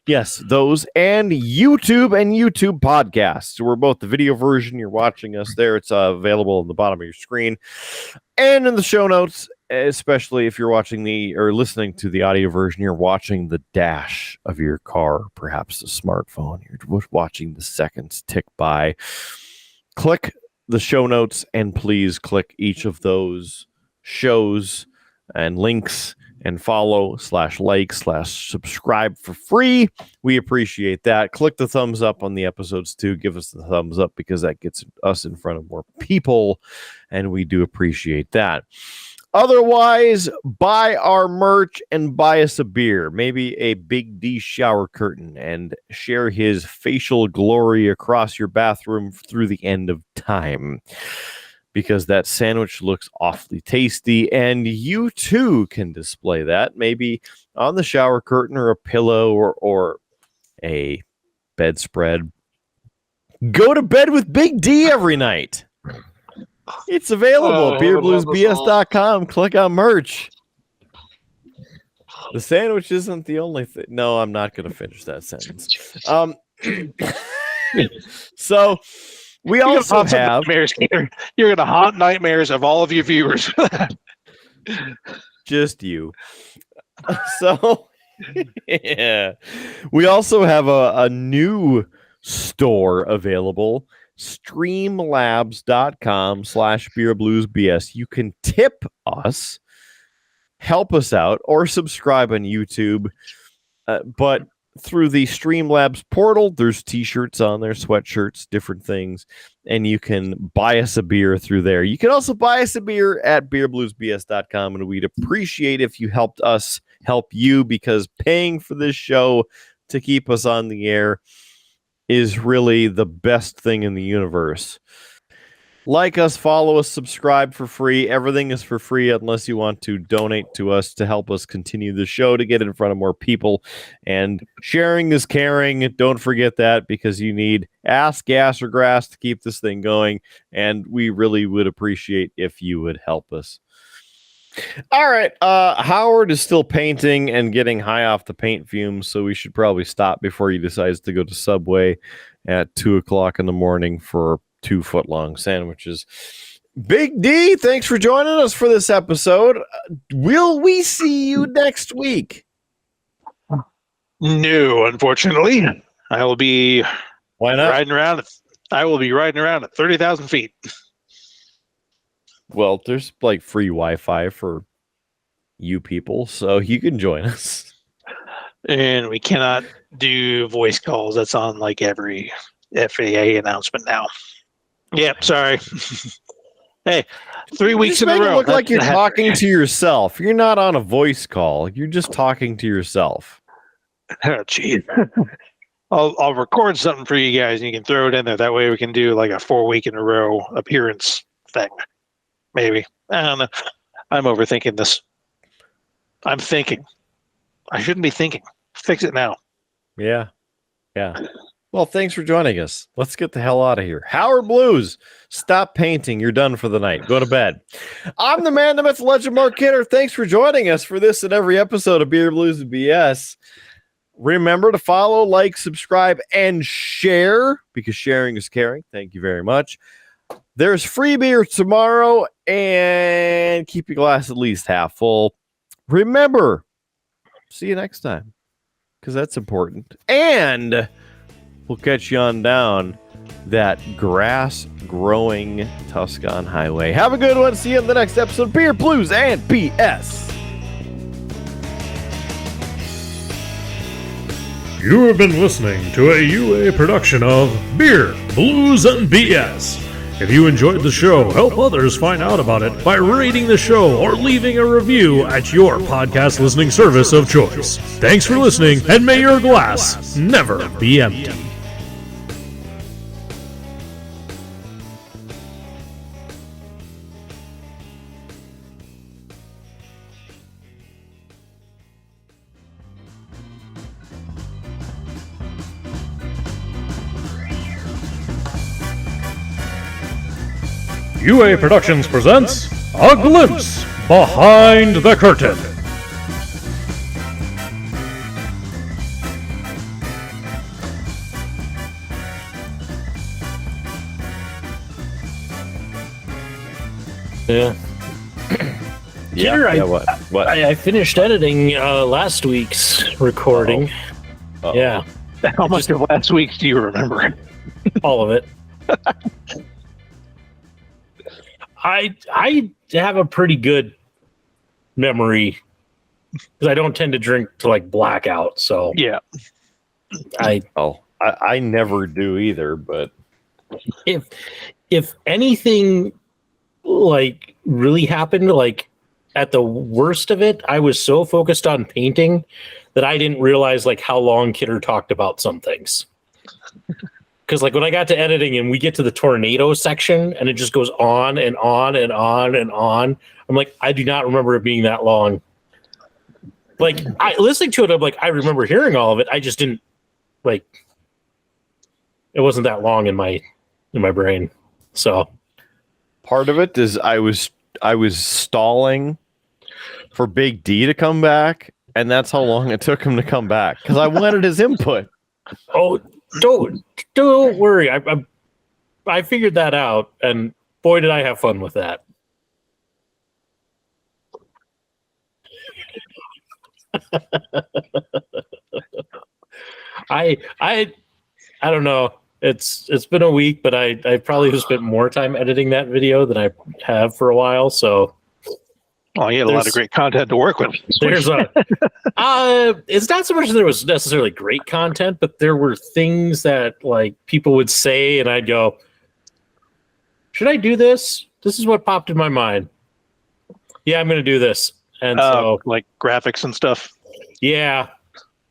D: Yes, those, and YouTube Podcasts. We're both the video version. You're watching us there. It's available in the bottom of your screen and in the show notes, especially if you're watching or listening to the audio version. You're watching the dash of your car, perhaps a smartphone. You're watching the seconds tick by. Click the show notes and please click each of those shows and links and follow /like/subscribe for free. We appreciate that. Click the thumbs up on the episodes too. Give us the thumbs up because that gets us in front of more people, and we do appreciate that. Otherwise, buy our merch and buy us a beer, maybe a Big D shower curtain, and share his facial glory across your bathroom through the end of time. Because that sandwich looks awfully tasty, and you too can display that, maybe on the shower curtain or a pillow or a bedspread. Go to bed with Big D every night. It's available at beerbluesbs.com. Click on merch. The sandwich isn't the only thing. No, I'm not going to finish that sentence. So we also have
E: you're going to haunt nightmares of all of your viewers.
D: Just you. So yeah, we also have a new store available. Streamlabs.com/beerbluesbs. You can tip us, help us out, or subscribe on YouTube. But through the Streamlabs portal, there's t-shirts on there, sweatshirts, different things, and you can buy us a beer through there. You can also buy us a beer at beerbluesbs.com, and we'd appreciate if you helped us help you, because paying for this show to keep us on the air is really the best thing in the universe. Like us, follow us, subscribe for free. Everything is for free unless you want to donate to us to help us continue the show, to get in front of more people. And sharing is caring. Don't forget that, because you need ass, gas, or grass to keep this thing going. And we really would appreciate if you would help us. All right. Howard is still painting and getting high off the paint fumes, so we should probably stop before he decides to go to Subway at 2:00 in the morning for 2-foot-long sandwiches. Big D, thanks for joining us for this episode. Will we see you next week?
E: No, unfortunately. I will be riding around. I will be riding around at 30,000 feet.
D: Well, there's like free Wi-Fi for you people, so you can join us.
E: And we cannot do voice calls. That's on like every FAA announcement now. Yep, sorry. Hey, 3 weeks in a row.
D: Look like you're talking to yourself. You're not on a voice call. You're just talking to yourself.
E: Oh, geez. I'll record something for you guys, and you can throw it in there. That way we can do like a 4-week in a row appearance thing. Maybe. I don't know. I'm overthinking this. I'm thinking. I shouldn't be thinking. Fix it now.
D: Yeah. Well, thanks for joining us. Let's get the hell out of here. Howard Blues, stop painting. You're done for the night. Go to bed. I'm the man, the myth, the legend, Mark Kidder. Thanks for joining us for this and every episode of Beer Blues and BS. Remember to follow, like, subscribe, and share, because sharing is caring. Thank you very much. There's free beer tomorrow, and keep your glass at least half full. Remember, see you next time, because that's important. And we'll catch you on down that grass-growing Tuscan highway. Have a good one. See you in the next episode of Beer, Blues, and BS.
F: You have been listening to a UA production of Beer, Blues, and BS. If you enjoyed the show, help others find out about it by rating the show or leaving a review at your podcast listening service of choice. Thanks for listening, and may your glass never be empty. UA Productions presents A Glimpse Behind the Curtain.
A: Yeah. Peter,
D: What?
A: I finished editing last week's recording.
D: Uh-oh.
A: Yeah,
E: How much of last week do you remember?
A: all of it. I have a pretty good memory because I don't tend to drink to like blackout. So
E: Yeah.
D: I never do either, but
A: if anything like really happened, like at the worst of it, I was so focused on painting that I didn't realize like how long Kidder talked about some things. Because like when I got to editing and we get to the tornado section and it just goes on and on and on and on, I'm like, I do not remember it being that long. Like listening to it, I'm like, I remember hearing all of it. I just didn't like. It wasn't that long in my brain. So
D: part of it is I was stalling for Big D to come back, and that's how long it took him to come back because I wanted his input.
A: Oh, don't worry. I figured that out, and boy, did I have fun with that. I don't know. It's been a week, but I probably have spent more time editing that video than I have for a while. So,
E: You had a lot of great content to work with.
A: There's it's not so much that there was necessarily great content, but there were things that like people would say, and I'd go, "Should I do this? This is what popped in my mind." Yeah, I'm going to do this, and so
E: like graphics and stuff.
A: Yeah.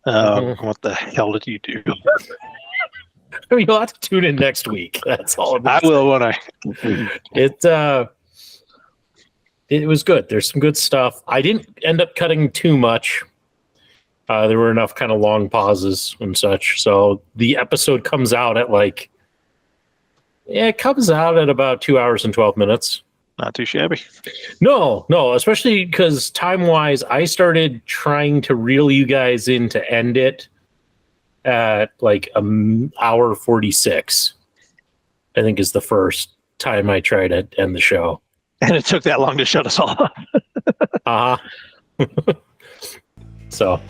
E: What the hell did you do?
A: You'll have to tune in next week. That's all.
E: I will when I.
A: It was good. There's some good stuff. I didn't end up cutting too much. There were enough kind of long pauses and such. So the episode comes out at it comes out at about 2 hours and 12 minutes.
E: Not too shabby.
A: No, especially because time-wise, I started trying to reel you guys in to end it at like hour 46. I think is the first time I tried to end the show.
E: And it took that long to shut us all up.
A: So,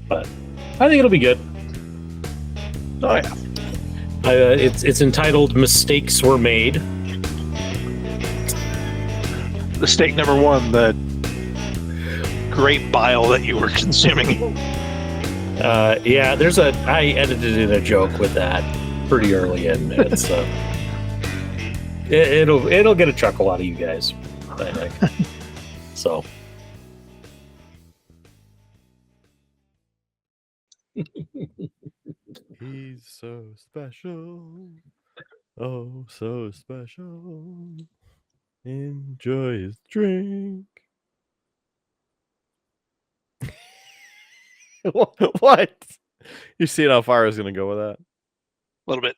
A: but I think it'll be good.
E: Oh yeah.
A: It's entitled "Mistakes Were Made."
E: Mistake number one: the great bile that you were consuming.
A: Yeah, I edited in a joke with that pretty early in. It's it'll get a chuckle out of you guys, I think. So.
D: He's so special. Oh, so special. Enjoy his drink. What? You see how far I was going to go with that?
E: A little bit.